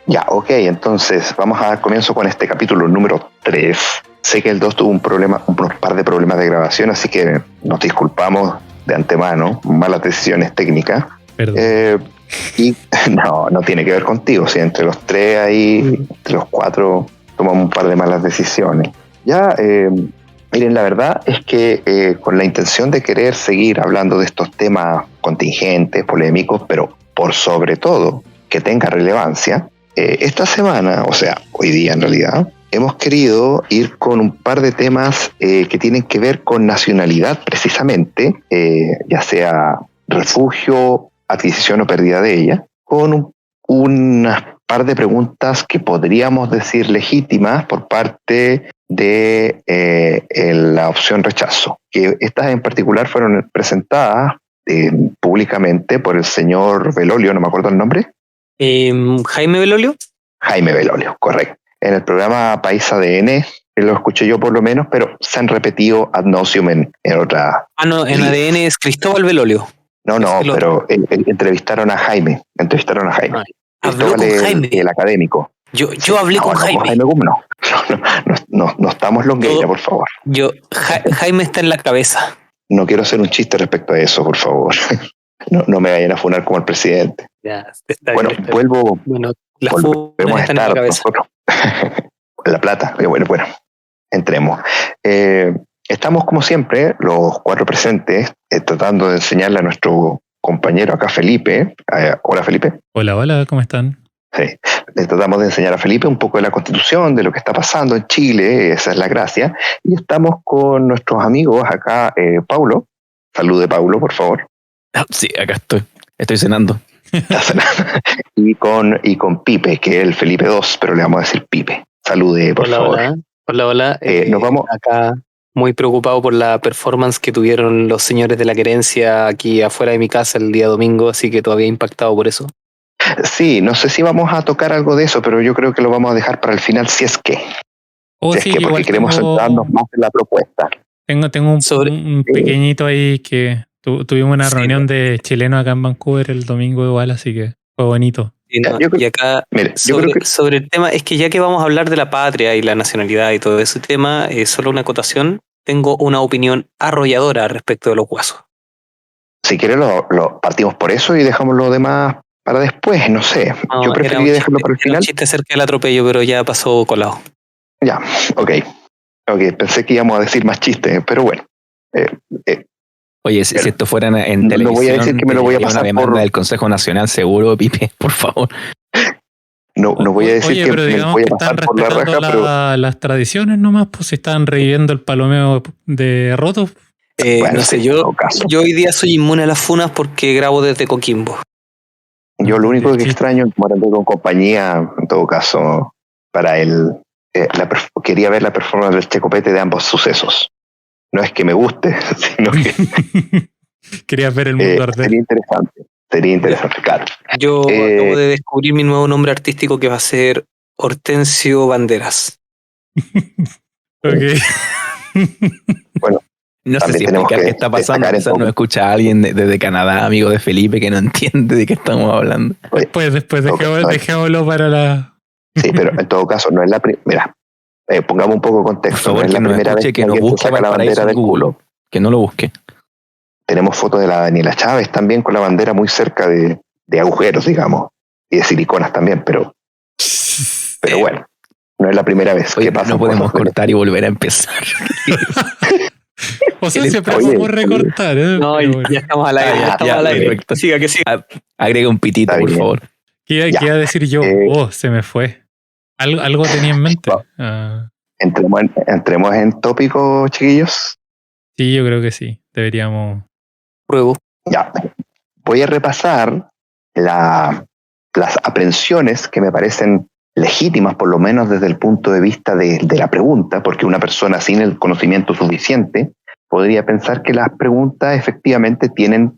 Ya, ok, entonces vamos a dar comienzo con este capítulo número 3. Sé que el 2 tuvo un par de problemas de grabación, así que nos disculpamos de antemano, malas decisiones técnicas. Perdón. Y no tiene que ver contigo, si entre los tres ahí, entre los cuatro, tomamos un par de malas decisiones. Ya, miren, la verdad es que con la intención de querer seguir hablando de estos temas contingentes, polémicos, pero por sobre todo que tenga relevancia, esta semana, o sea, hoy día en realidad, hemos querido ir con un par de temas que tienen que ver con nacionalidad precisamente, ya sea refugio, adquisición o pérdida de ella, con unas par de preguntas que podríamos decir legítimas por parte de la opción rechazo, que estas en particular fueron presentadas públicamente por el señor Belolio, no me acuerdo el nombre. Jaime Belolio. Jaime Belolio, correcto. En el programa País ADN, lo escuché yo por lo menos, pero se han repetido ad nauseum en otra. No, en ADN es Cristóbal Belolio. No, pero entrevistaron a Jaime. Habló con Jaime. El académico. Yo hablé con Jaime. Jaime no estamos longueira, por favor. Jaime está en la cabeza. No quiero hacer un chiste respecto a eso, por favor. No me vayan a funar como el presidente. Ya, volvemos a estar nosotros. La plata, bueno, entremos. Estamos como siempre, los cuatro presentes, tratando de enseñarle a nuestro compañero acá, Felipe. Hola, Felipe. Hola, ¿cómo están? Sí, le tratamos de enseñar a Felipe un poco de la Constitución, de lo que está pasando en Chile, esa es la gracia. Y estamos con nuestros amigos acá, Paulo. Salude, Paulo, por favor. Sí, acá estoy cenando. y con Pipe, que es el Felipe 2, pero le vamos a decir Pipe. Salude, por favor. Hola. Nos vamos acá muy preocupado por la performance que tuvieron los señores de la querencia aquí afuera de mi casa el día domingo, así que todavía impactado por eso. Sí, no sé si vamos a tocar algo de eso, pero yo creo que lo vamos a dejar para el final si es que. Porque queremos centrarnos más en la propuesta. Tengo un pequeño ahí que tuvimos una reunión de chilenos acá en Vancouver el domingo igual, así que fue bonito. Y acá, sobre el tema, es que ya que vamos a hablar de la patria y la nacionalidad y todo ese tema, solo una acotación, tengo una opinión arrolladora respecto de los guasos. Si quieres lo partimos por eso y dejamos lo demás para después, no sé. Yo preferiría dejarlo para el final. Un chiste acerca del atropello, pero ya pasó colado. Ya, ok, pensé que íbamos a decir más chistes, pero bueno. Oye, si esto fuera en televisión, no voy a decir que me lo voy a pasar una demanda del Consejo Nacional seguro, Pipe, por favor. No voy a decir que me lo voy a pasar por la raja, pero las tradiciones nomás, pues se están reviviendo el palomeo de Roto. No sé, yo hoy día soy inmune a las funas porque grabo desde Coquimbo. Yo lo único que extraño es morando con compañía, en todo caso, para quería ver la performance del Checopete de ambos sucesos. No es que me guste, sino que quería ver el mundo arder. Sería interesante, claro. Yo acabo de descubrir mi nuevo nombre artístico que va a ser Hortensio Banderas. Ok. Bueno, no sé si explicar qué está pasando. Quizás no escucha a alguien desde Canadá, amigo de Felipe, que no entiende de qué estamos hablando. Después dejémoslo para la... Sí, pero en todo caso, no es la primera. Pongamos un poco de contexto. Por favor, no es la primera vez que no busque la bandera del Google. Que no lo busque. Tenemos fotos de la Daniela Chávez también con la bandera muy cerca de agujeros, digamos, y de siliconas también, pero bueno, no es la primera vez. Oye, que pasa. No podemos cortar y volver a empezar. O sea, siempre podemos recortar. No, ya estamos al aire. Perfecto. Siga. Agrega un pitito, por favor. ¿Qué iba a decir yo? Se me fue. Algo tenía en mente. Entremos en tópico, chiquillos. Sí, yo creo que sí. Deberíamos. Pruebo. Ya. Voy a repasar las aprehensiones que me parecen legítimas, por lo menos desde el punto de vista de la pregunta, porque una persona sin el conocimiento suficiente podría pensar que las preguntas efectivamente tienen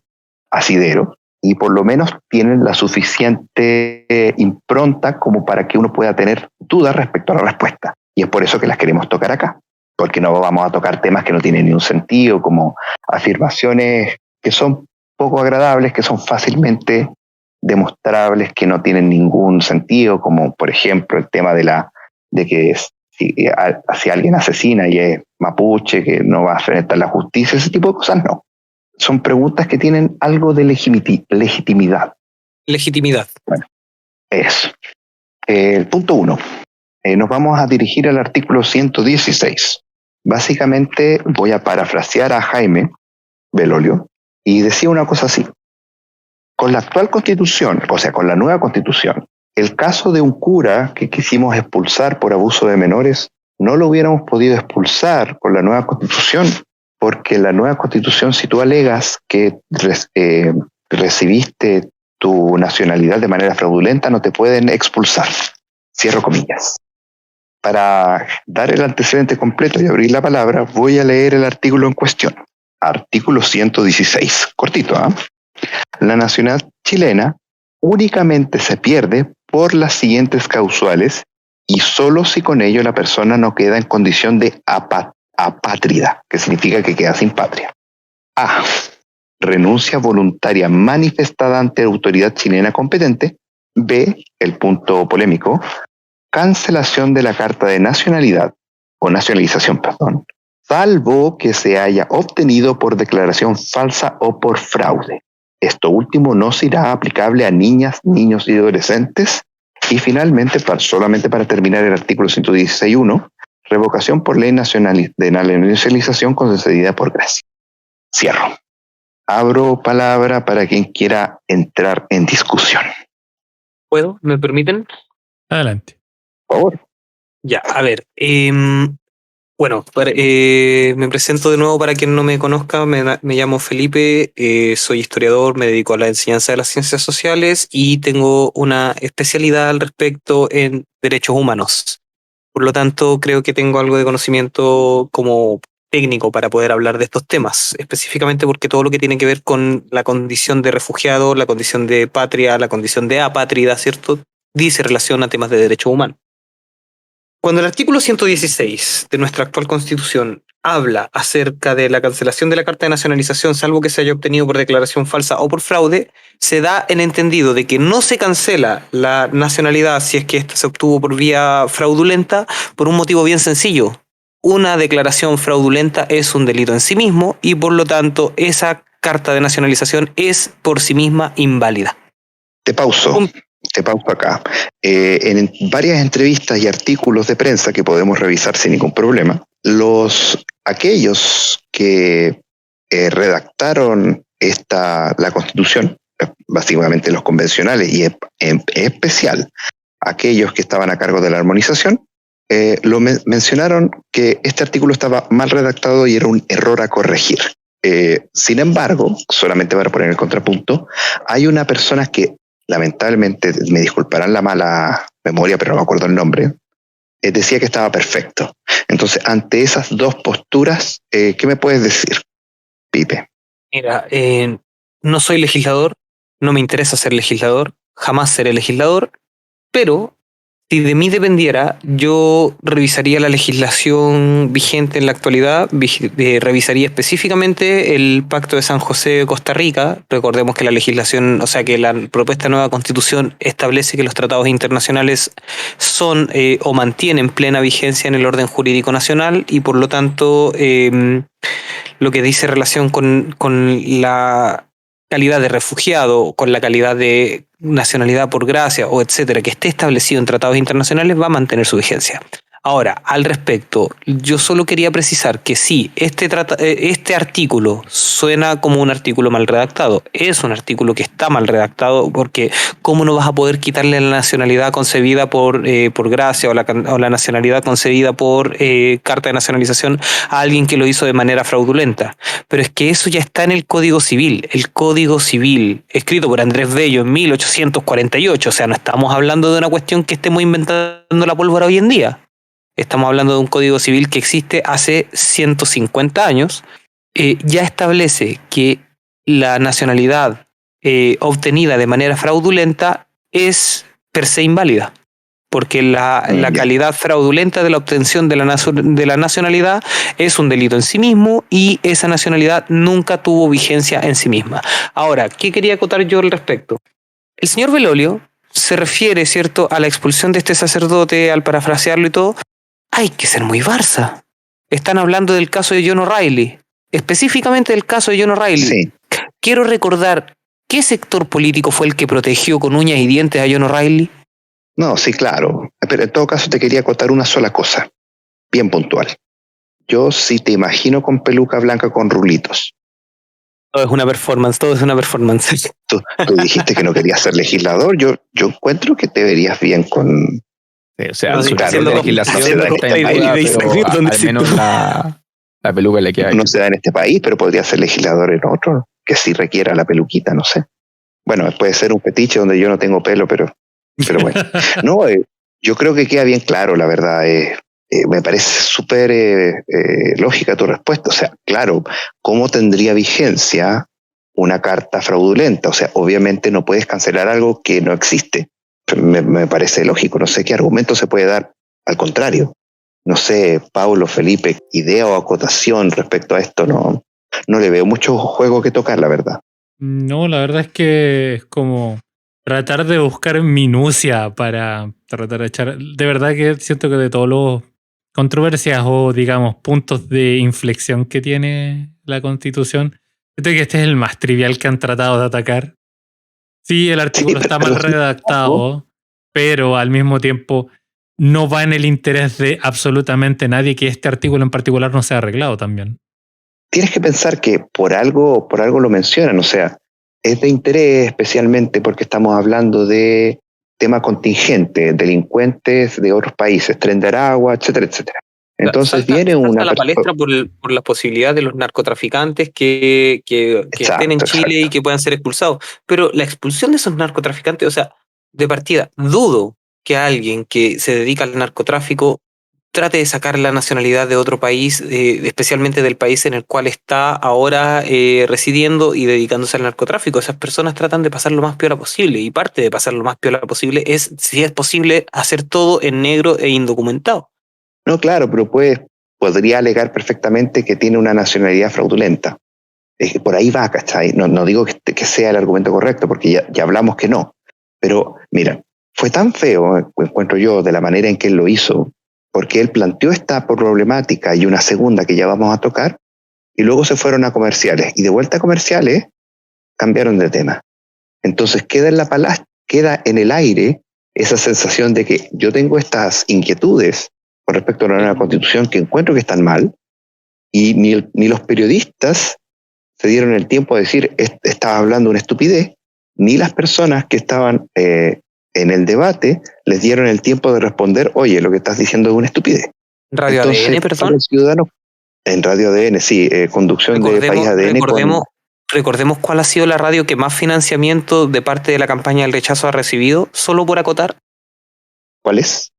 asidero y por lo menos tienen la suficiente impronta como para que uno pueda tener dudas respecto a la respuesta. Y es por eso que las queremos tocar acá, porque no vamos a tocar temas que no tienen ni un sentido, como afirmaciones que son poco agradables, que son fácilmente demostrables que no tienen ningún sentido, como por ejemplo el tema de que si alguien asesina y es mapuche, que no va a enfrentar la justicia, ese tipo de cosas no. Son preguntas que tienen algo de legitimidad. Legitimidad. Bueno, eso. El punto 1. Nos vamos a dirigir al artículo 116. Básicamente voy a parafrasear a Jaime Belolio y decía una cosa así. Con la actual constitución, o sea, con la nueva constitución, el caso de un cura que quisimos expulsar por abuso de menores, no lo hubiéramos podido expulsar con la nueva constitución, porque la nueva constitución, si tú alegas que recibiste tu nacionalidad de manera fraudulenta, no te pueden expulsar. Cierro comillas. Para dar el antecedente completo y abrir la palabra, voy a leer el artículo en cuestión. Artículo 116. Cortito, ¿ah? La nacionalidad chilena únicamente se pierde por las siguientes causales y solo si con ello la persona no queda en condición de apátrida, que significa que queda sin patria. A. Renuncia voluntaria manifestada ante la autoridad chilena competente. B. El punto polémico. Cancelación de la carta de nacionalidad, o nacionalización, perdón, salvo que se haya obtenido por declaración falsa o por fraude. Esto último no será aplicable a niñas, niños y adolescentes. Y finalmente, solamente para terminar el artículo 116.1, revocación por ley nacional de nacionalización concedida por gracia. Cierro. Abro palabra para quien quiera entrar en discusión. ¿Puedo? ¿Me permiten? Adelante. Por favor. Ya, a ver. Bueno, me presento de nuevo para quien no me conozca. Me llamo Felipe, soy historiador, me dedico a la enseñanza de las ciencias sociales y tengo una especialidad al respecto en derechos humanos. Por lo tanto, creo que tengo algo de conocimiento como técnico para poder hablar de estos temas, específicamente porque todo lo que tiene que ver con la condición de refugiado, la condición de patria, la condición de apátrida, ¿cierto?, dice relación a temas de derechos humanos. Cuando el artículo 116 de nuestra actual Constitución habla acerca de la cancelación de la carta de nacionalización, salvo que se haya obtenido por declaración falsa o por fraude, se da en entendido de que no se cancela la nacionalidad si es que ésta se obtuvo por vía fraudulenta, por un motivo bien sencillo. Una declaración fraudulenta es un delito en sí mismo y por lo tanto esa carta de nacionalización es por sí misma inválida. Te pauso acá. En varias entrevistas y artículos de prensa que podemos revisar sin ningún problema, aquellos que redactaron la Constitución, básicamente los convencionales y en especial aquellos que estaban a cargo de la armonización, mencionaron que este artículo estaba mal redactado y era un error a corregir. Sin embargo, solamente para poner el contrapunto, hay una persona que lamentablemente, me disculparán la mala memoria, pero no me acuerdo el nombre, decía que estaba perfecto. Entonces, ante esas dos posturas, ¿qué me puedes decir, Pipe? Mira, no soy legislador, no me interesa ser legislador, jamás seré legislador, pero si de mí dependiera, yo revisaría la legislación vigente en la actualidad, revisaría específicamente el Pacto de San José de Costa Rica. Recordemos que la legislación, o sea que la propuesta de nueva Constitución establece que los tratados internacionales son o mantienen plena vigencia en el orden jurídico nacional y por lo tanto lo que dice relación con la calidad de refugiado, con la calidad de nacionalidad por gracia o etcétera, que esté establecido en tratados internacionales, va a mantener su vigencia. Ahora, al respecto, yo solo quería precisar que sí, este artículo suena como un artículo mal redactado. Es un artículo que está mal redactado porque ¿cómo no vas a poder quitarle la nacionalidad concebida por gracia o la nacionalidad concedida por carta de nacionalización a alguien que lo hizo de manera fraudulenta? Pero es que eso ya está en el Código Civil. El Código Civil, escrito por Andrés Bello en 1848. O sea, no estamos hablando de una cuestión que estemos inventando la pólvora hoy en día. Estamos hablando de un código civil que existe hace 150 años, ya establece que la nacionalidad obtenida de manera fraudulenta es per se inválida, porque la calidad fraudulenta de la obtención de la nacionalidad es un delito en sí mismo y esa nacionalidad nunca tuvo vigencia en sí misma. Ahora, ¿qué quería acotar yo al respecto? El señor Belolio se refiere, ¿cierto?, a la expulsión de este sacerdote, al parafrasearlo y todo. Hay que ser muy Barça. Están hablando del caso de John O'Reilly, específicamente del caso de John O'Reilly. Sí. Quiero recordar, ¿qué sector político fue el que protegió con uñas y dientes a John O'Reilly? No, sí, claro. Pero en todo caso te quería acotar una sola cosa, bien puntual. Yo sí te imagino con peluca blanca con rulitos. Todo es una performance, todo es una performance. Tú dijiste que no querías ser legislador. Yo encuentro que te verías bien con... Sí, o sea, No, su haciendo legislación haciendo está en cosplay duda, de pero Israel, donde al se- menos la peluca le queda. No se da en este país, pero podría ser legislador en otro, que sí requiera la peluquita, no sé. Bueno, puede ser un fetiche donde yo no tengo pelo, pero bueno. No, yo creo que queda bien claro, la verdad. Me parece súper lógica tu respuesta. O sea, claro, ¿cómo tendría vigencia una carta fraudulenta? O sea, obviamente no puedes cancelar algo que no existe. Me parece lógico. No sé qué argumento se puede dar al contrario. No sé, Paulo, Felipe, idea o acotación respecto a esto, no le veo mucho juego que tocar, la verdad. No, la verdad es que es como tratar de buscar minucia para tratar de echar. De verdad que siento que de todos los controversias o, digamos, puntos de inflexión que tiene la Constitución, siento que este es el más trivial que han tratado de atacar. Sí, el artículo está mal redactado, pero al mismo tiempo no va en el interés de absolutamente nadie que este artículo en particular no sea arreglado también. Tienes que pensar que por algo lo mencionan, o sea, es de interés especialmente porque estamos hablando de tema contingente, delincuentes de otros países, Tren de Aragua, etcétera, etcétera. Entonces viene una la palestra por la posibilidad de los narcotraficantes que estén en Chile y que puedan ser expulsados. Pero la expulsión de esos narcotraficantes, o sea, de partida, dudo que alguien que se dedica al narcotráfico trate de sacar la nacionalidad de otro país, especialmente del país en el cual está ahora residiendo y dedicándose al narcotráfico. Esas personas tratan de pasar lo más piola posible, y parte de pasar lo más piola posible es, si es posible, hacer todo en negro e indocumentado. No, claro, pero podría alegar perfectamente que tiene una nacionalidad fraudulenta. Por ahí va, ¿cachai? No digo que sea el argumento correcto, porque ya hablamos que no. Pero mira, fue tan feo, encuentro yo, de la manera en que él lo hizo, porque él planteó esta problemática y una segunda que ya vamos a tocar, y luego se fueron a comerciales. Y de vuelta a comerciales, cambiaron de tema. Entonces queda en el aire esa sensación de que yo tengo estas inquietudes con respecto a la nueva Constitución que encuentro que están mal, y ni los periodistas se dieron el tiempo de decir estaba hablando una estupidez, ni las personas que estaban en el debate les dieron el tiempo de responder, oye, lo que estás diciendo es una estupidez. Radio Entonces, ADN, perdón. Los ciudadanos, en Radio ADN, sí, conducción de País ADN. Recordemos cuál ha sido la radio que más financiamiento de parte de la campaña del rechazo ha recibido, solo por acotar. ¿Cuál es?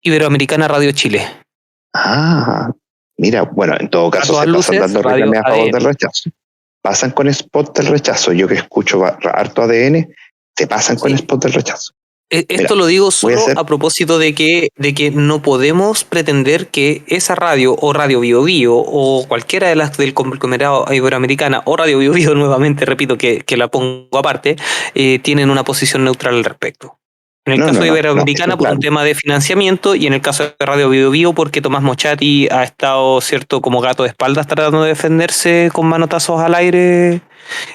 Iberoamericana Radio Chile. Ah, mira, bueno, en todo caso se pasan dando reclame a favor del rechazo. Pasan con spot del rechazo. Yo que escucho harto ADN, se pasan con spot del rechazo. Esto lo digo solo a propósito de que no podemos pretender que esa radio o Radio Bio Bio o cualquiera de las del conglomerado iberoamericana o Radio Bio Bio, nuevamente repito que la pongo aparte, tienen una posición neutral al respecto. En el caso de Iberoamericana por un tema de financiamiento, y en el caso de Radio Bio Bio porque Tomás Mochati ha estado, cierto, como gato de espaldas tratando de defenderse con manotazos al aire.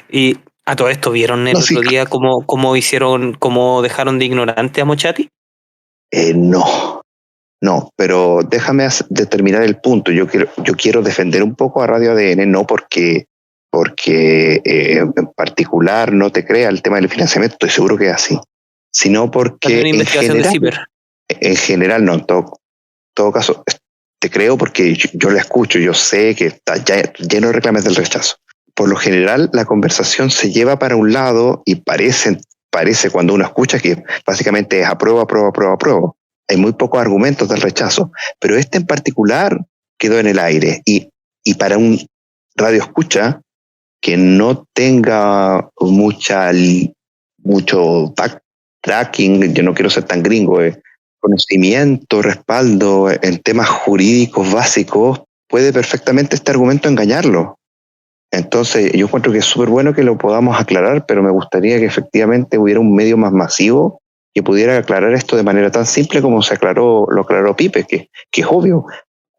Y a todo esto, ¿vieron el otro día cómo dejaron de ignorante a Mochati? No, pero déjame determinar el punto. Yo quiero defender un poco a Radio ADN, no porque en particular no te crea el tema del financiamiento, estoy seguro que es así, sino porque en general no, en todo caso te creo porque yo la escucho, yo sé que está lleno de reclames del rechazo. Por lo general la conversación se lleva para un lado y parece cuando uno escucha que básicamente es apruebo. Hay muy pocos argumentos del rechazo, pero este en particular quedó en el aire, y para un radio escucha que no tenga mucho backtracking, yo no quiero ser tan gringo, conocimiento, respaldo en temas jurídicos básicos, puede perfectamente este argumento engañarlo. Entonces, yo encuentro que es súper bueno que lo podamos aclarar, pero me gustaría que efectivamente hubiera un medio más masivo que pudiera aclarar esto de manera tan simple como lo aclaró Pipe, que es obvio.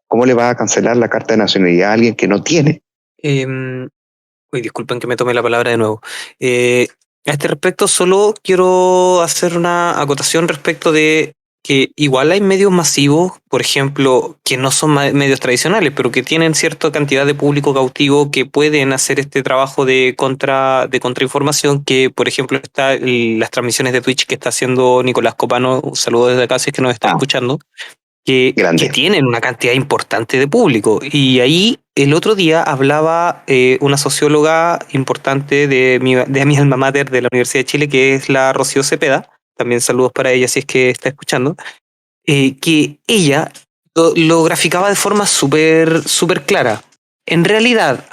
¿Cómo le va a cancelar la carta de nacionalidad a alguien que no tiene? Uy, disculpen que me tome la palabra de nuevo. A este respecto, solo quiero hacer una acotación respecto de que igual hay medios masivos, por ejemplo, que no son medios tradicionales, pero que tienen cierta cantidad de público cautivo que pueden hacer este trabajo de contrainformación, que por ejemplo está las transmisiones de Twitch que está haciendo Nicolás Copano, un saludo desde acá si es que nos está escuchando, que tienen una cantidad importante de público. Y ahí el otro día hablaba una socióloga importante de mi alma mater de la Universidad de Chile, que es la Rocío Cepeda, también saludos para ella si es que está escuchando, que ella lo graficaba de forma súper clara. En realidad,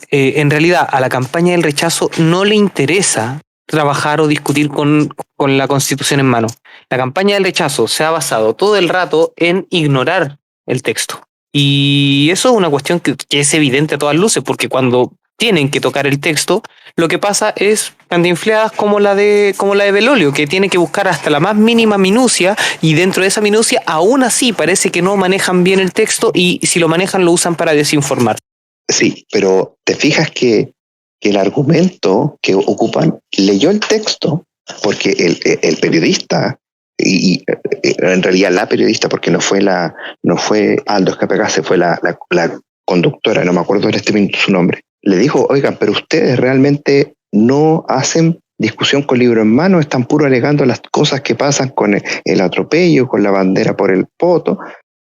en realidad a la campaña del rechazo no le interesa trabajar o discutir con la Constitución en mano. La campaña del rechazo se ha basado todo el rato en ignorar el texto. Y eso es una cuestión que es evidente a todas luces, porque cuando tienen que tocar el texto, lo que pasa es cantinfleadas como la de Belolio, que tiene que buscar hasta la más mínima minucia, y dentro de esa minucia aún así parece que no manejan bien el texto, y si lo manejan lo usan para desinformar. Sí, pero te fijas que el argumento que ocupan leyó el texto, porque el periodista, y en realidad la periodista, porque no fue Aldo Escapegase, fue la conductora, no me acuerdo en este minuto su nombre, le dijo, oigan, pero ustedes realmente no hacen discusión con libro en mano, están puro alegando las cosas que pasan con el atropello, con la bandera por el poto.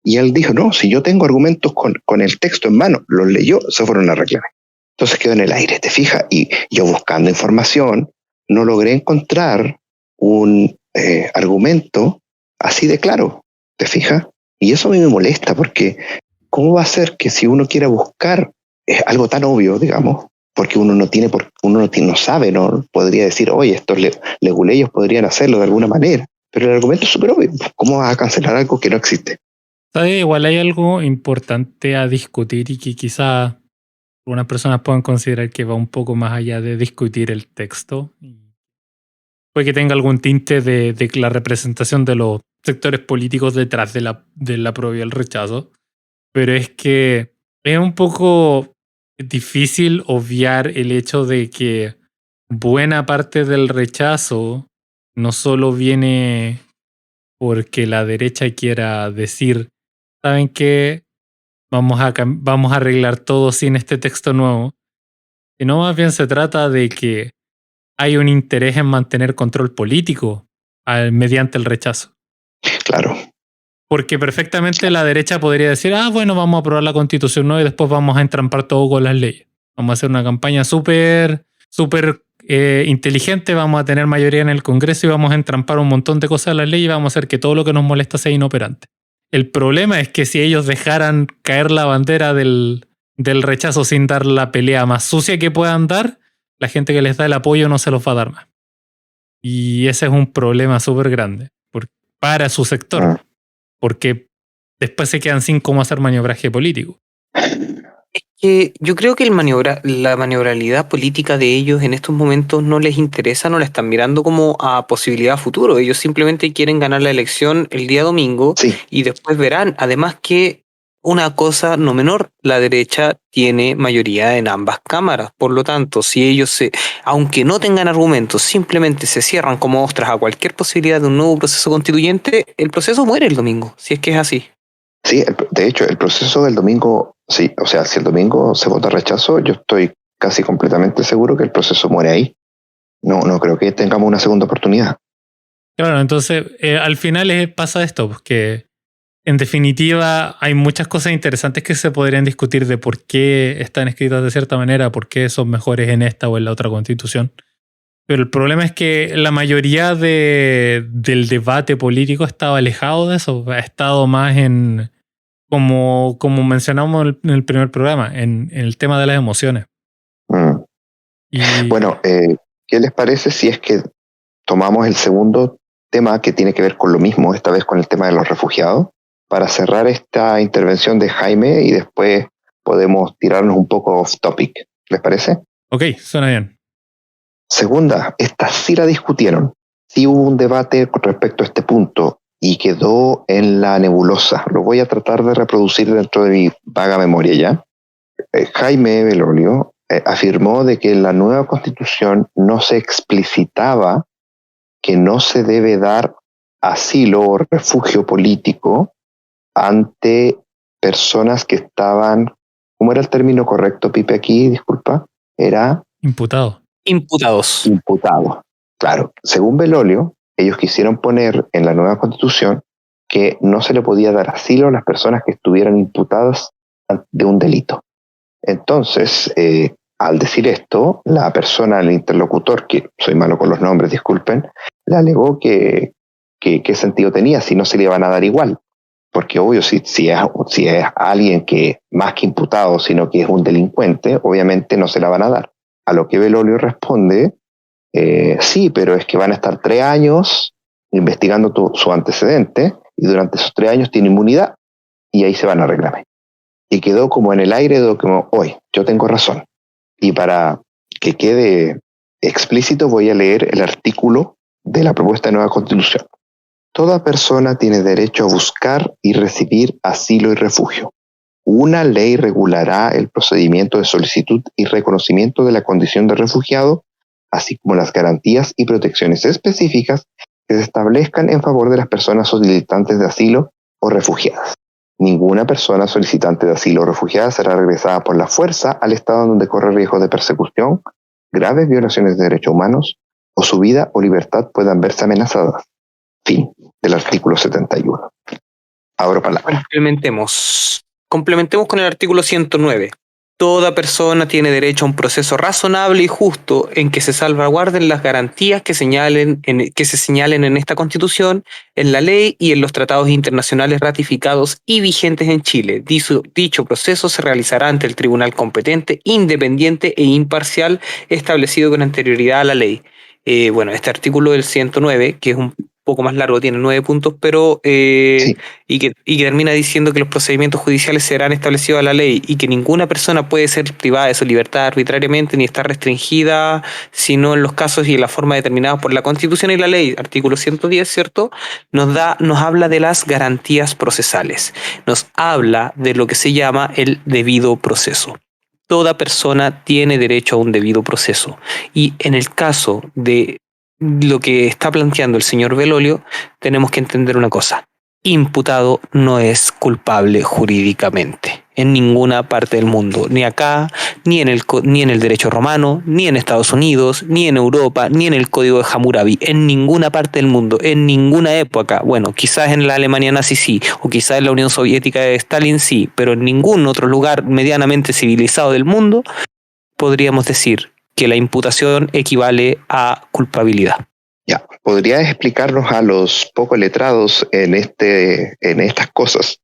Y él dijo, no, si yo tengo argumentos con el texto en mano, los leyó, se fueron a reclamar. Entonces quedó en el aire, ¿te fijas? Y yo buscando información, no logré encontrar un argumento así de claro, ¿te fijas? Y eso a mí me molesta, porque ¿cómo va a ser que si uno quiera buscar algo tan obvio, digamos, porque uno no sabe, no podría decir, oye, estos leguleyos podrían hacerlo de alguna manera, pero el argumento es súper obvio, ¿cómo vas a cancelar algo que no existe? Igual hay algo importante a discutir y que quizá algunas personas puedan considerar que va un poco más allá de discutir el texto. Puede que tenga algún tinte de la representación de los sectores políticos detrás de la apruebo y el rechazo. Pero es que es un poco difícil obviar el hecho de que buena parte del rechazo no solo viene porque la derecha quiera decir, ¿saben qué? Vamos a arreglar todo sin este texto nuevo. Sino más bien se trata de que hay un interés en mantener control político mediante el rechazo. Claro. Porque perfectamente la derecha podría decir, bueno, vamos a aprobar la Constitución nueva y después vamos a entrampar todo con las leyes. Vamos a hacer una campaña súper inteligente, vamos a tener mayoría en el Congreso y vamos a entrampar un montón de cosas a las leyes y vamos a hacer que todo lo que nos molesta sea inoperante. El problema es que si ellos dejaran caer la bandera del rechazo sin dar la pelea más sucia que puedan dar, la gente que les da el apoyo no se los va a dar más. Y ese es un problema súper grande para su sector, porque después se quedan sin cómo hacer maniobraje político. Es que yo creo que la maniobrabilidad política de ellos en estos momentos no les interesa, no la están mirando como a posibilidad a futuro. Ellos simplemente quieren ganar la elección el día domingo, sí, y después verán. Además que una cosa no menor, la derecha tiene mayoría en ambas cámaras. Por lo tanto, si ellos, aunque no tengan argumentos, simplemente se cierran como ostras a cualquier posibilidad de un nuevo proceso constituyente, el proceso muere el domingo, si es que es así. Sí, de hecho, el proceso del domingo, sí, o sea, si el domingo se vota rechazo, yo estoy casi completamente seguro que el proceso muere ahí. No creo que tengamos una segunda oportunidad. Claro, entonces al final pasa esto, porque en definitiva hay muchas cosas interesantes que se podrían discutir de por qué están escritas de cierta manera, por qué son mejores en esta o en la otra constitución. Pero el problema es que la mayoría del debate político estaba alejado de eso, ha estado más en, como mencionamos en el primer programa, en el tema de las emociones. Bueno, ¿qué les parece si es que tomamos el segundo tema que tiene que ver con lo mismo, esta vez con el tema de los refugiados, para cerrar esta intervención de Jaime y después podemos tirarnos un poco off topic. ¿Les parece? Ok, suena bien. Segunda, esta sí la discutieron. Sí hubo un debate con respecto a este punto y quedó en la nebulosa. Lo voy a tratar de reproducir dentro de mi vaga memoria ya. Jaime Belolio afirmó de que en la nueva Constitución no se explicitaba que no se debe dar asilo o refugio político ante personas que estaban, ¿cómo era el término correcto, Pipe, aquí? Disculpa. Era Imputado. Imputados. imputado. Claro, según Belolio, ellos quisieron poner en la nueva Constitución que no se le podía dar asilo a las personas que estuvieran imputadas de un delito. Entonces, al decir esto, la persona, el interlocutor, que soy malo con los nombres, disculpen, le alegó que qué sentido tenía si no se le iban a dar igual. Porque obvio, si es alguien que más que imputado, sino que es un delincuente, obviamente no se la van a dar. A lo que Belolio responde, sí, pero es que van a estar 3 años investigando su antecedente y durante esos 3 años tiene inmunidad y ahí se van a reclamar. Y quedó como en el aire de como, hoy, yo tengo razón. Y para que quede explícito voy a leer el artículo de la propuesta de nueva Constitución. Toda persona tiene derecho a buscar y recibir asilo y refugio. Una ley regulará el procedimiento de solicitud y reconocimiento de la condición de refugiado, así como las garantías y protecciones específicas que se establezcan en favor de las personas solicitantes de asilo o refugiadas. Ninguna persona solicitante de asilo o refugiada será regresada por la fuerza al estado donde corre riesgo de persecución, graves violaciones de derechos humanos o su vida o libertad puedan verse amenazadas. Fin del artículo 71. Abro palabra. Complementemos con el artículo 109. Toda persona tiene derecho a un proceso razonable y justo en que se salvaguarden las garantías que se señalen en esta Constitución, en la ley y en los tratados internacionales ratificados y vigentes en Chile. Dicho proceso se realizará ante el tribunal competente, independiente e imparcial establecido con anterioridad a la ley. Este artículo del 109, que es un poco más largo, tiene 9 puntos, pero Sí. y que termina diciendo que los procedimientos judiciales serán establecidos a la ley y que ninguna persona puede ser privada de su libertad arbitrariamente ni estar restringida, sino en los casos y en la forma determinados por la Constitución y la ley. Artículo 110, ¿cierto? Nos habla de las garantías procesales. Nos habla de lo que se llama el debido proceso. Toda persona tiene derecho a un debido proceso. Y en el caso de lo que está planteando el señor Belolio, tenemos que entender una cosa. Imputado no es culpable jurídicamente en ninguna parte del mundo, ni acá, ni en el derecho romano, ni en Estados Unidos, ni en Europa, ni en el Código de Hammurabi, en ninguna parte del mundo, en ninguna época. Bueno, quizás en la Alemania nazi sí, o quizás en la Unión Soviética de Stalin sí, pero en ningún otro lugar medianamente civilizado del mundo podríamos decir que la imputación equivale a culpabilidad. Ya, ¿podrías explicarnos a los poco letrados en estas cosas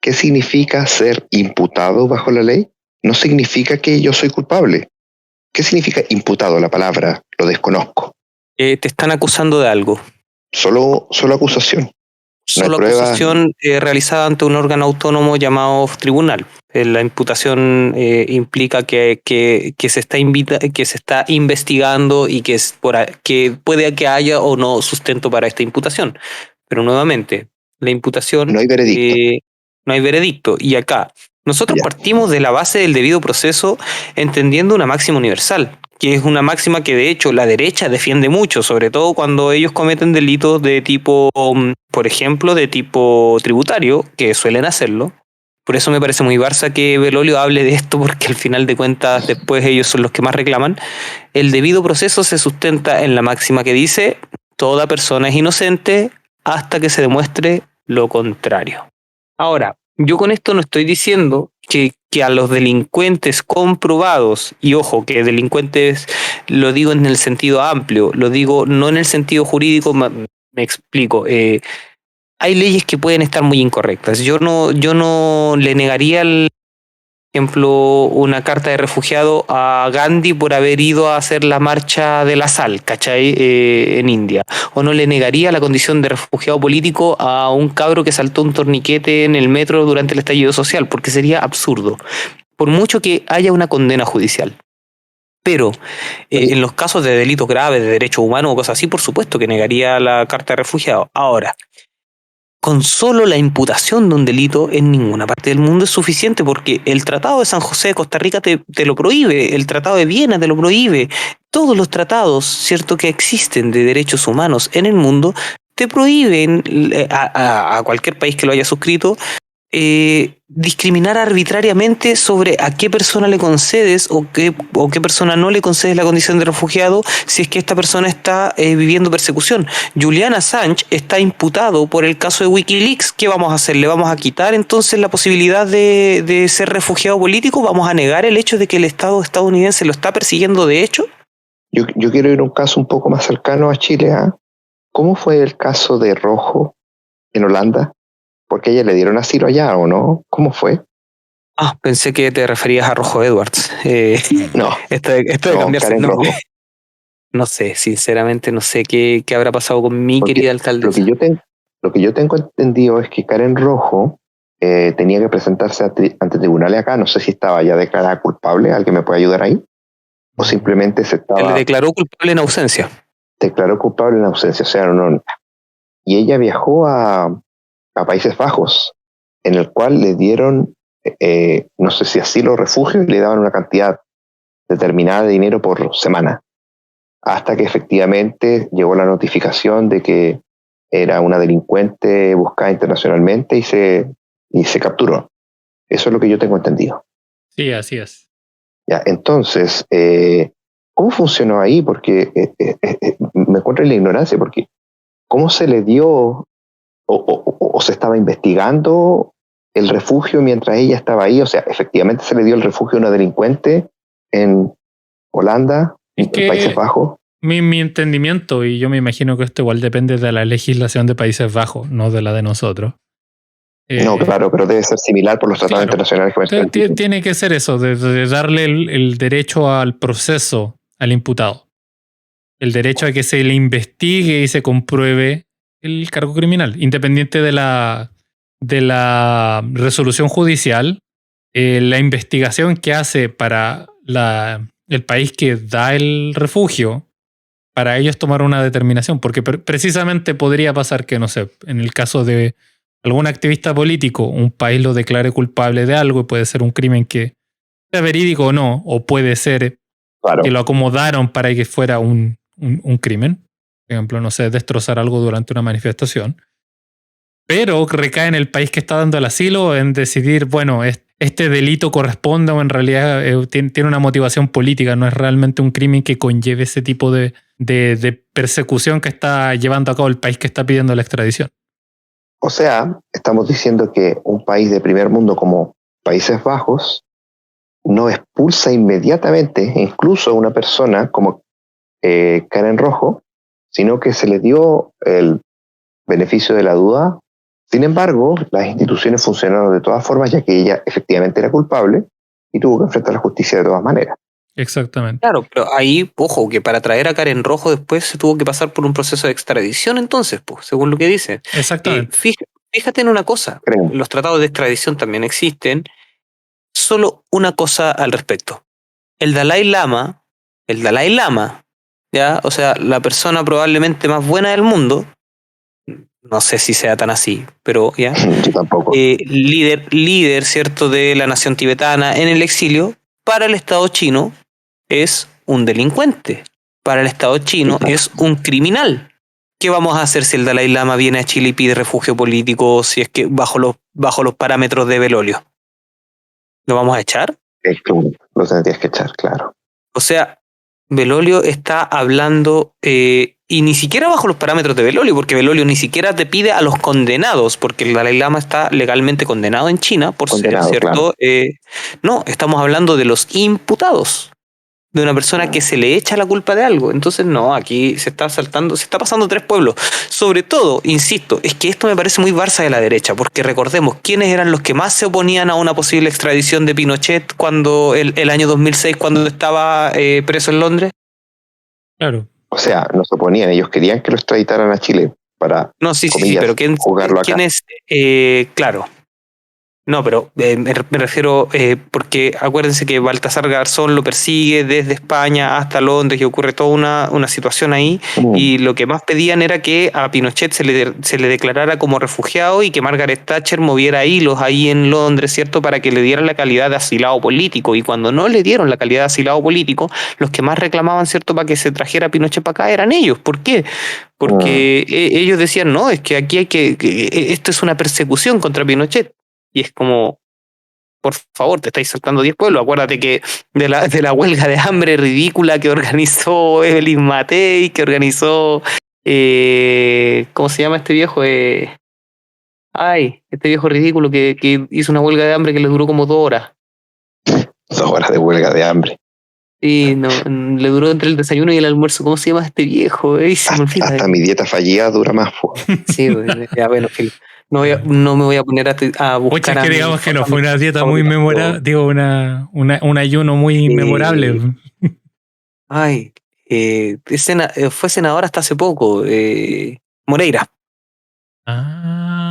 qué significa ser imputado bajo la ley? No significa que yo soy culpable. ¿Qué significa imputado? La palabra, lo desconozco. Te están acusando de algo. Solo acusación. Solo acusación realizada ante un órgano autónomo llamado tribunal. La imputación implica que se está investigando y que puede que haya o no sustento para esta imputación. Pero nuevamente, la imputación... No hay veredicto. No hay veredicto. Y acá, nosotros partimos de la base del debido proceso entendiendo una máxima universal, que es una máxima que de hecho la derecha defiende mucho, sobre todo cuando ellos cometen delitos de tipo, por ejemplo, de tipo tributario, que suelen hacerlo. Por eso me parece muy Barça que Belolio hable de esto, porque al final de cuentas después ellos son los que más reclaman. El debido proceso se sustenta en la máxima que dice: toda persona es inocente hasta que se demuestre lo contrario. Ahora, yo con esto no estoy diciendo que a los delincuentes comprobados, y ojo, que delincuentes lo digo en el sentido amplio, lo digo no en el sentido jurídico, me explico. Hay leyes que pueden estar muy incorrectas. Yo no le negaría, por ejemplo, una carta de refugiado a Gandhi por haber ido a hacer la marcha de la sal, ¿cachai? En India. O no le negaría la condición de refugiado político a un cabro que saltó un torniquete en el metro durante el estallido social, porque sería absurdo. por mucho que haya una condena judicial. Pero en los casos de delitos graves, de derechos humanos o cosas así, por supuesto que negaría la carta de refugiado. Ahora, con solo la imputación de un delito en ninguna parte del mundo es suficiente, porque el Tratado de San José de Costa Rica te lo prohíbe, el Tratado de Viena te lo prohíbe, todos los tratados, cierto, que existen de derechos humanos en el mundo te prohíben a cualquier país que lo haya suscrito discriminar arbitrariamente sobre a qué persona le concedes o qué persona no le concedes la condición de refugiado si es que esta persona está viviendo persecución. Julian Assange está imputado por el caso de Wikileaks. ¿Qué vamos a hacer? ¿Le vamos a quitar entonces la posibilidad de ser refugiado político? ¿Vamos a negar el hecho de que el Estado estadounidense lo está persiguiendo de hecho? Yo quiero ir a un caso un poco más cercano a Chile. ¿Cómo fue el caso de Rojo en Holanda? Porque a ella le dieron asilo allá, ¿o no? ¿Cómo fue? Pensé que te referías a Rojo Edwards. No. Esto de cambiarse el nombre. Rojo. No sé, sinceramente no sé qué habrá pasado con mi querida alcaldesa. Lo que yo tengo entendido es que Karen Rojo tenía que presentarse ante tribunales acá. No sé si estaba ya declarada culpable. ¿Alguien me puede ayudar ahí? O simplemente se le declaró culpable en ausencia. Declaró culpable en ausencia, o sea, no. Y ella viajó a Países Bajos, en el cual le dieron, no sé si asilo o refugio, y le daban una cantidad determinada de dinero por semana, hasta que efectivamente llegó la notificación de que era una delincuente buscada internacionalmente y se capturó. Eso es lo que yo tengo entendido. Sí, así es. Ya, entonces, ¿cómo funcionó ahí? Porque me encuentro en la ignorancia, porque ¿cómo se le dio o se estaba investigando el refugio mientras ella estaba ahí? O sea, efectivamente se le dio el refugio a una delincuente en Holanda, en Países Bajos. Mi entendimiento, y yo me imagino que esto igual depende de la legislación de Países Bajos, no de la de nosotros. No, claro, pero debe ser similar por los tratados internacionales que tiene que ser eso, de darle el derecho al proceso al imputado. El derecho a que se le investigue y se compruebe el cargo criminal, independiente de la resolución judicial. La investigación que hace para el país que da el refugio, para ellos tomar una determinación, porque precisamente podría pasar que, no sé, en el caso de algún activista político, un país lo declare culpable de algo y puede ser un crimen que sea verídico o no, o puede ser que lo acomodaron para que fuera un crimen. Por ejemplo, no sé, destrozar algo durante una manifestación. Pero recae en el país que está dando el asilo en decidir, bueno, este delito corresponde o en realidad tiene una motivación política, no es realmente un crimen que conlleve ese tipo de persecución que está llevando a cabo el país que está pidiendo la extradición. O sea, estamos diciendo que un país de primer mundo como Países Bajos no expulsa inmediatamente incluso a una persona como Karen Rojo, sino que se le dio el beneficio de la duda. Sin embargo, las instituciones funcionaron de todas formas, ya que ella efectivamente era culpable y tuvo que enfrentar la justicia de todas maneras. Exactamente. Claro, pero ahí, ojo, que para traer a Karen Rojo después se tuvo que pasar por un proceso de extradición entonces, pues, según lo que dice. Exactamente. Fíjate en una cosa, los tratados de extradición también existen. Solo una cosa al respecto. El Dalai Lama, ¿ya? O sea, la persona probablemente más buena del mundo, no sé si sea tan así, pero ya. Yo tampoco. Líder, ¿cierto?, de la nación tibetana en el exilio, para el Estado chino es un delincuente. Para el Estado chino es un criminal. ¿Qué vamos a hacer si el Dalai Lama viene a Chile y pide refugio político si es que bajo los parámetros de Belolio? ¿Lo vamos a echar? Lo tendrías que echar, claro. O sea, Belolio está hablando, y ni siquiera bajo los parámetros de Belolio, porque Belolio ni siquiera te pide a los condenados, porque el Dalai Lama está legalmente condenado en China por ser, ¿cierto? Claro. No, estamos hablando de los imputados, de una persona que se le echa la culpa de algo. Entonces, no, aquí se está pasando tres pueblos. Sobre todo, insisto, es que esto me parece muy Barça de la derecha, porque recordemos quiénes eran los que más se oponían a una posible extradición de Pinochet cuando el año 2006, cuando estaba preso en Londres. Claro. O sea, no se oponían, ellos querían que lo extraditaran a Chile para, no, sí, pero ¿quién es? Claro. No, pero me refiero, porque acuérdense que Baltasar Garzón lo persigue desde España hasta Londres y ocurre toda una situación ahí, y lo que más pedían era que a Pinochet se le declarara como refugiado y que Margaret Thatcher moviera hilos ahí en Londres, ¿cierto?, para que le dieran la calidad de asilado político, y cuando no le dieron la calidad de asilado político, los que más reclamaban, ¿cierto?, para que se trajera a Pinochet para acá eran ellos. ¿Por qué? Porque ellos decían, no, es que aquí esto es una persecución contra Pinochet. Y es como, por favor, te estáis saltando 10 pueblos. Acuérdate que de la huelga de hambre ridícula que organizó Evelyn Matei, que organizó, ¿cómo se llama este viejo? Este viejo ridículo que hizo una huelga de hambre que le duró como 2 horas. 2 horas de huelga de hambre. Sí, no, le duró entre el desayuno y el almuerzo. ¿Cómo se llama este viejo? Hasta mi dieta fallida dura más. Sí, ya bueno, Phil. No me voy a poner a buscar. Muchas que digamos que no fue una dieta muy memorable, digo, un ayuno muy memorable. Fue senador hasta hace poco, Moreira.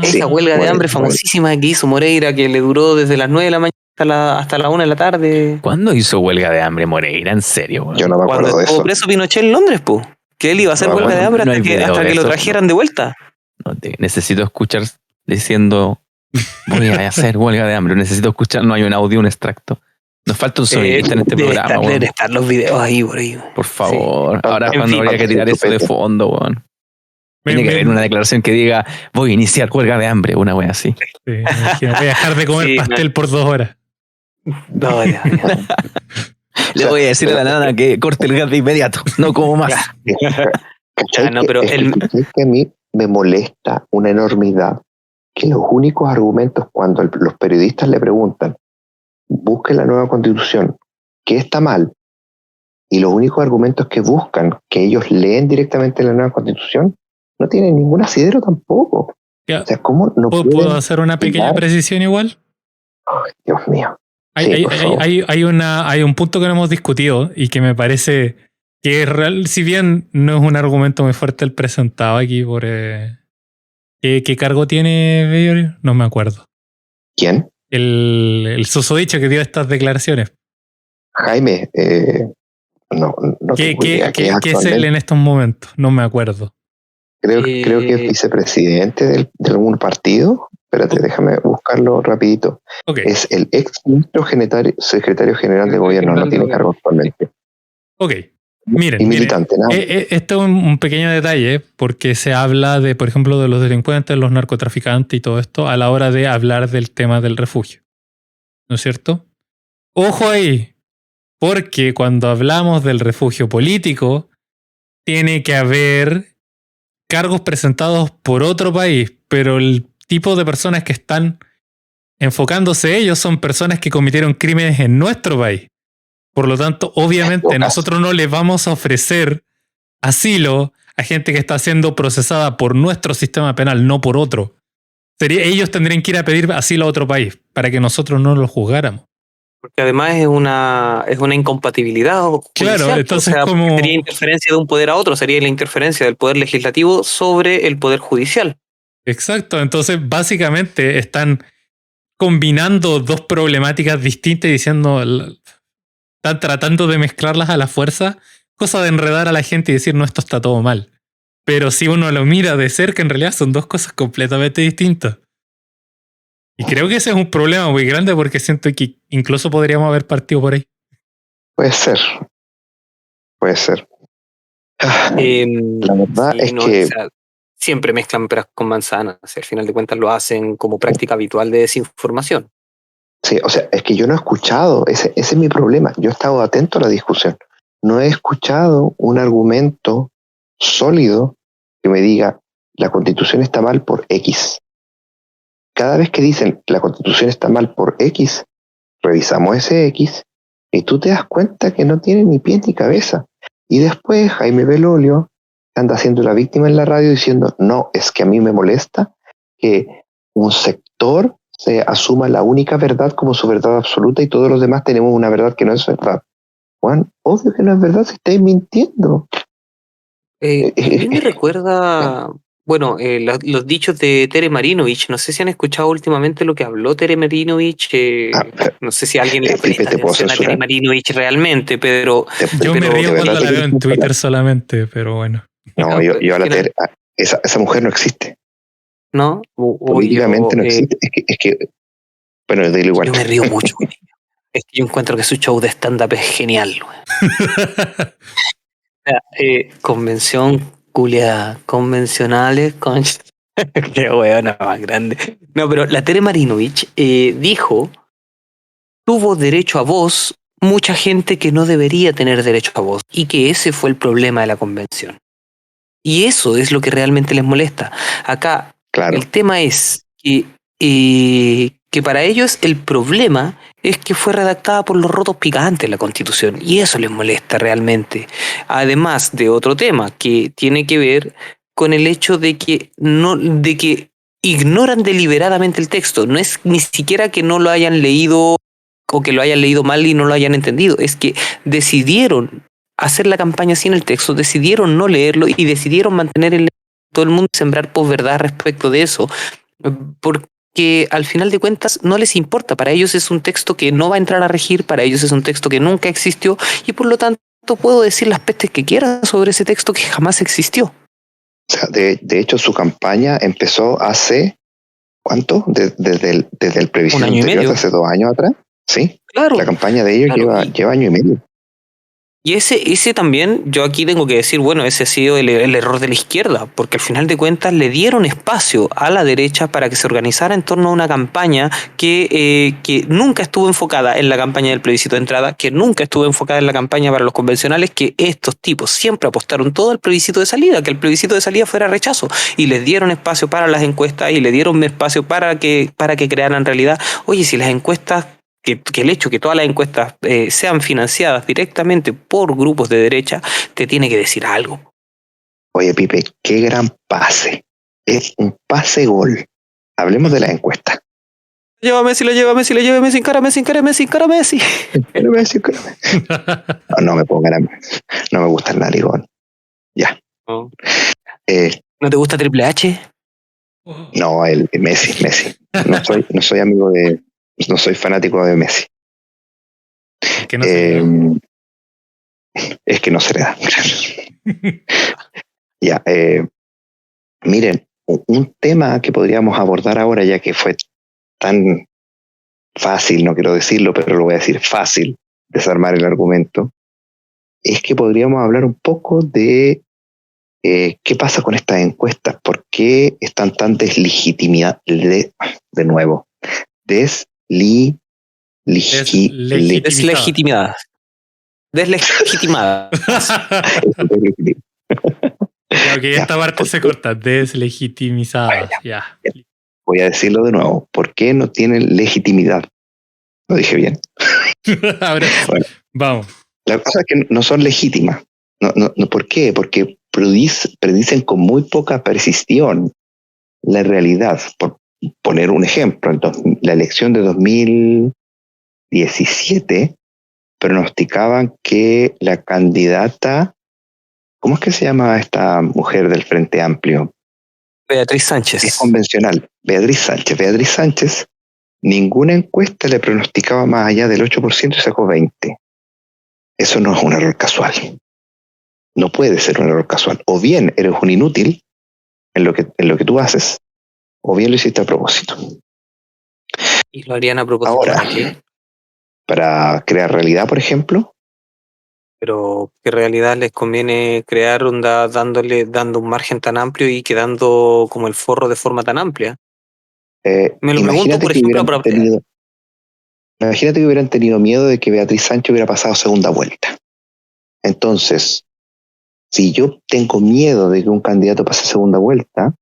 Esa huelga de hambre famosísima que hizo Moreira, que le duró desde las 9 de la mañana hasta la 1 de la tarde. ¿Cuándo hizo huelga de hambre Moreira? ¿En serio? Yo no me acuerdo de eso. Cuando estuvo preso Pinochet en Londres, pues. Que él iba a hacer huelga de hambre hasta que lo trajeran de vuelta. Necesito escuchar diciendo voy a hacer huelga de hambre. Necesito escuchar, no hay un audio, un extracto. Nos falta un sonidista en este programa. Deben estar los videos ahí por ahí. Por favor. Sí. Ahora cuando habría que tirar eso de fondo, weón. Tiene que haber una declaración que diga voy a iniciar huelga de hambre, una wea así. Sí, voy a dejar de comer pastel por 2 horas. No, ya. Le voy a decir a la nana que corte el gas de inmediato. No como más. Pero que a mí me molesta una enormidad que los únicos argumentos cuando los periodistas le preguntan busque la nueva constitución, ¿qué está mal? Y los únicos argumentos que buscan, que ellos leen directamente la nueva constitución, no tienen ningún asidero tampoco. Ya. O sea, ¿cómo no ¿Puedo hacer una pequeña precisión igual? Ay, Dios mío. Hay un punto que no hemos discutido y que me parece que es real, si bien no es un argumento muy fuerte el presentado aquí por... ¿Qué cargo tiene Bayer? No me acuerdo. ¿Quién? El susodicho que dio estas declaraciones. Jaime, no ¿Qué es él en estos momentos? No me acuerdo. Creo que es vicepresidente de algún partido. Espérate, déjame buscarlo rapidito. Okay. Es el ex ministro secretario general de gobierno, no tiene cargo actualmente. Ok. Miren, esto es un pequeño detalle porque se habla de, por ejemplo, de los delincuentes, los narcotraficantes y todo esto a la hora de hablar del tema del refugio. ¿No es cierto? Ojo ahí, porque cuando hablamos del refugio político, tiene que haber cargos presentados por otro país, pero el tipo de personas que están enfocándose ellos son personas que cometieron crímenes en nuestro país. Por lo tanto, obviamente, nosotros no les vamos a ofrecer asilo a gente que está siendo procesada por nuestro sistema penal, no por otro. Ellos tendrían que ir a pedir asilo a otro país para que nosotros no los juzgáramos. Porque además es una incompatibilidad judicial. Claro, entonces como... sería interferencia de un poder a otro, sería la interferencia del poder legislativo sobre el poder judicial. Exacto, entonces básicamente están combinando dos problemáticas distintas y diciendo... Están tratando de mezclarlas a la fuerza, cosa de enredar a la gente y decir, no, esto está todo mal. Pero si uno lo mira de cerca, en realidad son dos cosas completamente distintas. Y creo que ese es un problema muy grande porque siento que incluso podríamos haber partido por ahí. Puede ser. La verdad sí, es que... O sea, siempre mezclan peras con manzanas. Al final de cuentas lo hacen como práctica habitual de desinformación. Sí, o sea, es que yo no he escuchado, ese es mi problema. Yo he estado atento a la discusión. No he escuchado un argumento sólido que me diga la Constitución está mal por X. Cada vez que dicen la Constitución está mal por X, revisamos ese X y tú te das cuenta que no tiene ni pie ni cabeza. Y después Jaime Belolio anda haciendo la víctima en la radio diciendo, no, es que a mí me molesta que un sector se asuma la única verdad como su verdad absoluta y todos los demás tenemos una verdad que no es verdad. Juan, obvio que no es verdad si estáis mintiendo. A mí me recuerda Bueno, los dichos de Tere Marinovich, no sé si han escuchado últimamente lo que habló Tere Marinovich, Pero, no sé si alguien le Pipe, presta ¿te puedo atención a Tere censurar? Marinovich realmente, pero, Yo me ¿De río verdad cuando te la veo quieres en censurar? Twitter solamente, pero bueno. No, yo a la final, esa mujer no existe. ¿no? O Políticamente yo, no existe. Bueno, dile igual. yo me río mucho con ella. Es que yo encuentro que su show de stand-up es genial, güey. O sea, convención, culia, convencionales, concha. Qué hueona más grande. No, pero la Tere Marinovich dijo, tuvo derecho a voz mucha gente que no debería tener derecho a voz y que ese fue el problema de la convención. Y eso es lo que realmente les molesta. Acá Claro. el tema es que para ellos el problema es que fue redactada por los rotos picantes la Constitución y eso les molesta realmente. Además de otro tema que tiene que ver con el hecho de que no, de que ignoran deliberadamente el texto. No es ni siquiera que no lo hayan leído o que lo hayan leído mal y no lo hayan entendido. Es que decidieron hacer la campaña sin el texto, decidieron no leerlo y decidieron mantener todo el mundo y sembrar posverdad respecto de eso, porque al final de cuentas no les importa, para ellos es un texto que no va a entrar a regir, para ellos es un texto que nunca existió y por lo tanto puedo decir las pestes que quiera sobre ese texto que jamás existió. O sea, de hecho, su campaña empezó hace, ¿cuánto? Desde el plebiscito Un año y anterior, medio. de hace 2 años atrás. Sí, Claro. la campaña de ellos Claro, lleva año y medio. y ese también, yo aquí tengo que decir, bueno, ese ha sido el error de la izquierda, porque al final de cuentas le dieron espacio a la derecha para que se organizara en torno a una campaña que nunca estuvo enfocada en la campaña del plebiscito de entrada, que nunca estuvo enfocada en la campaña para los convencionales, que estos tipos siempre apostaron todo al plebiscito de salida, que el plebiscito de salida fuera rechazo, y les dieron espacio para las encuestas y le dieron espacio para que crearan realidad. Oye, si las encuestas que el hecho que todas las encuestas sean financiadas directamente por grupos de derecha te tiene que decir algo. Oye, Pipe, qué gran pase. Es un pase gol. Hablemos de la encuesta. Lleva Messi, le lleva Messi, le lleva Messi, encara Messi, encara Messi, encara Messi. No me pongan no me gusta el narigón. Ya. No. Eh, ¿No te gusta Triple H? no, el Messi. No soy amigo de. No soy fanático de Messi. Que no se Es que no se le da. Ya. Miren, un tema que podríamos abordar ahora, ya que fue tan fácil, no quiero decirlo, pero lo voy a decir fácil, desarmar el argumento, es que podríamos hablar un poco de qué pasa con estas encuestas, por qué están tan deslegitimadas, de nuevo, Deslegitimada. Deslegitimada. Ya, ok, esta parte se corta. Deslegitimizadas. Ya. Voy a decirlo de nuevo, ¿por qué no tienen legitimidad? Lo dije bien. Ahora, Bueno, vamos. la cosa es que no son legítimas. No, ¿por qué? Porque predicen con muy poca precisión la realidad. Por poner un ejemplo, la elección de 2017 pronosticaban que la candidata, ¿cómo es que se llama esta mujer del Frente Amplio? Beatriz Sánchez. Es convencional. Beatriz Sánchez, ninguna encuesta le pronosticaba más allá del 8% y sacó 20%. Eso no es un error casual. No puede ser un error casual. O bien eres un inútil en lo que tú haces, o bien lo hiciste a propósito. ¿Y lo harían a propósito Ahora, para qué? para crear realidad, por ejemplo. Pero ¿qué realidad les conviene crear dando un margen tan amplio y quedando como el forro de forma tan amplia? Me lo pregunto, por ejemplo, imagínate que hubieran tenido miedo de que Beatriz Sánchez hubiera pasado segunda vuelta. Entonces, si yo tengo miedo de que un candidato pase segunda vuelta,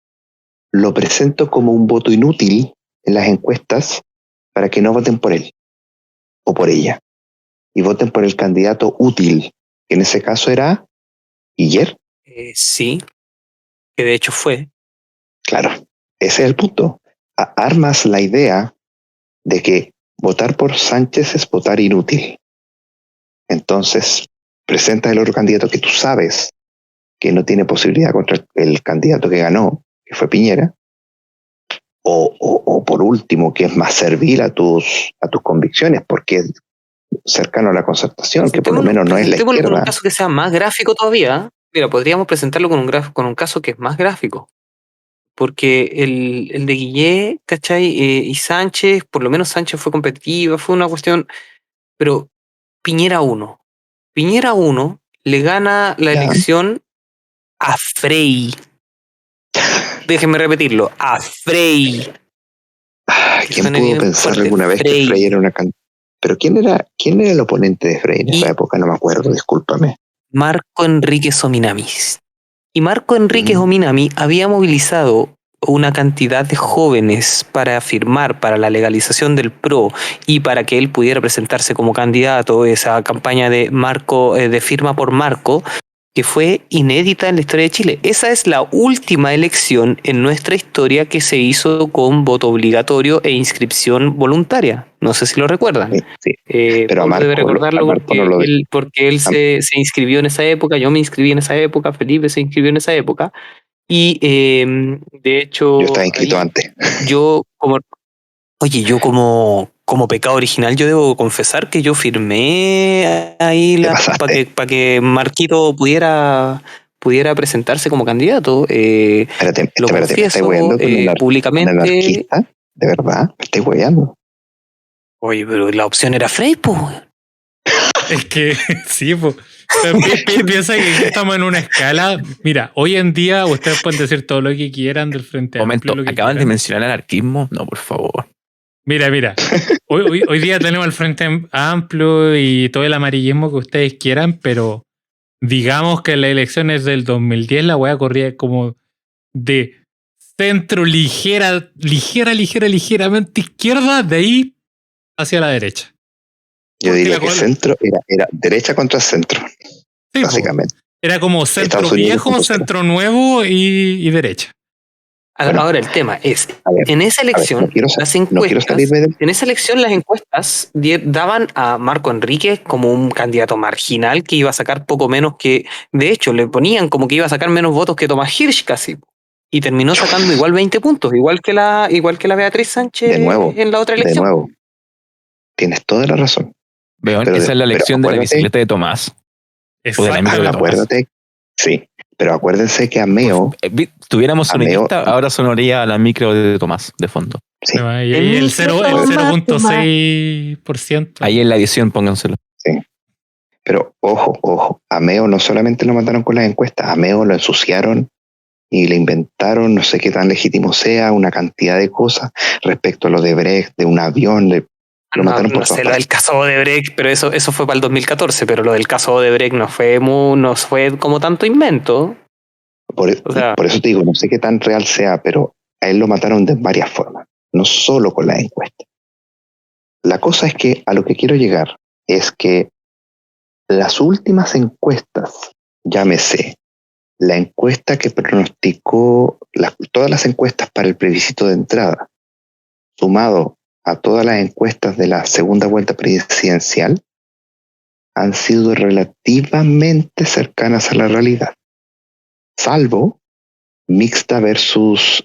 lo presento como un voto inútil en las encuestas para que no voten por él o por ella y voten por el candidato útil, que en ese caso era Guiller. Sí, que de hecho fue. Claro, ese es el punto. Armas la idea de que votar por Sánchez es votar inútil. Entonces, presentas el otro candidato que tú sabes que no tiene posibilidad contra el candidato que ganó, que fue Piñera, o por último, que es más servil a tus convicciones, porque es cercano a la concertación, que por lo menos no es la Presentémoslo con un izquierda. caso que sea más gráfico todavía. Mira, podríamos presentarlo con un caso que es más gráfico. Porque el de Guillé, ¿cachai? Y Sánchez, por lo menos Sánchez fue competitiva, fue una cuestión. Pero Piñera 1. Piñera 1 le gana la Ya. elección a Frei. Déjenme repetirlo, a Frei. Que ¿Quién suene pudo bien pensar fuerte, alguna vez que Frei. Frei era una cantidad? Pero ¿quién era el oponente de Frei en esa época? No me acuerdo, discúlpame. Marco Enríquez Ominamis. Y Marco Enríquez Mm. Ominami había movilizado una cantidad de jóvenes para firmar para la legalización del PRO y para que él pudiera presentarse como candidato, esa campaña de Marco, de firma por Marco, que fue inédita en la historia de Chile. Esa es la última elección en nuestra historia que se hizo con voto obligatorio e inscripción voluntaria. No sé si lo recuerdan. Sí. Pero a Pablo debe Marco recordarlo no lo porque él se inscribió en esa época, yo me inscribí en esa época, Felipe se inscribió en esa época. Y de hecho, yo estaba inscrito ahí antes. yo como pecado original, yo debo confesar que yo firmé ahí Te para pasaste. que Marquito pudiera presentarse como candidato. Espérate, Lo ¿me estáis confieso hueando con el públicamente. anarquista? ¿De verdad? ¿Me estáis hueando? Oye, pero la opción era Frey, pues. Es que sí, pues. Piensa que aquí estamos en una escala. Mira, hoy en día ustedes pueden decir todo lo que quieran del Frente Momento, Amplio, lo que ¿acaban de quieran. mencionar anarquismo? No, por favor. Mira. Hoy día tenemos el Frente Amplio y todo el amarillismo que ustedes quieran, pero digamos que en las elecciones del 2010 la weá corría como de centro ligeramente izquierda, de ahí hacia la derecha. Yo Porque diría la que cola- centro era derecha contra centro, sí, po. básicamente. Era como centro Estados Unidos viejo, 2.0. centro nuevo y derecha. Bueno, Ahora el tema es, a ver, en esa elección, las no quiero encuestas, salirme del... en esa elección las encuestas daban a Marco Enríquez como un candidato marginal que iba a sacar poco menos que, de hecho, le ponían como que iba a sacar menos votos que Tomás Hirsch casi. Y terminó sacando igual 20 puntos, igual que la Beatriz Sánchez De nuevo, en la otra elección. tienes toda la razón. Vean, Pero esa es la pero lección de la acuérdate, bicicleta de Tomás. O de la micro de Tomás. acuérdate, sí, pero acuérdense que Ameo, Tuviéramos Ameo, sonidista, ahora sonaría la micro de Tomás de fondo. sí, Y ahí el 0.6%. Ahí en la edición pónganselo. sí. Pero ojo, Ameo no solamente lo mataron con las encuestas, Ameo lo ensuciaron y le inventaron, no sé qué tan legítimo sea, una cantidad de cosas respecto a lo de Brecht, de un avión, lo mataron por No todas sé, lo del partes. caso Odebrecht, pero eso fue para el 2014, pero lo del caso Odebrecht no fue como tanto invento. Por O sea, eso te digo, no sé qué tan real sea, pero a él lo mataron de varias formas, no solo con las encuestas. La cosa es que a lo que quiero llegar es que las últimas encuestas, llámese la encuesta que pronosticó todas las encuestas para el plebiscito de entrada, sumado a todas las encuestas de la segunda vuelta presidencial, han sido relativamente cercanas a la realidad, salvo mixta versus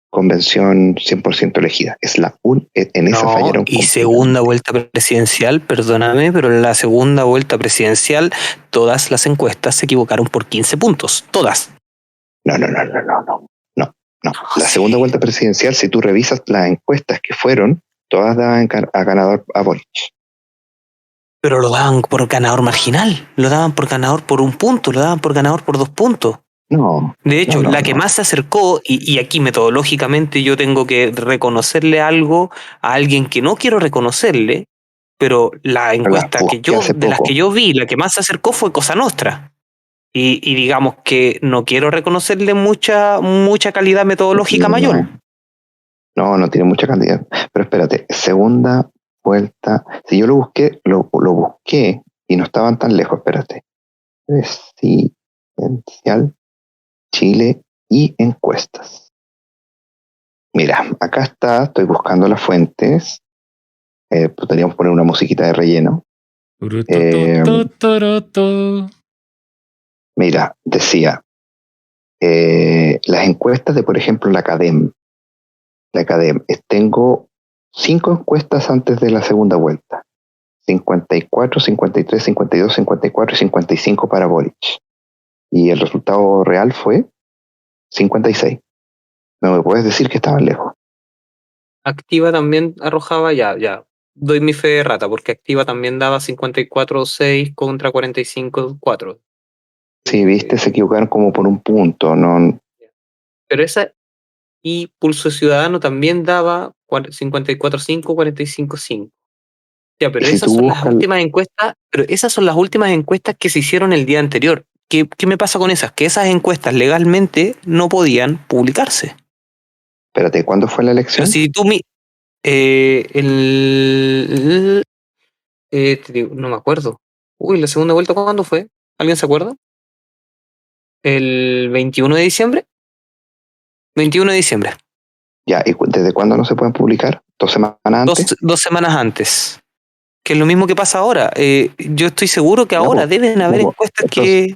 convención 100% elegida. En esa fallaron. y segunda vuelta presidencial, perdóname, pero en la segunda vuelta presidencial todas las encuestas se equivocaron por 15 puntos, todas. No. La segunda vuelta presidencial, si tú revisas las encuestas que fueron, todas daban a ganador a Boric. Pero lo daban por ganador marginal, lo daban por ganador por 1 punto, lo daban por ganador por 2 puntos. No. De hecho, no. la que más se acercó, y aquí metodológicamente yo tengo que reconocerle algo a alguien que no quiero reconocerle, pero la encuesta de las que yo vi, la que más se acercó fue Cosa Nostra. Y digamos que no quiero reconocerle mucha calidad metodológica mayor. No tiene mucha cantidad. Pero espérate, segunda vuelta. Si yo lo busqué y no estaban tan lejos, espérate. Presidencial, Chile y encuestas. Mira, acá está, estoy buscando las fuentes. Podríamos poner una musiquita de relleno. Mira, decía, Las encuestas de, por ejemplo, la CADEM, tengo 5 encuestas antes de la segunda vuelta. 54, 53, 52, 54 y 55 para Boric. Y el resultado real fue 56. No me puedes decir que estaban lejos. Activa también arrojaba, ya. Doy mi fe de rata, porque Activa también daba 54-6 contra 45-4. Sí, viste, se equivocaron como por un punto. No, Pero esa y Pulso Ciudadano también daba 54-5, 45-5. Ya, y pero si esas tú son las buscas, últimas encuestas, que se hicieron el día anterior. ¿Qué me pasa con esas? Que esas encuestas legalmente no podían publicarse. espérate, ¿cuándo fue la Pero elección? si tú mi el te digo, no me acuerdo. Uy, la segunda vuelta, ¿cuándo fue? ¿Alguien se acuerda? ¿El 21 de diciembre? 21 de diciembre. Ya, ¿y desde cuándo no se pueden publicar? ¿2 semanas antes? Dos semanas antes. Que es lo mismo que pasa ahora. Yo estoy seguro que Ya, ahora pues, deben haber encuestas entonces, que...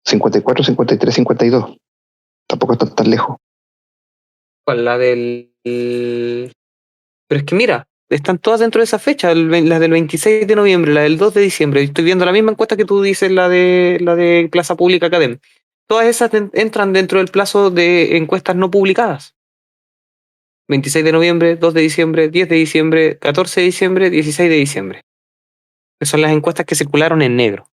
54, 53, 52. Tampoco están tan lejos. ¿Cuál? La del... Pero es que mira, están todas dentro de esa fecha, las del 26 de noviembre, la del 2 de diciembre. Estoy viendo la misma encuesta que tú dices, la de Plaza Pública Academia. Todas esas entran dentro del plazo de encuestas no publicadas. 26 de noviembre, 2 de diciembre, 10 de diciembre, 14 de diciembre, 16 de diciembre. Que son las encuestas que circularon en negro.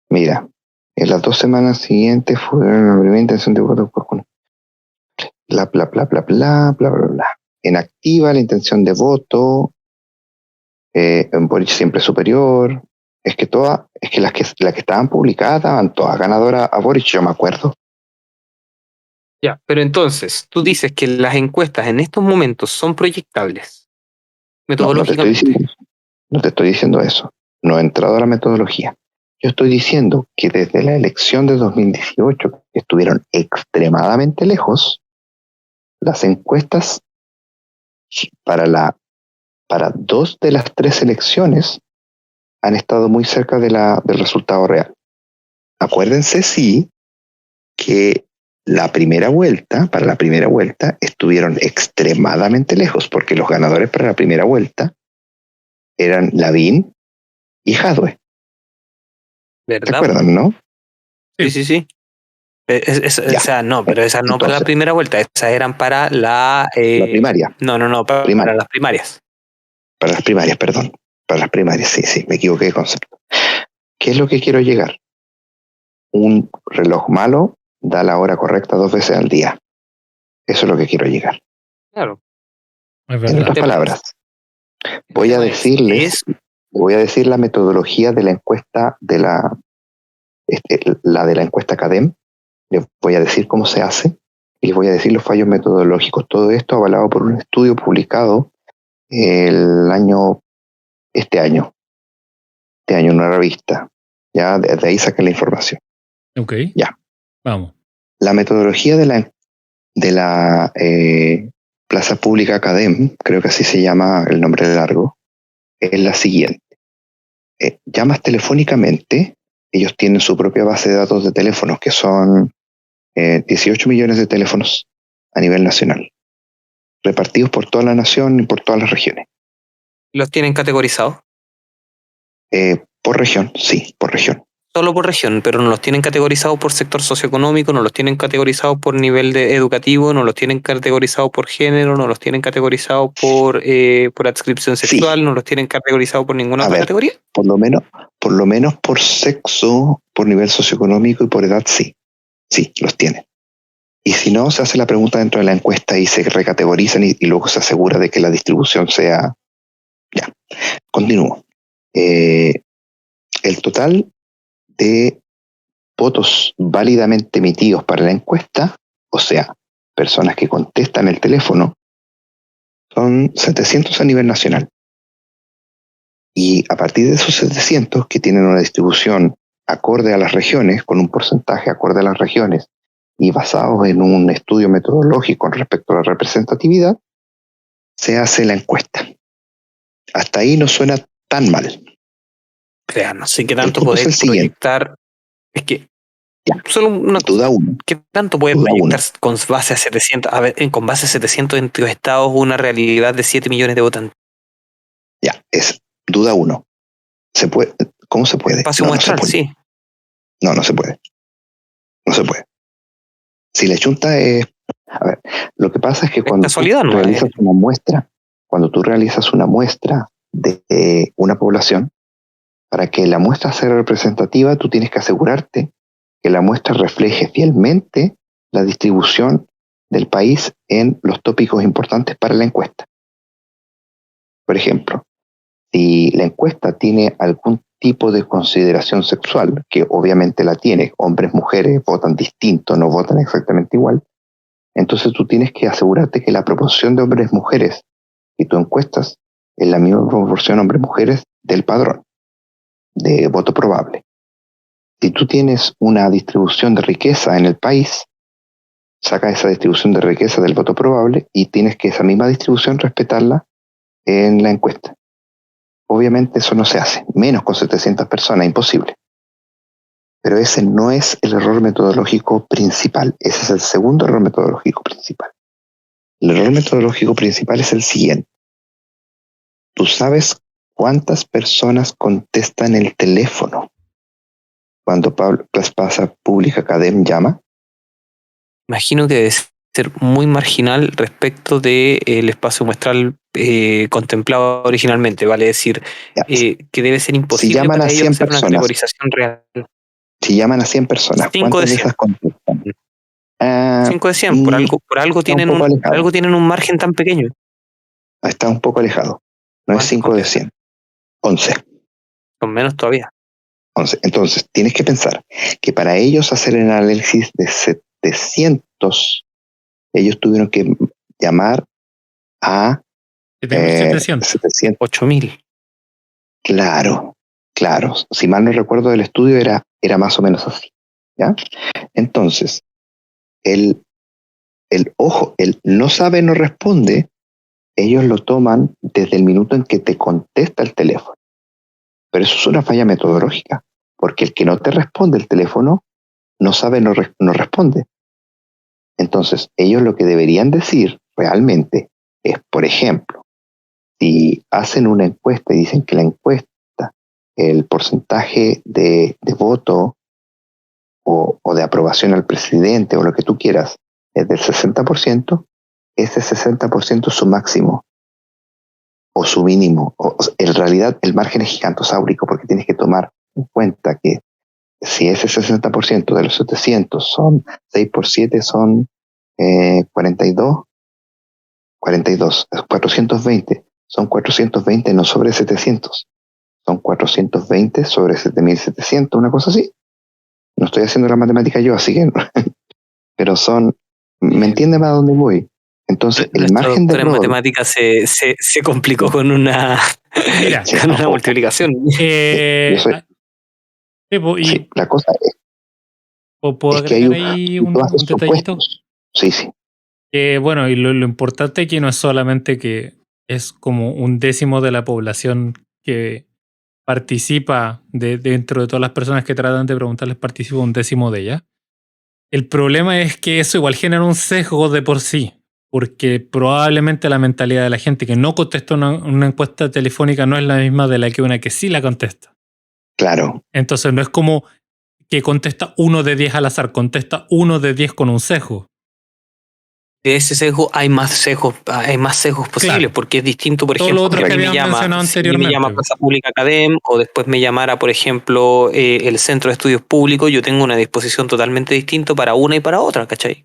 Mira, en las 2 semanas siguientes fue la primera intención de voto por bla, bla, bla, bla, bla, bla, bla, bla. En activa, la intención de voto, en Boric siempre superior. Es que las que estaban publicadas estaban todas ganadoras a Boric, yo me acuerdo. Ya, pero entonces, tú dices que las encuestas en estos momentos son proyectables No te estoy metodológicamente. diciendo eso. No te estoy diciendo eso. No he entrado a la metodología. Yo estoy diciendo que desde la elección de 2018, que estuvieron extremadamente lejos, las encuestas para 2 de las 3 elecciones han estado muy cerca del resultado real. Acuérdense, sí, que para la primera vuelta, estuvieron extremadamente lejos, porque los ganadores para la primera vuelta eran Lavín y Jadwe. ¿Te ¿Verdad? acuerdan, no? Sí. O Ya. sea, no, pero esas no para la Entonces, primera vuelta, esas eran para la... la primaria, no, para las primarias. para las primarias, perdón. Para las primarias, sí, me equivoqué de concepto. ¿Qué es lo que quiero llegar? Un reloj malo da la hora correcta 2 veces al día. Eso es lo que quiero llegar. Claro. Es En verdad. otras palabras, El voy a tema decirles, voy a decir la metodología de la encuesta la de la encuesta CADEM. Les voy a decir cómo se hace y les voy a decir los fallos metodológicos. Todo esto avalado por un estudio publicado este año en una revista. Ya de ahí saqué la información. Ok. Ya. Vamos. La metodología de la Plaza Pública Academ, creo que así se llama el nombre largo, es la siguiente. Llamas telefónicamente, ellos tienen su propia base de datos de teléfonos, que son 18 millones de teléfonos a nivel nacional, repartidos por toda la nación y por todas las regiones. ¿Los tienen categorizados? Por región, sí, por región. Solo por región, pero no los tienen categorizados por sector socioeconómico, no los tienen categorizados por nivel educativo, no los tienen categorizados por género, no los tienen categorizados por adscripción sexual, Sí. no los tienen categorizados por ninguna A otra ver, categoría. por lo menos por sexo, por nivel socioeconómico y por edad, sí. Sí, los tienen. Y si no, se hace la pregunta dentro de la encuesta y se recategorizan y luego se asegura de que la distribución sea... Ya, continúo. El total de votos válidamente emitidos para la encuesta, o sea, personas que contestan el teléfono, son 700 a nivel nacional. Y a partir de esos 700, que tienen una distribución acorde a las regiones, con un porcentaje acorde a las regiones, y basados en un estudio metodológico con respecto a la representatividad, se hace la encuesta. Hasta ahí no suena tan mal. O sea, no sé qué El tanto punto es podéis el siguiente. proyectar. Es que Ya. Solo una cosa. Duda 1. ¿Qué tanto puede Duda proyectar con base a 700, con base a 722 estados una realidad de 7 millones de votantes? Ya, es duda 1. ¿Se puede? ¿Cómo se puede? Espacio No, no se muestral, puede. sí. No se puede. No se puede. Si la chunta es... A ver, lo que pasa es que cuando tú Casualidad, ¿no? realizas una muestra de una población, para que la muestra sea representativa, tú tienes que asegurarte que la muestra refleje fielmente la distribución del país en los tópicos importantes para la encuesta. Por ejemplo, si la encuesta tiene algún tipo de consideración sexual, que obviamente la tiene, hombres, mujeres votan distinto, no votan exactamente igual, entonces tú tienes que asegurarte que la proporción de hombres y mujeres que tú encuestas es la misma proporción de hombres-mujeres del padrón de voto probable. Si tú tienes una distribución de riqueza en el país, saca esa distribución de riqueza del voto probable y tienes que esa misma distribución respetarla en la encuesta. Obviamente eso no se hace, menos con 700 personas, imposible. Pero ese no es el error metodológico principal, ese es el segundo error metodológico principal. El error metodológico principal es el siguiente. ¿Tú sabes cuántas personas contestan el teléfono cuando Plaza Pública Academ llama? Imagino que debe ser muy marginal respecto del espacio muestral contemplado originalmente, vale decir, Ya, que debe ser imposible llaman para a ellos 100 hacer una personas. categorización real. Si llaman a 100 personas, 5 de ¿cuántas de 100. esas contestan? 5 de 100, por algo Está un poco alejado. por algo tienen un margen tan pequeño. Está un poco alejado. No es 5 de 100. 11. Con menos todavía. 11. Entonces, tienes que pensar que para ellos hacer el análisis de 700, ellos tuvieron que llamar a 7.700. 700. 8.000. Claro. Si mal no recuerdo del estudio, era más o menos así. ¿Ya? Entonces, el no sabe, no responde, ellos lo toman desde el minuto en que te contesta el teléfono. Pero eso es una falla metodológica, porque el que no te responde el teléfono no sabe, no responde. Entonces, ellos lo que deberían decir realmente es, por ejemplo, si hacen una encuesta y dicen que la encuesta, el porcentaje de voto o de aprobación al presidente o lo que tú quieras es del 60%, ese 60% es su máximo o su mínimo. En realidad el margen es gigantosáurico porque tienes que tomar en cuenta que si ese 60% de los 700 son 6 por 7 son 42, 420, son 420 no sobre 700, son 420 sobre 7.700, una cosa así. No estoy haciendo la matemática yo, así que pero son, ¿me entienden a dónde voy? Entonces, el margen de error... matemática se complicó con una, Mira, con una multiplicación. la cosa ¿puedo es que agregar ahí un detallito? Sí. Bueno, y lo importante aquí no es solamente que es como un décimo de la población que participa dentro de todas las personas que tratan de preguntarles, participa un décimo de ellas. El problema es que eso igual genera un sesgo de por sí, porque probablemente la mentalidad de la gente que no contesta una encuesta telefónica no es la misma de la que una que sí la contesta. Claro. Entonces no es como que contesta 1 de 10 al azar, contesta 1 de 10 con un sesgo. De ese sesgo hay más sesgos posibles, claro, porque es distinto, por ejemplo, que me llama Plaza Pública Academ o después me llamara, por ejemplo, el Centro de Estudios Públicos, yo tengo una disposición totalmente distinta para una y para otra, ¿cachai?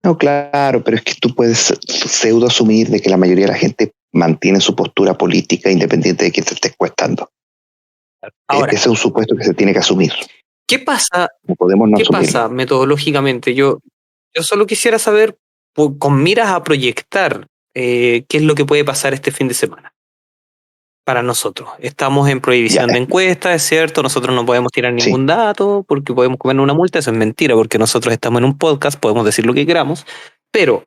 No, claro, pero es que tú puedes pseudo asumir de que la mayoría de la gente mantiene su postura política independiente de quién te esté encuestando. Ahora, ese es un supuesto que se tiene que asumir. ¿Qué pasa? No podemos no asumirlo. ¿Qué pasa metodológicamente? Yo solo quisiera saber, con miras a proyectar, qué es lo que puede pasar este fin de semana para nosotros. Estamos en prohibición de encuestas, es cierto, nosotros no podemos tirar ningún dato porque podemos comer una multa, eso es mentira, porque nosotros estamos en un podcast, podemos decir lo que queramos, pero,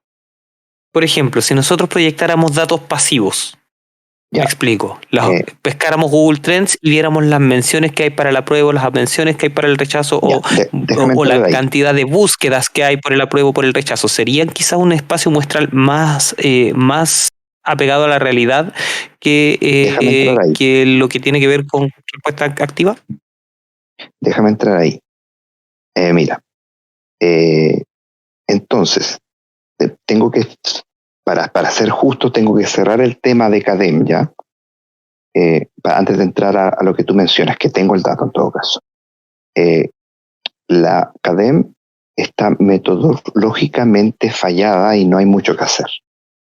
por ejemplo, si nosotros proyectáramos datos pasivos, Me Ya. explico. Pescáramos Google Trends y viéramos las menciones que hay para el apruebo, las menciones que hay para el rechazo Ya, déjame o entrar la ahí. cantidad de búsquedas que hay por el apruebo o por el rechazo. ¿Serían quizás un espacio muestral más apegado a la realidad Déjame entrar ahí. que lo que tiene que ver con respuesta activa? Déjame entrar ahí. Mira, entonces, tengo que, para ser justo, tengo que cerrar el tema de CADEM, ¿ya? Antes de entrar a lo que tú mencionas, que tengo el dato en todo caso. La CADEM está metodológicamente fallada y no hay mucho que hacer.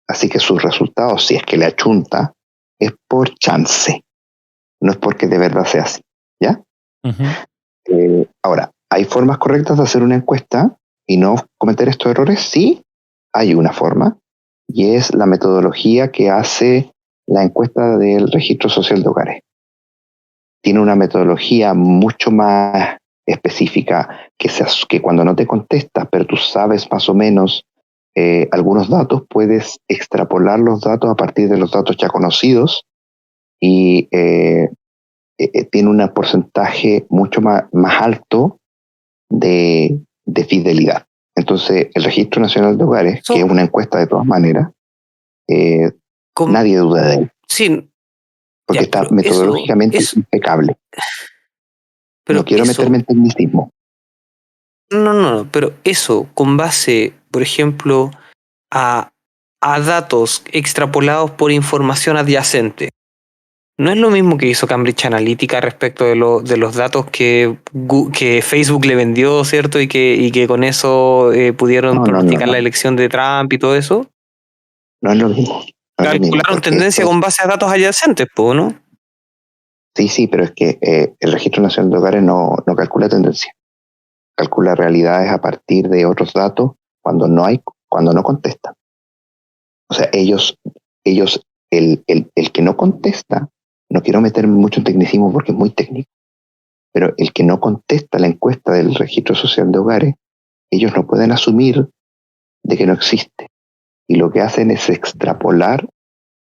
Así que sus resultados, si es que le achunta, es por chance. No es porque de verdad sea así, ¿ya? Ahora, ¿hay formas correctas de hacer una encuesta y no cometer estos errores? Sí, hay una forma, y es la metodología que hace la encuesta del Registro Social de Hogares. Tiene una metodología mucho más específica que cuando no te contestas, pero tú sabes más o menos algunos datos, puedes extrapolar los datos a partir de los datos ya conocidos y tiene un porcentaje mucho más alto de fidelidad. Entonces, el Registro Nacional de Hogares, que es una encuesta de todas maneras, nadie duda de él. Sí, porque ya, está metodológicamente impecable. Pero no quiero meterme en tecnicismo. No, pero eso con base, por ejemplo, a datos extrapolados por información adyacente. No es lo mismo que hizo Cambridge Analytica respecto de los datos que Facebook le vendió, ¿cierto? Y que con eso pudieron pronosticar la elección de Trump y todo eso. No es lo mismo. Calcularon tendencia con base a datos adyacentes, ¿no? Sí, pero es que el Registro Nacional de Hogares no calcula tendencia. Calcula realidades a partir de otros datos cuando no contestan. O sea, ellos el que no contesta, no quiero meterme mucho en tecnicismo porque es muy técnico, pero el que no contesta la encuesta del Registro Social de Hogares, ellos no pueden asumir de que no existe. Y lo que hacen es extrapolar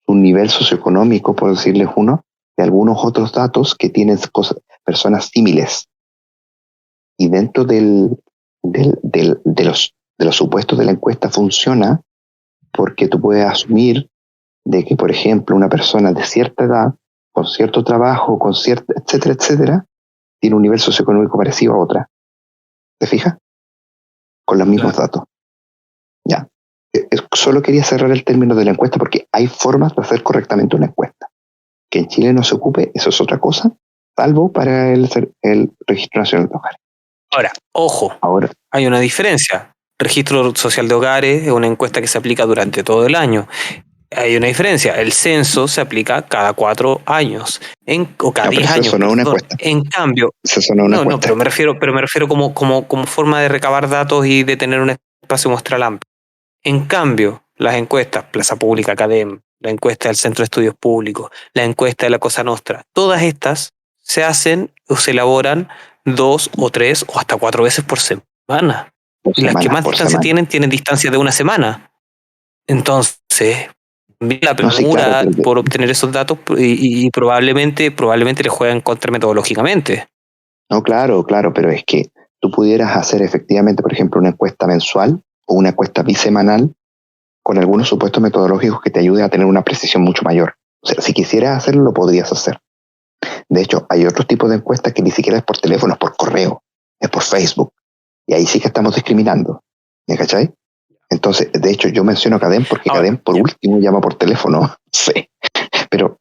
un nivel socioeconómico, por decirles uno, de algunos otros datos que tienen personas similares. Y dentro de los supuestos de la encuesta funciona porque tú puedes asumir de que, por ejemplo, una persona de cierta edad, con cierto trabajo, con cierta, etcétera, tiene un nivel socioeconómico parecido a otra. ¿Te fijas? Con los mismos datos. Ya. Solo quería cerrar el término de la encuesta porque hay formas de hacer correctamente una encuesta. Que en Chile no se ocupe, eso es otra cosa, salvo para el Registro Nacional de Hogares. Ahora, ojo, hay una diferencia. Registro Social de Hogares es una encuesta que se aplica durante todo el año. Hay una diferencia. El censo se aplica cada 4 años o cada 10 años. Eso no es una encuesta. En cambio, eso no es una encuesta. pero me refiero como forma de recabar datos y de tener un espacio muestral amplio. En cambio, las encuestas, Plaza Pública, CADEM, la encuesta del Centro de Estudios Públicos, la encuesta de la Cosa Nostra, todas estas se hacen o se elaboran 2 o 3 o hasta 4 veces por semana. Y las que más distancia tienen distancia de una semana. Entonces, la premura por obtener esos datos y probablemente le juegan contra metodológicamente. No, claro, pero es que tú pudieras hacer efectivamente, por ejemplo, una encuesta mensual o una encuesta bisemanal con algunos supuestos metodológicos que te ayuden a tener una precisión mucho mayor. O sea, si quisieras hacerlo, lo podrías hacer. De hecho, hay otros tipos de encuestas que ni siquiera es por teléfono, es por correo, es por Facebook. Y ahí sí que estamos discriminando. ¿Me cachai? Entonces, de hecho, yo menciono CADEM porque CADEM por último llama por teléfono. Sí. Pero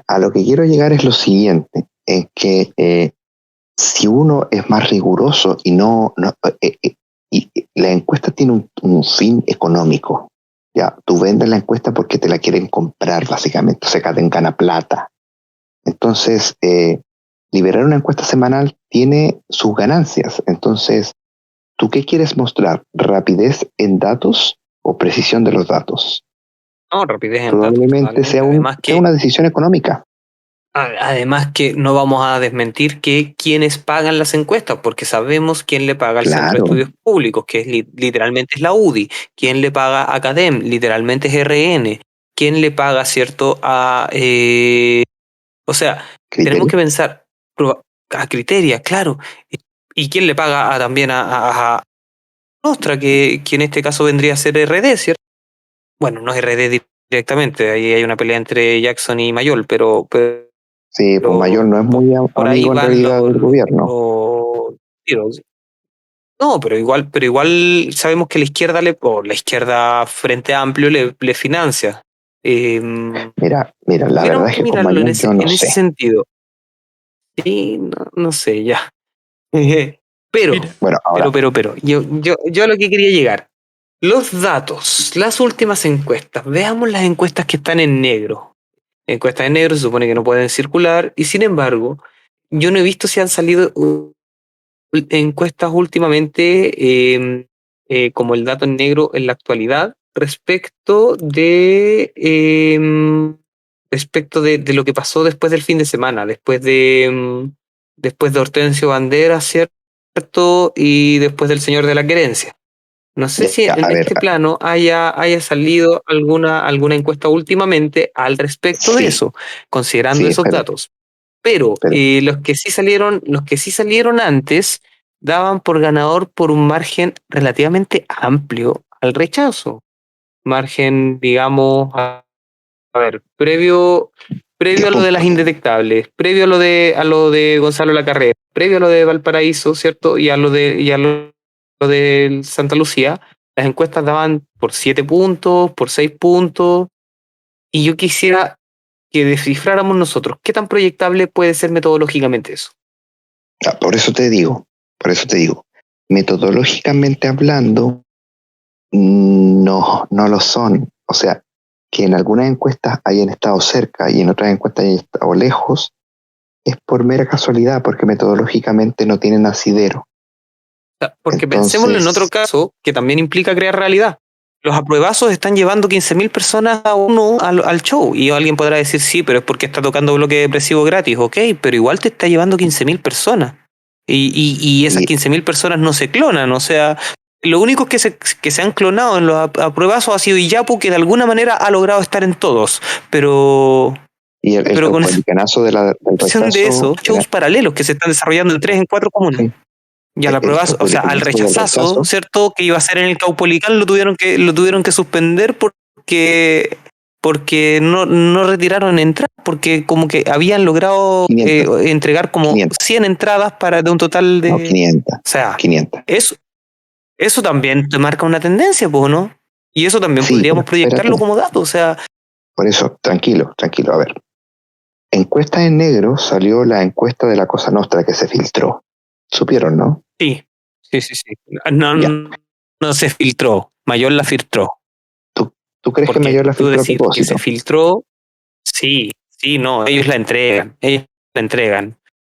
a lo que quiero llegar es lo siguiente, es que si uno es más riguroso y y la encuesta tiene un fin económico. Ya, tú vendes la encuesta porque te la quieren comprar, básicamente. O sea, CADEM gana plata. Entonces, liberar una encuesta semanal tiene sus ganancias. Entonces, ¿tú qué quieres mostrar? ¿Rapidez en datos o precisión de los datos? No, rapidez en probablemente datos. Sea una decisión económica. Además que no vamos a desmentir que quienes pagan las encuestas, porque sabemos quién le paga al Centro de Estudios Públicos, que literalmente es la UDI, quién le paga a CADEM, literalmente es RN, quién le paga, ¿cierto? O sea, tenemos que pensar a Criteria, claro. ¿Y quién le paga también a Nostra, que en este caso vendría a ser RD, ¿cierto? Bueno, no es RD directamente, ahí hay una pelea entre Jackson y Mayol, pero Sí, pues Mayol no es muy por ahí amigo en van realidad del gobierno. los tiros. No, pero igual sabemos que la izquierda Frente Amplio le financia. Mira, la Tuviéramos verdad es que que con mirarlo Mayol yo no en ese sé. sentido. Sí, no sé, ya. Mira, Bueno, ahora, Pero, yo a lo que quería llegar. Los datos, las últimas encuestas. Veamos las encuestas que están en negro. Encuestas en negro se supone que no pueden circular y sin embargo, yo no he visto si han salido encuestas últimamente como el dato en negro en la actualidad respecto de lo que pasó después del fin de semana, después de Hortensio Bandera, ¿cierto? Y después del Señor de la Querencia. No sé si ya, en a ver, este plano haya salido alguna encuesta últimamente al respecto de sí, eso, considerando sí, esos datos. Pero los que sí salieron antes daban por ganador por un margen relativamente amplio al rechazo. Margen, digamos, a ver, previo 10 a lo de las puntos. indetectables, previo a lo de Gonzalo Lacarrera, previo a lo de Valparaíso, ¿cierto? Lo de Santa Lucía, las encuestas daban por 7 puntos, por 6 puntos, y yo quisiera que descifráramos nosotros qué tan proyectable puede ser metodológicamente eso. Por eso te digo, metodológicamente hablando, no lo son. O sea, que en algunas encuestas hayan estado cerca y en otras encuestas hayan estado lejos, es por mera casualidad, porque metodológicamente no tienen asidero. Porque Entonces, pensémoslo en otro caso que también implica crear realidad. Los apruebazos están llevando 15.000 personas a uno al show. Y alguien podrá decir, sí, pero es porque está tocando bloque depresivo gratis. Ok, pero igual te está llevando 15.000 personas. Y esas y, 15.000 personas no se clonan. O sea, lo único que se han clonado en los apruebazos ha sido Iyapu, que de alguna manera ha logrado estar en todos. Pero el con caupolicanazo del excepción de rechazo, eso, shows paralelos que se están desarrollando en 3 en 4 comunas. sí, Y a la prueba, o sea, al caupolicanazo del rechazazo, rechazo, ¿cierto? Que iba a ser en el Caupolicán, lo tuvieron que suspender porque no retiraron entradas, porque como que habían logrado 500, entregar como 500, 100 entradas de un total de... no, 500, O sea, 500. eso también te marca una tendencia, pues, ¿no? Y eso también Sí, pero podríamos proyectarlo espérate, como dato, o sea... por eso, tranquilo, a ver. Encuesta en negro salió la encuesta de la Cosa Nostra que se filtró. ¿Supieron, no? Sí. No, Ya. no se filtró, Mayor la filtró. ¿Tú crees que Porque Mayor la tú filtró a decir que se propósito? filtró, sí, no, ellos la entregan.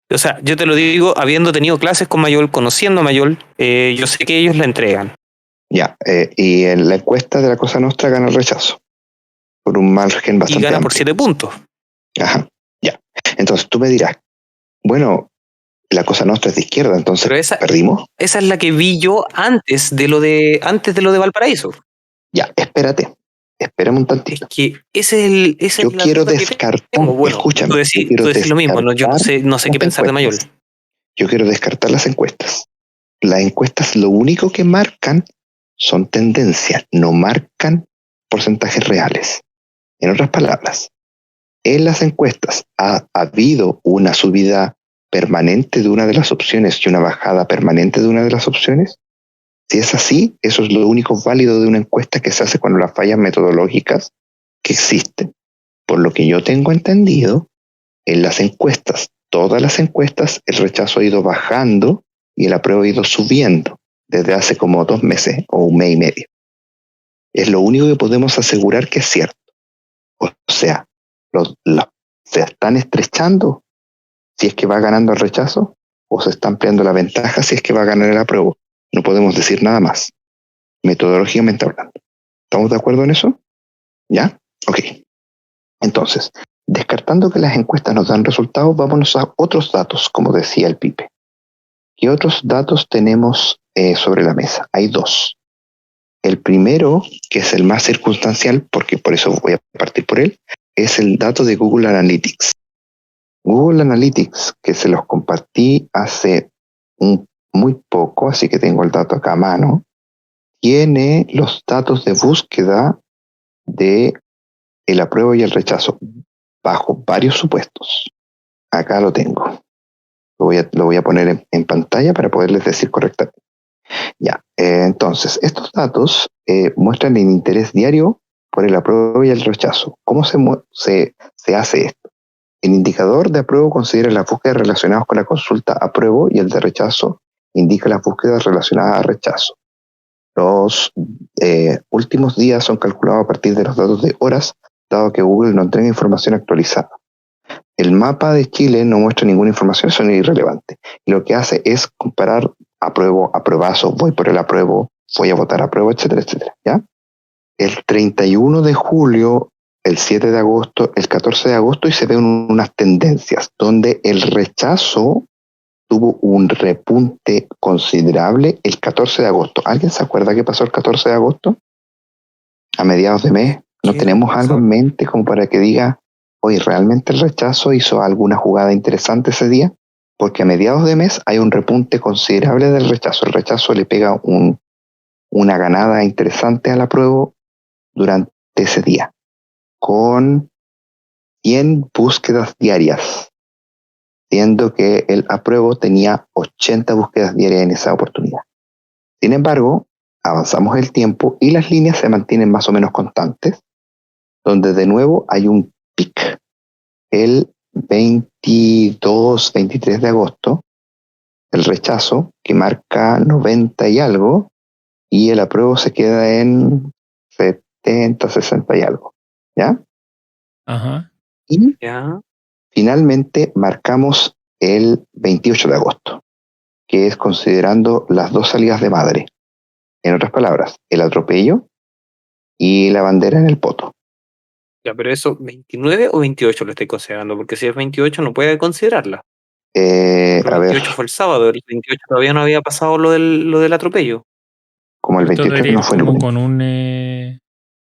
O sea, yo te lo digo, habiendo tenido clases con Mayol, conociendo a Mayol, yo sé que ellos la entregan. Ya, y en la encuesta de la Cosa Nostra gana el rechazo, por un margen Y bastante gana por amplio. 7 puntos. Ajá, ya. Entonces tú me dirás, bueno, la Cosa Nostra es de izquierda, entonces Pero perdimos. esa es la que vi yo antes de lo de Valparaíso. Ya, espérame un Es tantito. que esa Yo es la quiero duda que descartar, tengo. Bueno, escúchame, yo quiero tú decís lo mismo, ¿no? Yo descartar no sé qué las pensar de Mayol. encuestas. Yo quiero descartar las encuestas. Las encuestas lo único que marcan son tendencias, no marcan porcentajes reales. En otras palabras, en las encuestas ha habido una subida permanente de una de las opciones y una bajada permanente de una de las opciones. Si es así, eso es lo único válido de una encuesta que se hace cuando las fallas metodológicas que existen. Por lo que yo tengo entendido, en las encuestas, todas las encuestas, el rechazo ha ido bajando y el apruebo ha ido subiendo desde hace como 2 meses o un mes y medio. Es lo único que podemos asegurar que es cierto. O sea, se están estrechando si es que va ganando el rechazo o se está ampliando la ventaja si es que va a ganar el apruebo. No podemos decir nada más, metodológicamente hablando. ¿Estamos de acuerdo en eso? ¿Ya? Ok. Entonces, descartando que las encuestas nos dan resultados, vámonos a otros datos, como decía el Pipe. ¿Qué otros datos tenemos sobre la mesa? Hay 2. El primero, que es el más circunstancial, porque por eso voy a partir por él, es el dato de Google Analytics. Google Analytics, que se los compartí hace muy poco, así que tengo el dato acá a mano, tiene los datos de búsqueda de el apruebo y el rechazo bajo varios supuestos. Acá lo tengo. Lo voy a poner en pantalla para poderles decir correctamente. Ya, entonces, estos datos muestran el interés diario por el apruebo y el rechazo. ¿Cómo se hace esto? El indicador de apruebo considera las búsquedas relacionadas con la consulta apruebo y el de rechazo indica las búsquedas relacionadas a rechazo. Los últimos días son calculados a partir de los datos de horas, dado que Google no entrega información actualizada. El mapa de Chile no muestra ninguna información, eso es irrelevante. Y lo que hace es comparar apruebo, apruebazo, voy por el apruebo, voy a votar apruebo, etcétera, etcétera. ¿Ya? El 31 de julio, el 7 de agosto, el 14 de agosto, y se ven unas tendencias donde el rechazo tuvo un repunte considerable el 14 de agosto. ¿Alguien se acuerda qué pasó el 14 de agosto? A mediados de mes. ¿No tenemos algo en mente como para que diga, oye, realmente el rechazo hizo alguna jugada interesante ese día? Porque a mediados de mes hay un repunte considerable del rechazo. El rechazo le pega una ganada interesante al apruebo durante ese día, con 100 búsquedas diarias, siendo que el apruebo tenía 80 búsquedas diarias en esa oportunidad. Sin embargo, avanzamos el tiempo y las líneas se mantienen más o menos constantes, donde de nuevo hay un pic el 22, 23 de agosto, el rechazo, que marca 90 y algo, y el apruebo se queda en 70, 60 y algo. ¿Ya? Ajá. Y ¿Ya? finalmente marcamos el 28 de agosto, que es considerando las dos salidas de madre. En otras palabras, el atropello y la bandera en el poto. Ya, pero eso, ¿29 o 28 lo estoy considerando? Porque si es 28 no puede considerarla. El A ver, 28 fue el sábado, el 28 todavía no había pasado lo del atropello. como el Esto 28 debería no ir fue como lunes. con un...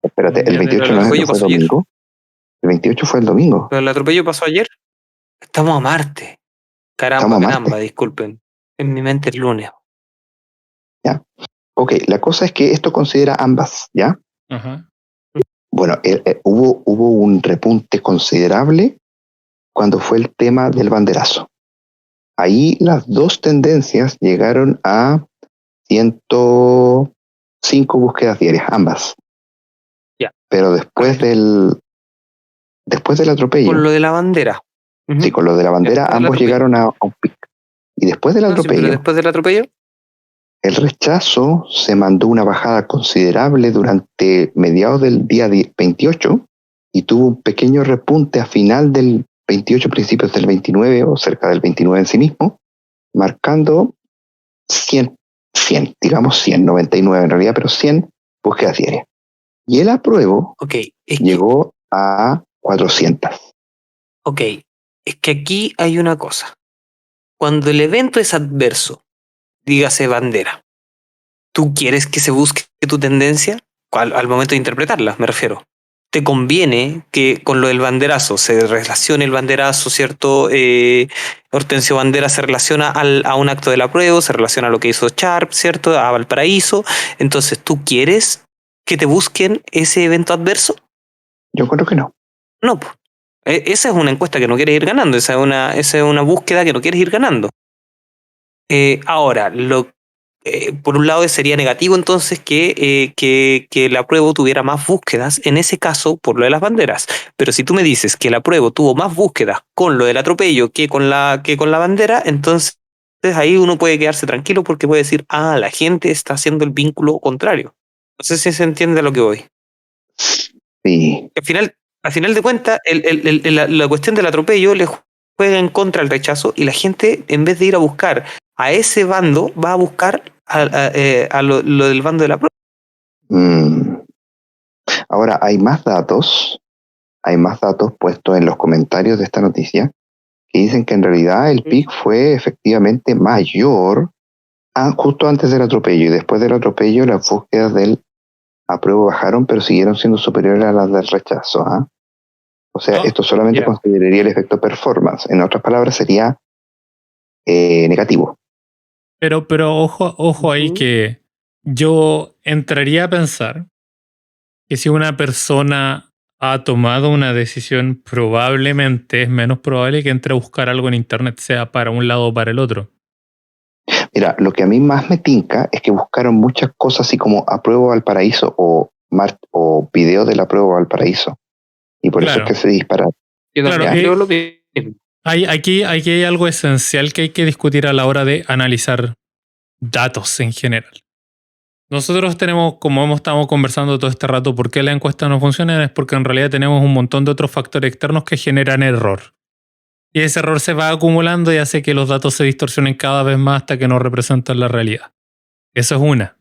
Espérate, un el día de- 28 el no atropello fue pasó ayer. domingo. El 28 fue el domingo. Pero el atropello pasó ayer. Estamos a martes. Estamos Caramba, a caramba, martes. disculpen. En mi mente es lunes. ¿Ya? Ok, la cosa es que esto considera ambas, ¿ya? Ajá. Bueno, hubo un repunte considerable cuando fue el tema del banderazo. Ahí las dos tendencias llegaron a 105 búsquedas diarias, ambas. Ya. Pero después del atropello, Con lo de la bandera. Ujú. sí, con lo de la bandera, Después del ambos atropello. llegaron a un pic. Y después del No, sí, pero atropello, después del atropello. el rechazo se mandó una bajada considerable durante mediados del día 28 y tuvo un pequeño repunte a final del 28, principios del 29 o cerca del 29 en sí mismo, marcando 100, digamos 100, 99 en realidad, pero 100 búsquedas diarias. Y el apruebo Ok, es llegó a 400. que aquí hay una cosa. Cuando el evento es adverso, dígase bandera, ¿tú quieres que se busque tu tendencia? Al momento de interpretarla, me refiero. ¿Te conviene que con lo del banderazo se relacione el banderazo, ¿cierto? Hortensio Bandera se relaciona a un acto del apruebo, se relaciona a lo que hizo Sharp, ¿cierto? A Valparaíso. Entonces, ¿tú quieres que te busquen ese evento adverso? Yo creo que no. No, po. Esa es una encuesta que no quieres ir ganando, esa es una búsqueda que no quieres ir ganando. Ahora, por un lado sería negativo entonces que el apruebo tuviera más búsquedas, en ese caso por lo de las banderas. Pero si tú me dices que el apruebo tuvo más búsquedas con lo del atropello que con la bandera, entonces ahí uno puede quedarse tranquilo porque puede decir, la gente está haciendo el vínculo contrario. No sé si se entiende a lo que voy. Sí. Al final de cuentas, la cuestión del atropello le juega en contra el rechazo y la gente, en vez de ir a buscar a ese bando, va a buscar a lo del bando de la prueba. Ahora, hay más datos puestos en los comentarios de esta noticia que dicen que en realidad el pic fue efectivamente mayor justo antes del atropello, y después del atropello las búsquedas del apruebo bajaron, pero siguieron siendo superiores a las del rechazo. ¿Ah? O sea, esto solamente consideraría el efecto performance. En otras palabras, sería negativo. Pero ojo ahí que yo entraría a pensar que si una persona ha tomado una decisión, probablemente es menos probable que entre a buscar algo en internet, sea para un lado o para el otro. Mira, lo que a mí más me tinca es que buscaron muchas cosas así como apruebo Valparaíso o video del apruebo Valparaíso. Y por eso es que se dispararon. Yo también creo lo mismo. Aquí hay algo esencial que hay que discutir a la hora de analizar datos en general. Nosotros tenemos, como hemos estado conversando todo este rato, por qué las encuestas no funcionan, es porque en realidad tenemos un montón de otros factores externos que generan error. Y ese error se va acumulando y hace que los datos se distorsionen cada vez más hasta que no representan la realidad. Eso es una.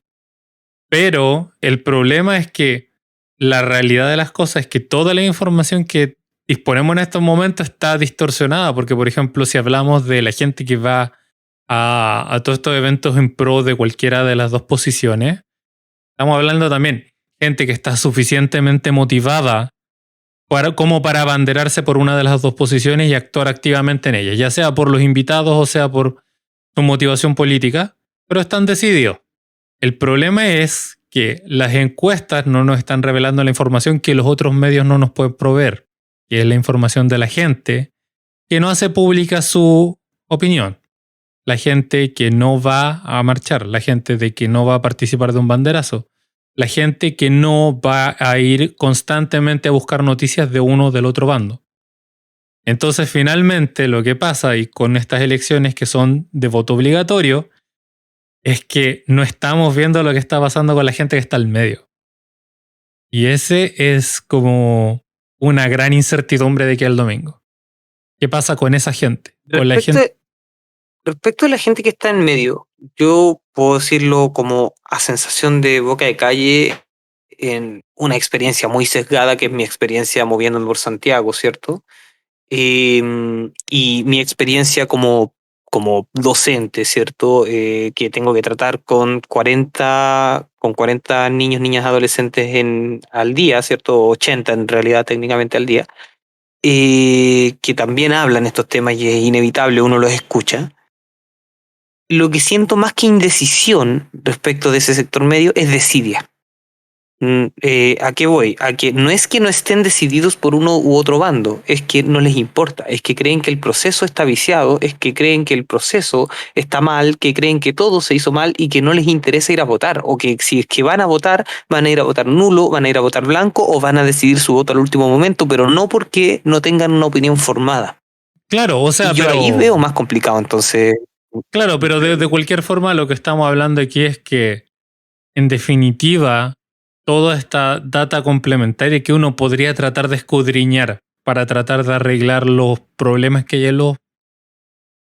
Pero el problema es que la realidad de las cosas es que toda la información que disponemos en estos momentos está distorsionada, porque por ejemplo si hablamos de la gente que va a todos estos eventos en pro de cualquiera de las dos posiciones, estamos hablando también de gente que está suficientemente motivada como para abanderarse por una de las dos posiciones y actuar activamente en ellas, ya sea por los invitados o sea por su motivación política, pero están decididos. El problema es que las encuestas no nos están revelando la información que los otros medios no nos pueden proveer, que es la información de la gente que no hace pública su opinión. La gente que no va a marchar, la gente de que no va a participar de un banderazo, la gente que no va a ir constantemente a buscar noticias de uno o del otro bando. Entonces, finalmente, lo que pasa y con estas elecciones que son de voto obligatorio es que no estamos viendo lo que está pasando con la gente que está al medio. Y ese es como una gran incertidumbre de que el domingo. ¿Qué pasa con esa gente? Respecto a la gente que está en medio, yo puedo decirlo como a sensación de boca de calle en una experiencia muy sesgada, que es mi experiencia moviéndome por Santiago, ¿cierto? Y mi experiencia como docente, ¿cierto? Que tengo que tratar con 40 niños, niñas, adolescentes al día, ¿cierto? 80 en realidad técnicamente al día, que también hablan estos temas y es inevitable, uno los escucha. Lo que siento más que indecisión respecto de ese sector medio es desidia. ¿A qué voy? A que no es que no estén decididos por uno u otro bando, es que no les importa, es que creen que el proceso está viciado, es que creen que el proceso está mal, que creen que todo se hizo mal y que no les interesa ir a votar, o que si es que van a votar, van a ir a votar nulo, van a ir a votar blanco o van a decidir su voto al último momento, pero no porque no tengan una opinión formada. Claro, o sea, y yo ahí veo más complicado, entonces. Claro, pero de cualquier forma lo que estamos hablando aquí es que, en definitiva, toda esta data complementaria que uno podría tratar de escudriñar para tratar de arreglar los problemas que hay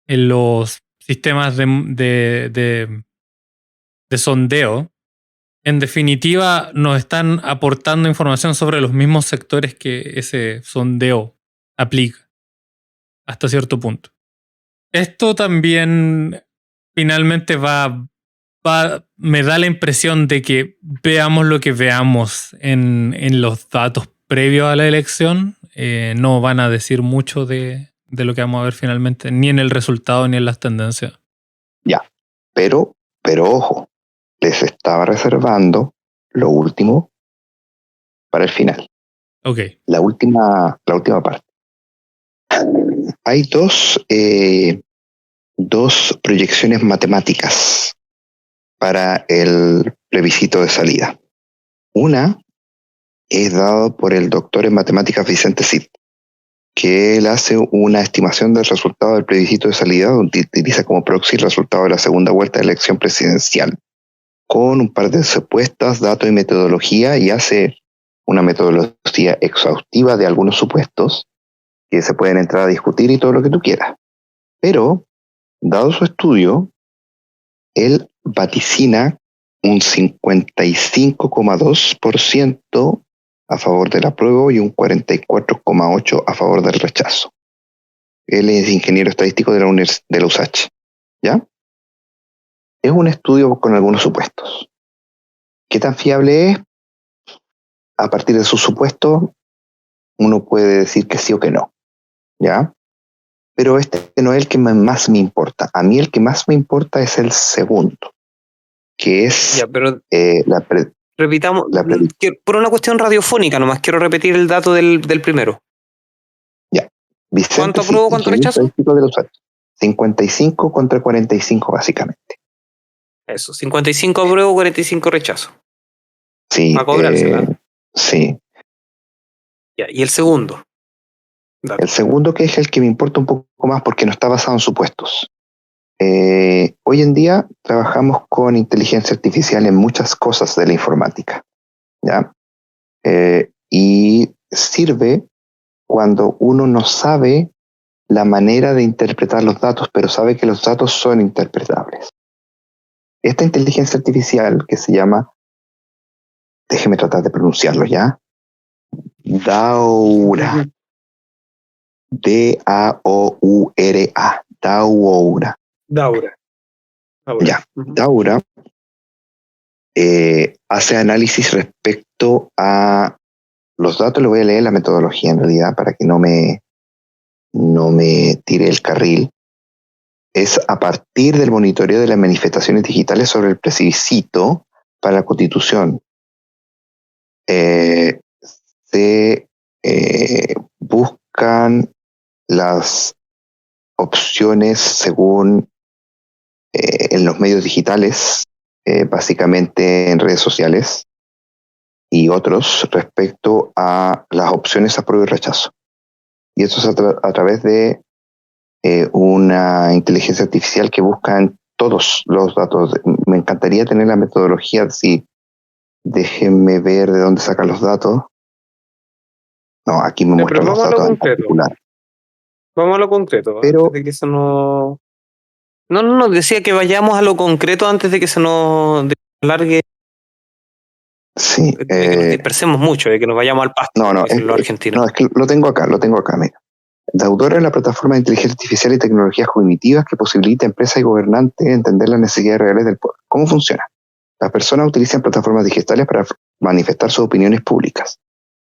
en los sistemas de sondeo, en definitiva nos están aportando información sobre los mismos sectores que ese sondeo aplica hasta cierto punto. Esto también finalmente me da la impresión de que veamos lo que veamos en los datos previos a la elección, no van a decir mucho de lo que vamos a ver finalmente, ni en el resultado ni en las tendencias. Ya, pero ojo, les estaba reservando lo último para el final. Ok. La última parte. Hay dos proyecciones matemáticas para el plebiscito de salida. Una es dado por el doctor en matemáticas Vicente Cid, que él hace una estimación del resultado del plebiscito de salida, donde utiliza como proxy el resultado de la segunda vuelta de elección presidencial, con un par de supuestos, datos y metodología, y hace una metodología exhaustiva de algunos supuestos que se pueden entrar a discutir y todo lo que tú quieras. Pero, dado su estudio, él vaticina un 55,2% a favor del apruebo y un 44,8% a favor del rechazo. Él es ingeniero estadístico de la USACH, ¿ya? Es un estudio con algunos supuestos. ¿Qué tan fiable es? a partir de sus supuestos, uno puede decir que sí o que no, ¿ya? Pero este no es el que más me importa. A mí el que más me importa es el segundo, que es Ya, pero repitamos, la predicción. por una cuestión radiofónica nomás, quiero repetir el dato del primero. Ya. Vicente, ¿Cuánto apruebo, cuánto ingeniero rechazo? estadístico de los usuarios. 55 contra 45, básicamente. Eso, 55 apruebo, 45 rechazo. Sí, A cobrársela. sí. Ya, y el segundo. Dato. El segundo, que es el que me importa un poco más porque no está basado en supuestos. Hoy en día trabajamos con inteligencia artificial en muchas cosas de la informática, ¿ya? Y sirve cuando uno no sabe la manera de interpretar los datos, pero sabe que los datos son interpretables. Esta inteligencia artificial que se llama, déjeme tratar de pronunciarlo ya, Daura, D-A-O-U-R-A, Daura. Daura. Ya, Daura hace análisis respecto a los datos. Le voy a leer la metodología en realidad para que no me tire el carril. Es a partir del monitoreo de las manifestaciones digitales sobre el plebiscito para la Constitución. Se buscan las opciones según en los medios digitales, básicamente en redes sociales y otros, respecto a las opciones apruebo y rechazo. Y eso es a través de una inteligencia artificial que busca en todos los datos. Me encantaría tener la metodología, si déjenme ver de dónde sacan los datos. No, aquí me muestran los datos en particular. Vamos a lo concreto, pero antes de que se nos... No, decía que vayamos a lo concreto antes de que se nos alargue, sí, de que nos dispersemos mucho, de que nos vayamos al pasto, no, como dicen los argentinos. No, es que lo tengo acá, mira. Daudora es la plataforma de inteligencia artificial y tecnologías cognitivas que posibilita a empresas y gobernantes entender las necesidades reales del pueblo. ¿Cómo funciona? Las personas utilizan plataformas digitales para manifestar sus opiniones públicas.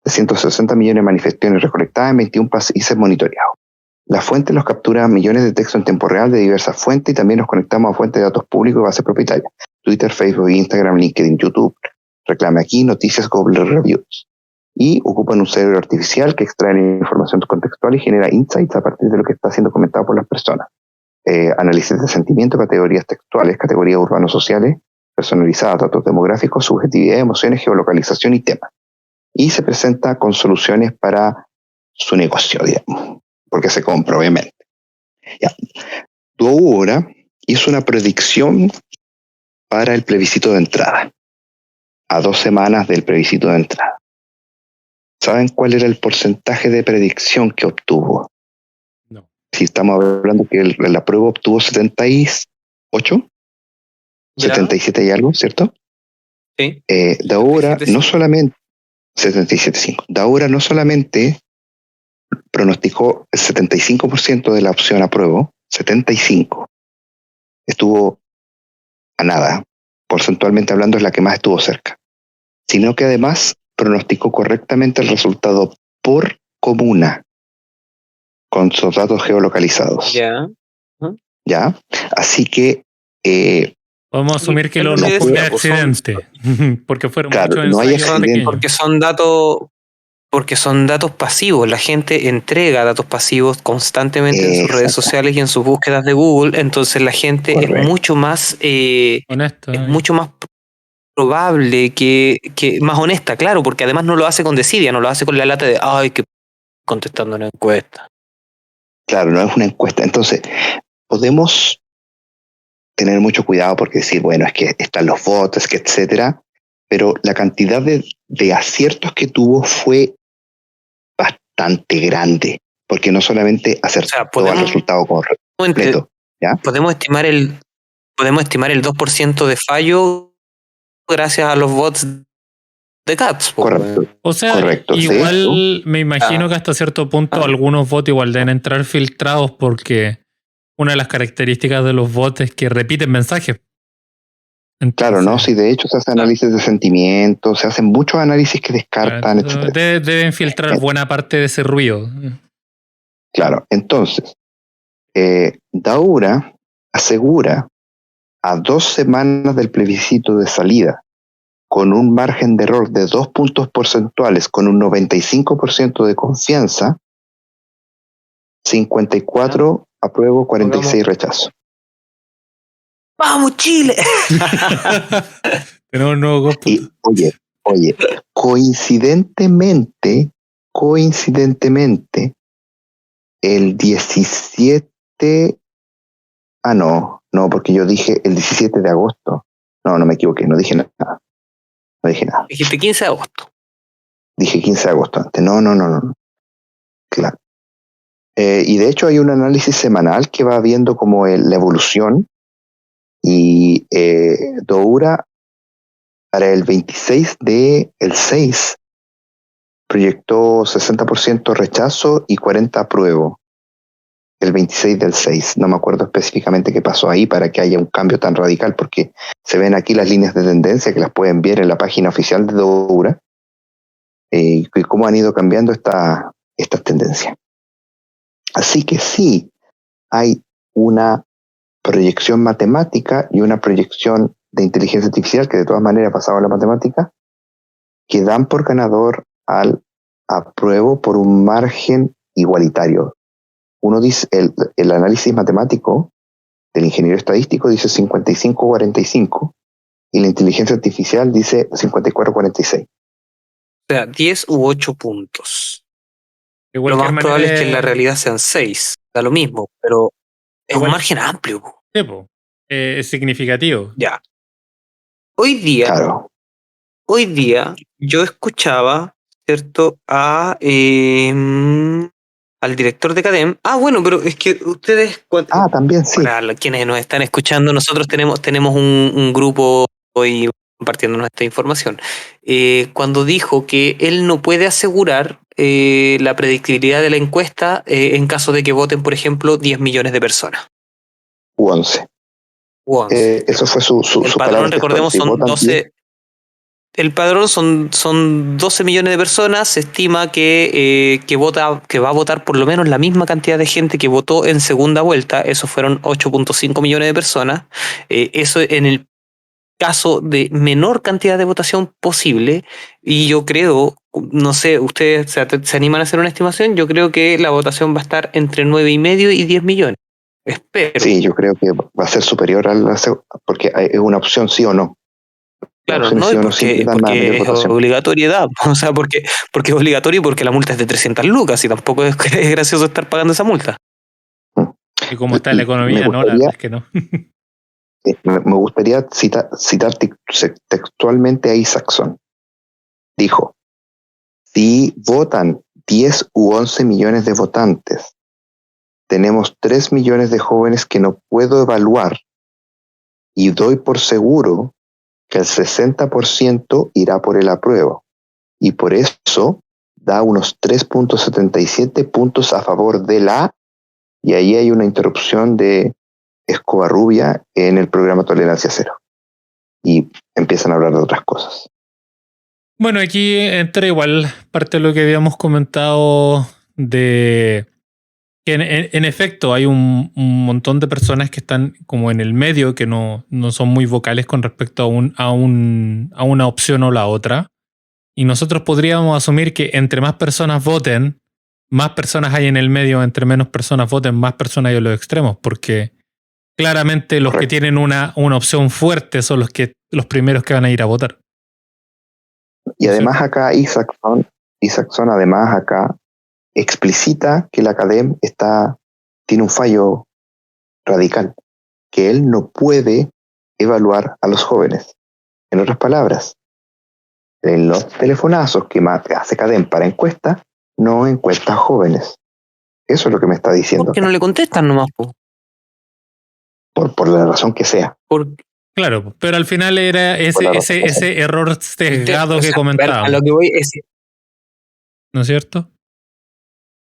De 160 millones de manifestaciones recolectadas en 21 países monitoreados. La fuente los captura millones de textos en tiempo real de diversas fuentes y también nos conectamos a fuentes de datos públicos y bases propietarias. Twitter, Facebook, Instagram, LinkedIn, YouTube. Reclame aquí, noticias, Google Reviews. Y ocupan un cerebro artificial que extrae la información contextual y genera insights a partir de lo que está siendo comentado por las personas. Análisis de sentimiento, categorías textuales, categorías urbanos-sociales, personalizadas, datos demográficos, subjetividad, emociones, geolocalización y temas. Y se presenta con soluciones para su negocio, digamos, porque se compra, obviamente. Ya. Daura hizo una predicción para el plebiscito de entrada, a 2 semanas del plebiscito de entrada. ¿Saben cuál era el porcentaje de predicción que obtuvo? No. Si estamos hablando que la prueba obtuvo 78, ¿Ya? 77 y algo, ¿cierto? Sí. Daura no solamente 77.5. Daura no solamente pronosticó el 75% de la opción apruebo, 75. Estuvo a nada. Porcentualmente hablando es la que más estuvo cerca. Sino que además pronosticó correctamente el resultado por comuna con sus datos geolocalizados. Ya. ¿Ya? Así que podemos asumir que no fue un accidente, porque fueron claro, muchos no hay ensayos accidente. pequeños. Porque son datos pasivos. La gente entrega datos pasivos constantemente en sus redes sociales y en sus búsquedas de Google. Entonces la gente Correcto. es mucho más honesto, es mucho más probable que más honesta, claro, porque además no lo hace con desidia, no lo hace con la lata de ay, que contestando una encuesta. Claro, no es una encuesta. Entonces, podemos tener mucho cuidado porque decir, bueno, es que están los bots, es que etcétera, pero la cantidad de aciertos que tuvo fue bastante grande, porque no solamente acertó al resultado completo, ¿ya? Podemos estimar el 2% de fallo gracias a los bots de Cats. Correcto. O sea, correcto, igual me imagino que hasta cierto punto algunos bots igual deben entrar filtrados porque una de las características de los bots es que repiten mensajes. Claro, ¿no? Sí, de hecho se hace análisis de sentimientos, se hacen muchos análisis que descartan, etc. Deben filtrar buena parte de ese ruido. Claro, entonces, Daura asegura a 2 semanas del plebiscito de salida, con un margen de error de 2 puntos porcentuales, con un 95% de confianza, 54 apruebo, 46 rechazo. ¡Vamos, Chile! Tenemos un nuevo cómputo. Y, oye, coincidentemente, el 17... no, porque yo dije el 17 de agosto. No me equivoqué, no dije nada. Dijiste 15 de agosto. Dije 15 de agosto antes. No. Claro. Y de hecho hay un análisis semanal que va viendo como la evolución, y Doura para el 26 del 6 proyectó 60% rechazo y 40% apruebo. El 26 del 6, no me acuerdo específicamente qué pasó ahí para que haya un cambio tan radical, porque se ven aquí las líneas de tendencia que las pueden ver en la página oficial de Doura, y cómo han ido cambiando estas tendencias. Así que sí, hay una proyección matemática y una proyección de inteligencia artificial, que de todas maneras pasaba a la matemática, que dan por ganador al apruebo por un margen igualitario. Uno dice, el análisis matemático del ingeniero estadístico dice 55-45 y la inteligencia artificial dice 54-46. O sea, 10 u 8 puntos. De Lo cualquier más probable es que en la manera, realidad sean 6. Da lo mismo, pero es un igual- margen amplio. Po. sí, po. Es significativo. Ya. Hoy día, Claro. yo escuchaba, ¿cierto? Al director de CADEM. Bueno, pero es que ustedes, También sí. para quienes nos están escuchando, nosotros tenemos un grupo hoy compartiéndonos esta información. Cuando dijo que él no puede asegurar la predictibilidad de la encuesta en caso de que voten, por ejemplo, 10 millones de personas. U 11. U 11. Eso fue su El palabra padrón, recordemos, textual. son 12. El padrón son 12 millones de personas. Se estima que va a votar por lo menos la misma cantidad de gente que votó en segunda vuelta. Eso fueron 8.5 millones de personas. Eso en el caso de menor cantidad de votación posible. Y yo creo, no sé, ustedes se animan a hacer una estimación. Yo creo que la votación va a estar entre 9,5 y 10 millones. Espero. Sí, yo creo que va a ser superior porque es una opción sí o no. Claro, no, porque es obligatoriedad, o sea, porque es obligatorio y porque la multa es de 300 lucas y tampoco es gracioso estar pagando esa multa. Y como está la economía, no, la verdad es que no. Me gustaría citar textualmente a Isaacson. Dijo, si votan 10 u 11 millones de votantes, tenemos 3 millones de jóvenes que no puedo evaluar y doy por seguro que el 60% irá por el apruebo, y por eso da unos 3.77 puntos a favor de y ahí hay una interrupción de Escobarrubia en el programa Tolerancia Cero, y empiezan a hablar de otras cosas. Bueno, aquí entra igual parte de lo que habíamos comentado de que en efecto hay un montón de personas que están como en el medio, que no son muy vocales con respecto a una opción o la otra. Y nosotros podríamos asumir que entre más personas voten, más personas hay en el medio, entre menos personas voten, más personas hay en los extremos, porque claramente los que tienen una opción fuerte son los primeros que van a ir a votar. Y además acá Isaacson además acá explicita que la academia tiene un fallo radical, que él no puede evaluar a los jóvenes. En otras palabras, en los telefonazos que hace CADEM para encuestas, no encuesta a jóvenes. Eso es lo que me está diciendo. ¿Por qué no le contestan nomás? Por la razón que sea. Claro, pero al final era ese error sesgado que comentábamos. A lo que voy es... ¿No es cierto?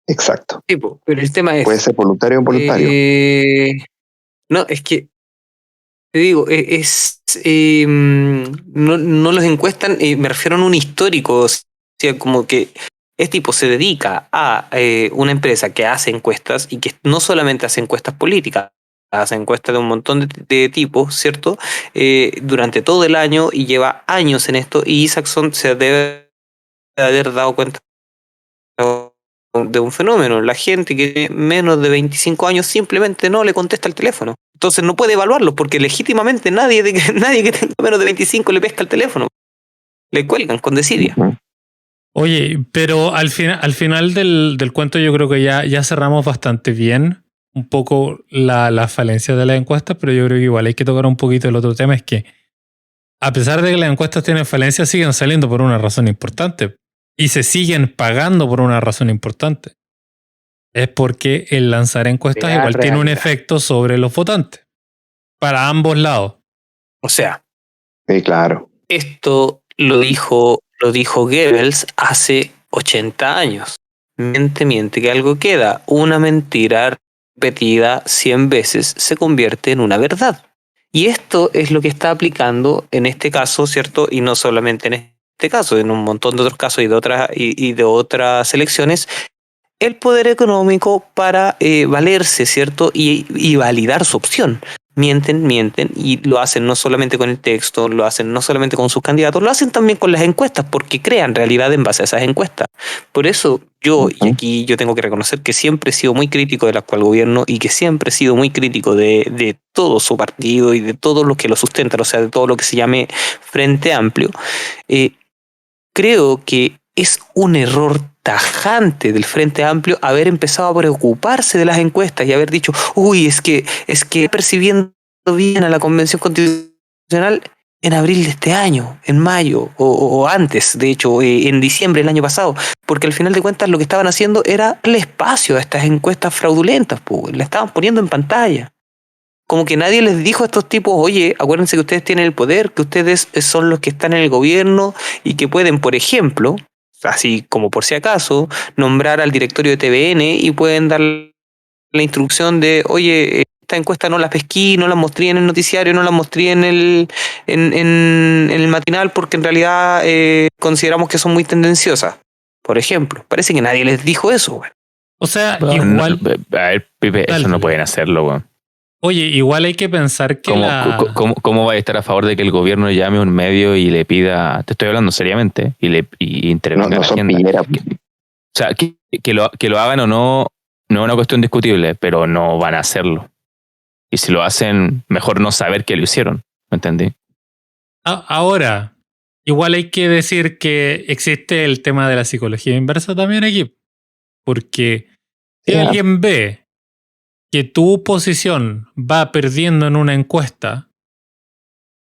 Exacto. Sí, pero el tema es... Puede ser voluntario o involuntario. No, es que Te digo, no los encuestan, me refiero a un histórico, o sea, como que este tipo se dedica a una empresa que hace encuestas y que no solamente hace encuestas políticas, hace encuestas de un montón de tipos, ¿cierto? Durante todo el año y lleva años en esto y Isaacson se debe haber dado cuenta de un fenómeno. La gente que tiene menos de 25 años simplemente no le contesta el teléfono. Entonces no puede evaluarlo porque legítimamente nadie que tenga menos de 25 le pesca el teléfono. Le cuelgan con desidia. Oye, pero al final del cuento yo creo que ya cerramos bastante bien un poco la falencia de las encuestas, pero yo creo que igual hay que tocar un poquito el otro tema, es que a pesar de que las encuestas tienen falencias, siguen saliendo por una razón importante y se siguen pagando por una razón importante. Es porque el lanzar encuestas igual tiene un efecto sobre los votantes, para ambos lados. O sea, Sí, claro. esto lo dijo Goebbels hace 80 años. Miente, que algo queda. Una mentira repetida 100 veces se convierte en una verdad. Y esto es lo que está aplicando en este caso, ¿cierto? Y no solamente en este caso, en un montón de otros casos y de otras elecciones, el poder económico para valerse, ¿cierto? Y validar su opción. Mienten y lo hacen no solamente con el texto, lo hacen no solamente con sus candidatos, lo hacen también con las encuestas porque crean realidad en base a esas encuestas. Por eso y aquí yo tengo que reconocer que siempre he sido muy crítico del actual gobierno y que siempre he sido muy crítico de todo su partido y de todo lo que lo sustenta, o sea, de todo lo que se llame Frente Amplio. Creo que es un error tajante del Frente Amplio haber empezado a preocuparse de las encuestas y haber dicho, uy, es que percibiendo bien a la Convención Constitucional en abril de este año, en mayo, o antes, de hecho, en diciembre del año pasado, porque al final de cuentas lo que estaban haciendo era el espacio a estas encuestas fraudulentas, pues, la estaban poniendo en pantalla. Como que nadie les dijo a estos tipos, oye, acuérdense que ustedes tienen el poder, que ustedes son los que están en el gobierno y que pueden, por ejemplo, así como por si acaso, nombrar al directorio de TVN y pueden dar la instrucción de, oye, esta encuesta no la pesqué, no la mostré en el noticiario, no la mostré en el matinal porque en realidad consideramos que son muy tendenciosas. Por ejemplo, parece que nadie les dijo eso, güey. O sea, Bueno, igual... a ver, Pipe, Dale. eso no pueden hacerlo, weón. Oye, igual hay que pensar que ¿Cómo va a estar a favor de que el gobierno llame a un medio y le pida, te estoy hablando seriamente, y intervenga en la agenda? Piñera. O sea, que lo hagan o no, no es una cuestión discutible, pero no van a hacerlo. Y si lo hacen, mejor no saber que lo hicieron. ¿Me entendí? Ahora, igual hay que decir que existe el tema de la psicología inversa también aquí. Porque si alguien ve que tu posición va perdiendo en una encuesta,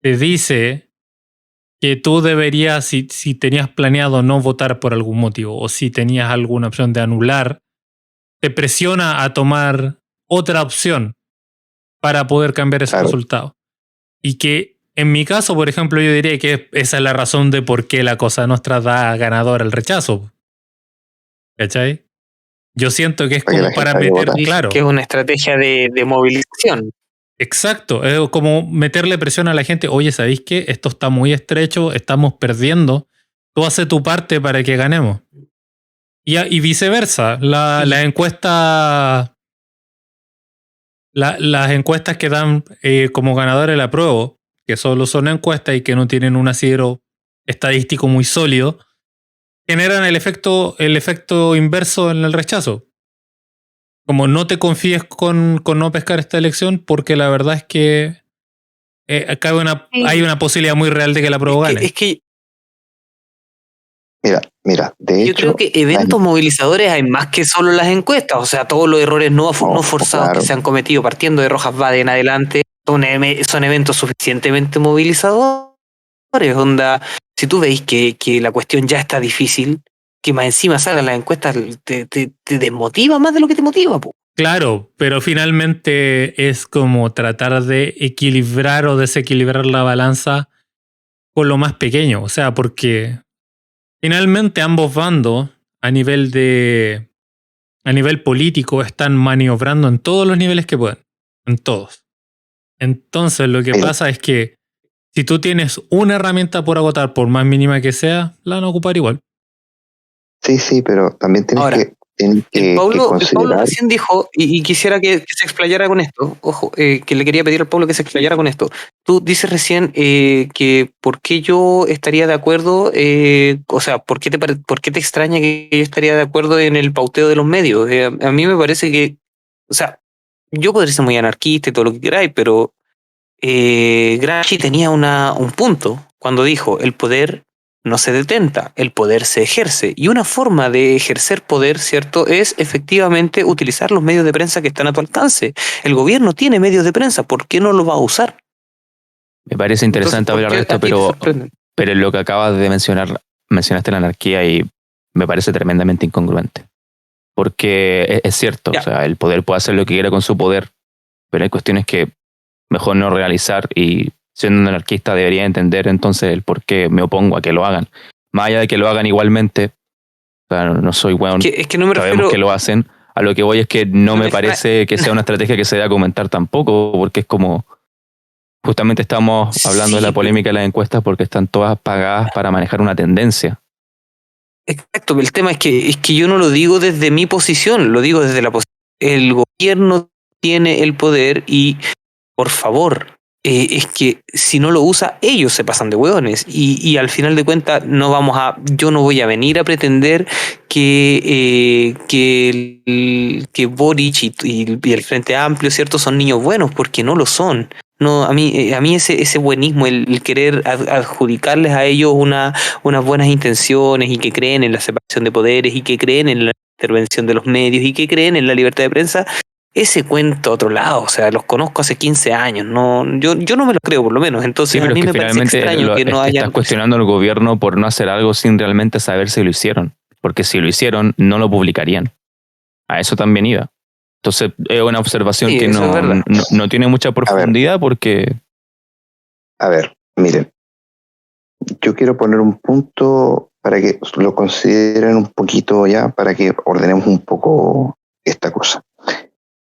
te dice que tú deberías, si tenías planeado no votar por algún motivo o si tenías alguna opción de anular, te presiona a tomar otra opción para poder cambiar ese resultado. Y que en mi caso, por ejemplo, yo diría que esa es la razón de por qué la Cosa Nostra da ganador al rechazo. ¿Cachai? Yo siento que es como para meter, claro. Que es una estrategia de movilización. Exacto, es como meterle presión a la gente. Oye, ¿sabéis qué? Esto está muy estrecho, estamos perdiendo. Tú haces tu parte para que ganemos. Y viceversa. Las encuestas que dan como ganador el apruebo, que solo son encuestas y que no tienen un asidero estadístico muy sólido, generan el efecto inverso en el rechazo. Como no te confíes con no pescar esta elección, porque la verdad es que hay una posibilidad muy real de que la apruebo gane. Es que Mira, de hecho... Yo creo que eventos movilizadores hay más que solo las encuestas, o sea, todos los errores no forzados que se han cometido partiendo de Rojas Vade en adelante son eventos suficientemente movilizadores. Onda, si tú veis que la cuestión ya está difícil, que más encima salgan las encuestas, te desmotiva más de lo que te motiva, po. Claro, pero finalmente es como tratar de equilibrar o desequilibrar la balanza con lo más pequeño. O sea, porque finalmente ambos bandos a nivel político están maniobrando en todos los niveles que pueden. En todos. Entonces lo que Pero- pasa es que si tú tienes una herramienta por agotar, por más mínima que sea, la van a ocupar igual. Sí, pero también Ahora, tienes el que Pablo considerar. recién dijo, y quisiera que se explayara con esto, ojo, que le quería pedir al Pablo que se explayara con esto. Tú dices recién que por qué yo estaría de acuerdo, o sea, por qué te extraña que yo estaría de acuerdo en el pauteo de los medios. A mí me parece que, o sea, yo podría ser muy anarquista y todo lo que queráis, pero Gramsci tenía un punto cuando dijo, el poder no se detenta, el poder se ejerce. Y una forma de ejercer poder, ¿cierto?, es efectivamente utilizar los medios de prensa que están a tu alcance. El gobierno tiene medios de prensa, ¿por qué no los va a usar? Me parece Entonces, interesante ¿por hablar de qué esto, a ti te sorprende? pero en lo que acabas de mencionar, mencionaste la anarquía y me parece tremendamente incongruente. Porque es cierto, o Ya, sea, el poder puede hacer lo que quiera con su poder, pero hay cuestiones que mejor no realizar y siendo un anarquista debería entender entonces el por qué me opongo a que lo hagan. Más allá de que lo hagan igualmente, o sea, no soy weón, es que no me sabemos que refiero... lo hacen. A lo que voy es que no no me me extra- parece que sea una estrategia que se deba comentar tampoco, porque es como, justamente estamos hablando de la Sí, polémica de las encuestas porque están todas pagadas para manejar una tendencia. exacto, el tema es que yo no lo digo desde mi posición, lo digo desde la posición. El gobierno tiene el poder y, por favor, es que si no lo usa, ellos se pasan de hueones. Y al final de cuentas, yo no voy a venir a pretender que Boric y el Frente Amplio, ¿cierto?, son niños buenos, porque no lo son. No, a mí ese buenismo, el querer adjudicarles a ellos unas buenas intenciones y que creen en la separación de poderes y que creen en la intervención de los medios y que creen en la libertad de prensa, ese cuento a otro lado, o sea, los conozco hace 15 años, no, yo no me lo creo por lo menos, Sí, entonces a pero es mí que me parece finalmente extraño que no estás hayan... cuestionando al gobierno por no hacer algo sin realmente saber si lo hicieron. Porque si lo hicieron, no lo publicarían. A eso también iba. Entonces, es una observación Sí, que eso es verdad. no tiene mucha A ver, profundidad porque miren, yo quiero poner un punto para que lo consideren un poquito ya, para que ordenemos un poco esta cosa.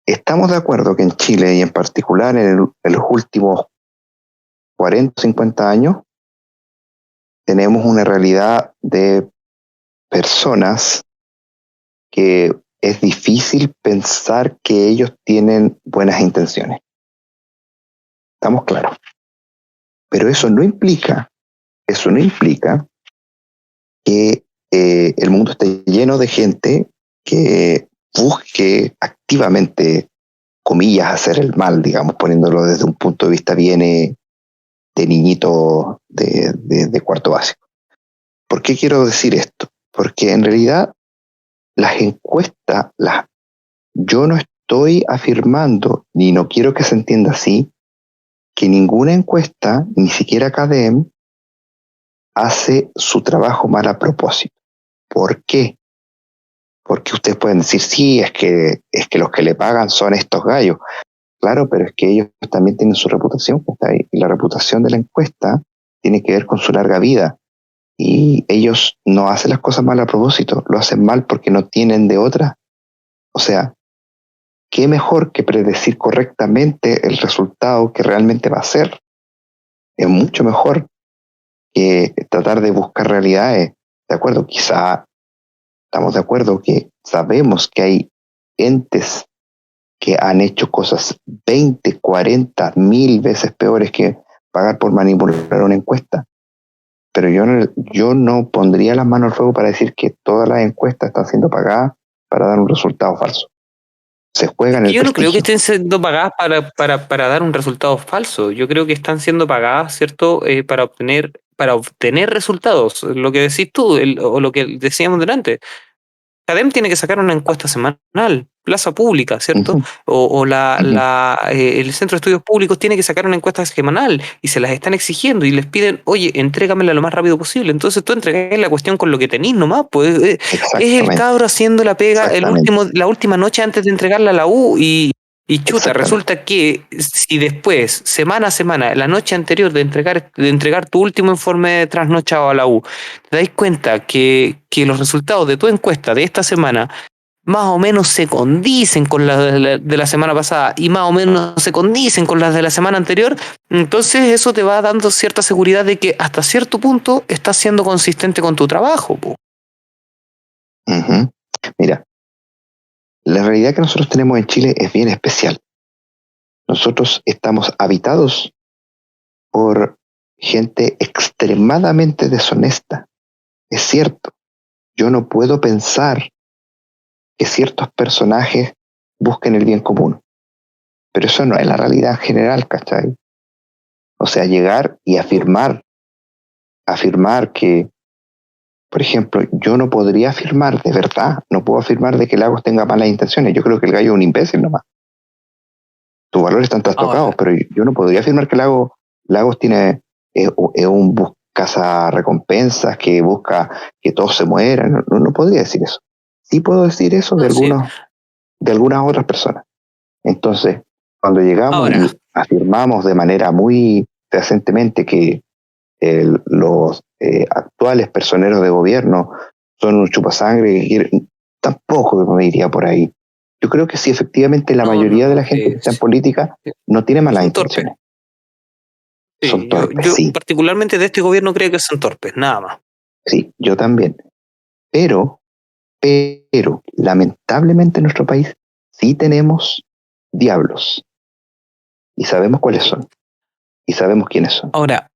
Estamos de acuerdo que en Chile y en particular en los últimos 40 o 50 años tenemos una realidad de personas que es difícil pensar que ellos tienen buenas intenciones. Estamos claros. Pero eso no implica que el mundo esté lleno de gente que busque activamente, comillas, hacer el mal, digamos, poniéndolo desde un punto de vista bien de niñito de cuarto básico. ¿Por qué quiero decir esto? Porque en realidad las encuestas, yo no estoy afirmando, ni no quiero que se entienda así, que ninguna encuesta, ni siquiera CADEM, hace su trabajo mal a propósito. ¿Por qué? Porque ustedes pueden decir, sí, es que los que le pagan son estos gallos. Claro, pero es que ellos también tienen su reputación, que está ahí. Y la reputación de la encuesta tiene que ver con su larga vida. Y ellos no hacen las cosas mal a propósito, lo hacen mal porque no tienen de otra. O sea, ¿qué mejor que predecir correctamente el resultado que realmente va a ser? Es mucho mejor que tratar de buscar realidades. De acuerdo, quizá estamos de acuerdo que sabemos que hay entes que han hecho cosas 20, 40, 1000 veces peores que pagar por manipular una encuesta. Pero yo no pondría las manos al fuego para decir que todas las encuestas están siendo pagadas para dar un resultado falso. Se juega Es en que el yo no creo que prestigio. estén siendo pagadas para dar un resultado falso. Yo creo que están siendo pagadas, ¿cierto?, para obtener resultados. Lo que decís tú, o lo que decíamos delante. CADEM tiene que sacar una encuesta semanal, plaza pública, ¿cierto? Uh-huh, uh-huh. El Centro de Estudios Públicos tiene que sacar una encuesta semanal y se las están exigiendo y les piden, oye, entrégamela lo más rápido posible. Entonces tú entregas la cuestión con lo que tenís nomás, pues es el Exactamente, cabro haciendo la pega exactamente, la última noche antes de entregarla a la U y chuta, exactamente. resulta que si después, semana a semana, la noche anterior de entregar tu último informe trasnochado a la U, te dais cuenta que los resultados de tu encuesta de esta semana más o menos se condicen con las de la semana pasada y más o menos se condicen con las de la semana anterior, entonces eso te va dando cierta seguridad de que hasta cierto punto estás siendo consistente con tu trabajo, po. Ujú. Mira, la realidad que nosotros tenemos en Chile es bien especial. Nosotros estamos habitados por gente extremadamente deshonesta. Es cierto, yo no puedo pensar que ciertos personajes busquen el bien común, pero eso no es la realidad en general, ¿cachai? O sea, llegar y afirmar que, por ejemplo, yo no podría afirmar de verdad, no puedo afirmar de que Lagos tenga malas intenciones. Yo creo que el gallo es un imbécil nomás. Tus valores están trastocados, pero yo no podría afirmar que Lagos tiene un recompensas que busca que todos se mueran. No podría decir eso. Sí puedo decir eso de algunas otras personas. Entonces, cuando llegamos y afirmamos de manera muy fehacientemente que los actuales personeros de gobierno son un chupasangre, tampoco me iría por ahí. Yo creo que sí, efectivamente, la mayoría de la gente que está en política no tiene malas intenciones. Son torpes, yo sí. particularmente de este gobierno creo que son torpes, nada más. Sí, yo también. Pero, lamentablemente en nuestro país sí tenemos diablos. Y sabemos cuáles son. Y sabemos quiénes son. Ahora,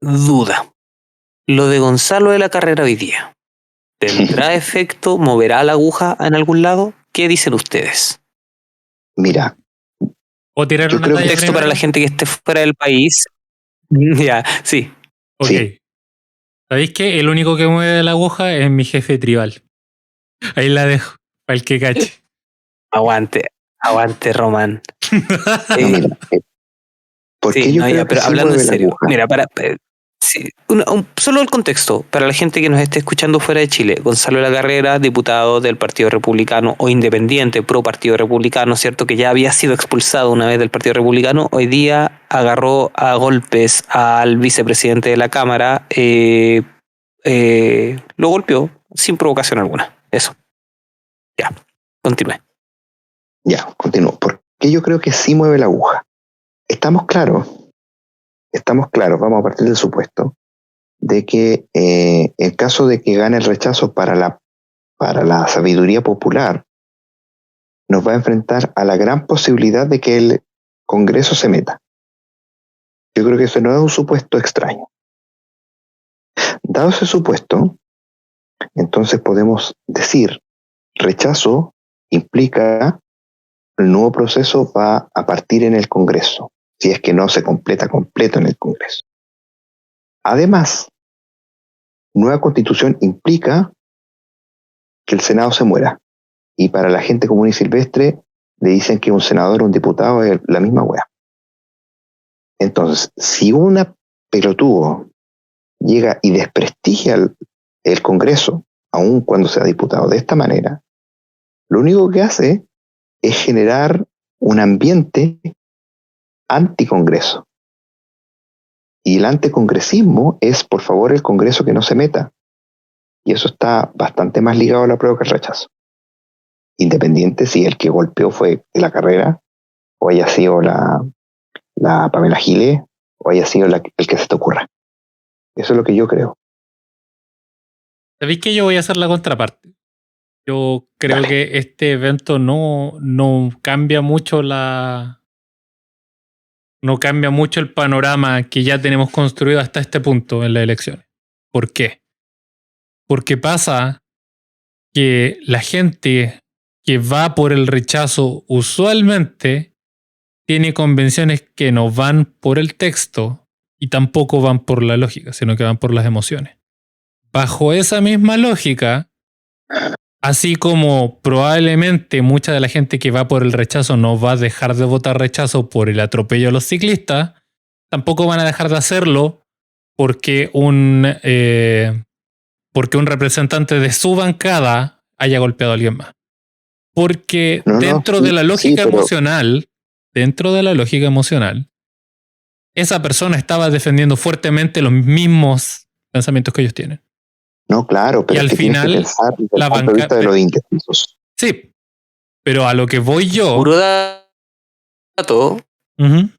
duda. Lo de Gonzalo de la Carrera hoy día, ¿tendrá efecto? ¿Moverá la aguja en algún lado? ¿Qué dicen ustedes? Mira, ¿O tirar yo una creo talla que Texto para la gente que esté fuera del país. Ya, sí. Ok. Sí. ¿Sabéis que el único que mueve la aguja es mi jefe tribal? Ahí la dejo, para el que cache. Aguante, Román. No, mira, ¿por qué Sí, yo no, creo ya, que pero sí hablando en mueve la serio, aguja? mira, sí, solo el contexto, para la gente que nos esté escuchando fuera de Chile, Gonzalo de la Carrera, diputado del Partido Republicano o independiente pro Partido Republicano, ¿cierto? Que ya había sido expulsado una vez del Partido Republicano, hoy día agarró a golpes al vicepresidente de la Cámara, lo golpeó sin provocación alguna. Eso. Ya, continúe. Ya, continúo. ¿Por qué yo creo que sí mueve la aguja? Estamos claros, vamos a partir del supuesto de que en caso de que gane el rechazo para la sabiduría popular, nos va a enfrentar a la gran posibilidad de que el Congreso se meta. Yo creo que eso no es un supuesto extraño. Dado ese supuesto, entonces podemos decir, rechazo implica el nuevo proceso va a partir en el Congreso, si es que no se completa completo en el Congreso. Además, nueva constitución implica que el Senado se muera. Y para la gente común y silvestre le dicen que un senador o un diputado es la misma wea. Entonces, si una pelotudo llega y desprestigia el Congreso, aun cuando sea diputado de esta manera, lo único que hace es generar un ambiente anticongreso. Y el anticongresismo es, por favor, el Congreso que no se meta. Y eso está bastante más ligado a la prueba que el rechazo. Independiente si el que golpeó fue de la Carrera, o haya sido la Pamela Giles, o haya sido el que se te ocurra. Eso es lo que yo creo. ¿Sabéis que yo voy a hacer la contraparte? Yo creo Dale. que este evento no cambia mucho no cambia mucho el panorama que ya tenemos construido hasta este punto en las elecciones. ¿Por qué? Porque pasa que la gente que va por el rechazo usualmente tiene convenciones que no van por el texto y tampoco van por la lógica, sino que van por las emociones. Bajo esa misma lógica, así como probablemente mucha de la gente que va por el rechazo no va a dejar de votar rechazo por el atropello a los ciclistas, tampoco van a dejar de hacerlo porque un representante de su bancada haya golpeado a alguien más. Porque dentro de la lógica emocional, esa persona estaba defendiendo fuertemente los mismos pensamientos que ellos tienen. No, claro, pero y al es que final, tienes que pensar desde la el punto de vista de los indecisos. Sí, pero a lo que voy yo... Puro dato, Ujú.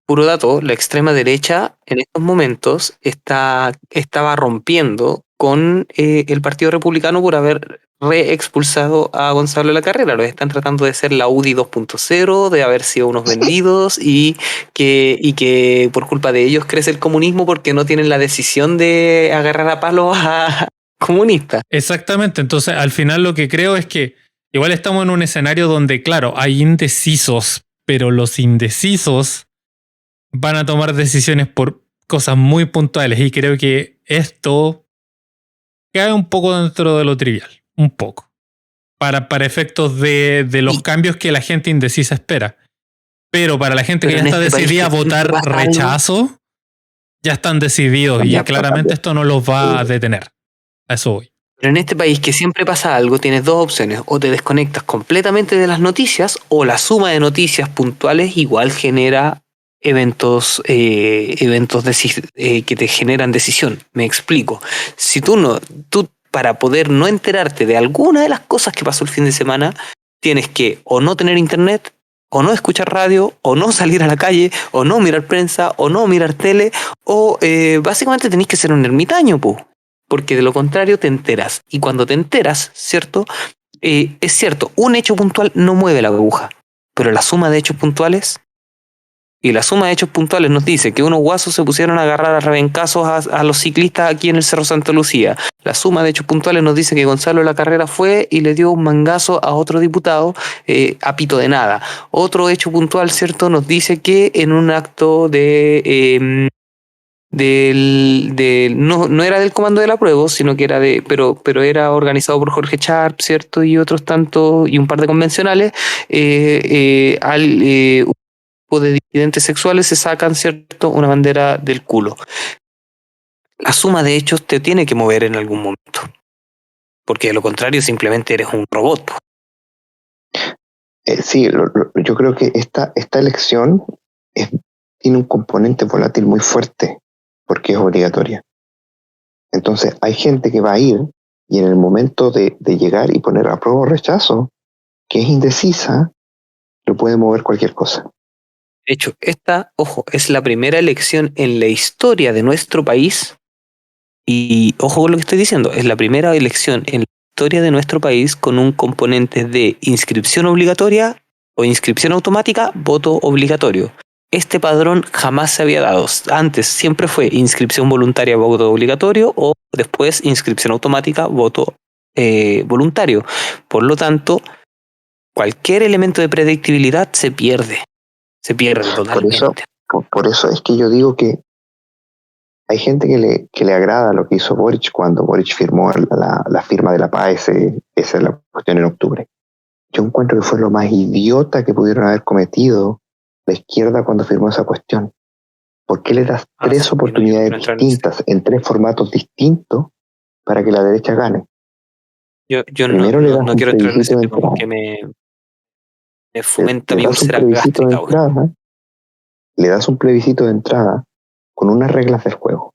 puro dato, la extrema derecha en estos momentos estaba rompiendo con el Partido Republicano por haber reexpulsado a Gonzalo de la Carrera. Los están tratando de ser la UDI 2.0, de haber sido unos vendidos y que por culpa de ellos crece el comunismo porque no tienen la decisión de agarrar a palos a comunistas. Exactamente, entonces al final lo que creo es que igual estamos en un escenario donde, claro, hay indecisos, pero los indecisos van a tomar decisiones por cosas muy puntuales y creo que esto cae un poco dentro de lo trivial, un poco, para efectos de los Y- cambios que la gente indecisa espera. Pero para la gente que Pero ya en está este país decidida a que siempre votar pasa algo, rechazo, ya están decididos y Ya, claramente esto no los va a detener. A eso voy. pero en este país que siempre pasa algo, tienes dos opciones: o te desconectas completamente de las noticias, o la suma de noticias puntuales igual genera que te generan decisión. Me explico. Si tú para poder no enterarte de alguna de las cosas que pasó el fin de semana, tienes que o no tener internet, o no escuchar radio, o no salir a la calle, o no mirar prensa, o no mirar tele, o básicamente tenés que ser un ermitaño, pues. Porque de lo contrario te enteras. Y cuando te enteras, ¿cierto? Es cierto, un hecho puntual no mueve la aguja, pero la suma de hechos puntuales, y la suma de hechos puntuales nos dice que unos guasos se pusieron a agarrar a rebencazos a los ciclistas aquí en el Cerro Santa Lucía. La suma de hechos puntuales nos dice que Gonzalo de la Carrera fue y le dio un mangazo a otro diputado a pito de nada. Otro hecho puntual, ¿cierto? Nos dice que en un acto no era del Comando del Apruebo, sino que era pero era organizado por Jorge Sharp, ¿cierto? Y otros tantos, y un par de convencionales, un grupo de disidentes sexuales se sacan, ¿cierto?, una bandera del culo. La suma de hechos te tiene que mover en algún momento, porque de lo contrario simplemente eres un robot. Sí, yo creo que esta elección tiene un componente volátil muy fuerte porque es obligatoria. Entonces hay gente que va a ir y en el momento de llegar y poner apruebo o rechazo, que es indecisa, lo puede mover cualquier cosa. De hecho, esta, ojo, es la primera elección en la historia de nuestro país, y ojo con lo que estoy diciendo, es la primera elección en la historia de nuestro país con un componente de inscripción obligatoria o inscripción automática, voto obligatorio. Este padrón jamás se había dado. Antes siempre fue inscripción voluntaria, voto obligatorio, o después inscripción automática, voto voluntario. Por lo tanto, cualquier elemento de predictibilidad se pierde. Se pierde totalmente. Por eso es que yo digo que hay gente que le agrada lo que hizo Boric cuando Boric firmó la firma de la paz, esa es la cuestión en octubre. Yo encuentro que fue lo más idiota que pudieron haber cometido la izquierda cuando firmó esa cuestión. ¿Por qué le das tres oportunidades distintas en tres formatos distintos para que la derecha gane? Yo Primero le das no un quiero entrar en ese plebiscito de tema entrada. porque me fomenta Le mi das un úlcera plebiscito de gástrica. entrada, le das un plebiscito de entrada con unas reglas del juego,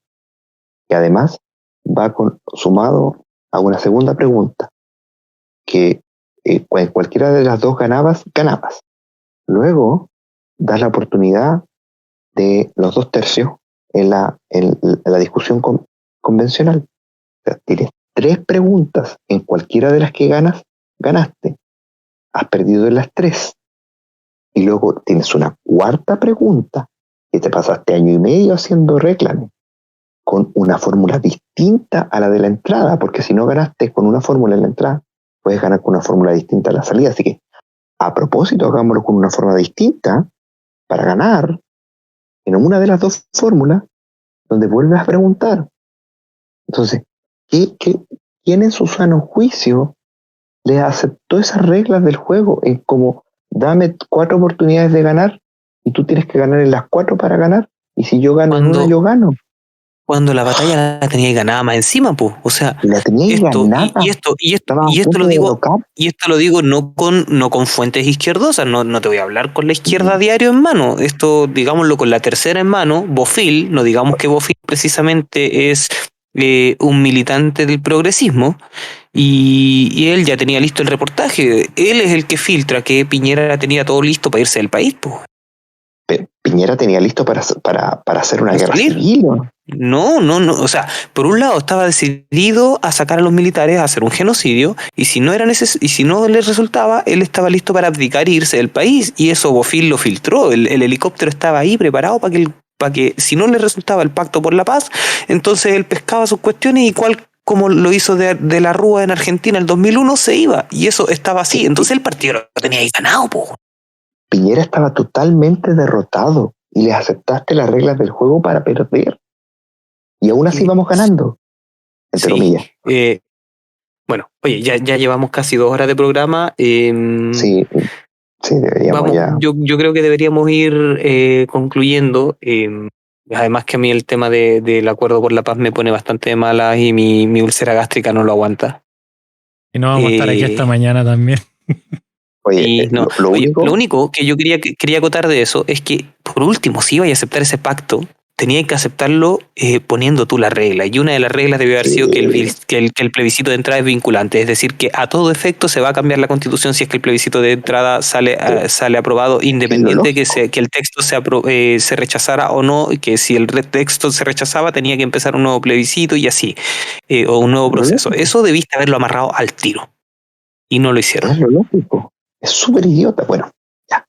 que además va sumado a una segunda pregunta, que cualquiera de las dos ganabas. Luego das la oportunidad de los 2/3 en la discusión convencional. O sea, tienes tres preguntas, en cualquiera de las que ganaste. Has perdido en las tres. Y luego tienes una cuarta pregunta que te pasaste año y medio haciendo reclame con una fórmula distinta a la de la entrada, porque si no ganaste con una fórmula en la entrada, puedes ganar con una fórmula distinta a la salida. Así que, a propósito, hagámoslo con una forma distinta para ganar en una de las dos fórmulas donde vuelves a preguntar. Entonces, ¿quién en su sano juicio le aceptó esas reglas del juego? Es como, dame 4 oportunidades de ganar y tú tienes que ganar en las 4 para ganar. Y si yo gano en una, yo gano. Cuando la batalla la teníais ganada más encima, pues. O sea, La teníais ganada. y esto lo digo no con fuentes izquierdosas, no te voy a hablar con la izquierda a diario en mano. Esto, digámoslo, con la tercera en mano, Bofil, no digamos que Bofil precisamente es un militante del progresismo. y él ya tenía listo el reportaje. Él es el que filtra que Piñera tenía todo listo para irse del país, pues. Piñera tenía listo para hacer una guerra civil, ¿no? No. O sea, por un lado estaba decidido a sacar a los militares a hacer un genocidio, y si no les resultaba, él estaba listo para abdicar e irse del país. Y eso Bofil lo filtró. El helicóptero estaba ahí preparado para que si no le resultaba el pacto por la paz, entonces él pescaba sus cuestiones y como lo hizo de la Rúa en Argentina en el 2001, se iba. Y eso estaba así. Entonces el partido lo tenía ahí ganado, po. Piñera estaba totalmente derrotado y les aceptaste las reglas del juego para perder. Y aún así vamos ganando, entre comillas. Bueno, oye, ya llevamos casi 2 horas de programa. Sí, deberíamos ya. Yo creo que deberíamos ir concluyendo. Además que a mí el tema del acuerdo por la paz me pone bastante de malas y mi úlcera gástrica no lo aguanta. Y no vamos a estar aquí hasta mañana también. Oye, lo único que yo quería acotar de eso es que, por último, si iba a aceptar ese pacto, tenía que aceptarlo poniendo tú la regla. Y una de las reglas debió haber sido que el plebiscito de entrada es vinculante. Es decir, que a todo efecto se va a cambiar la constitución si es que el plebiscito de entrada sale aprobado, independiente de que el texto se rechazara o no, y que si el texto se rechazaba tenía que empezar un nuevo plebiscito y así, o un nuevo proceso. Eso debiste haberlo amarrado al tiro. Y no lo hicieron. Es lo lógico. Es súper idiota. Bueno, ya.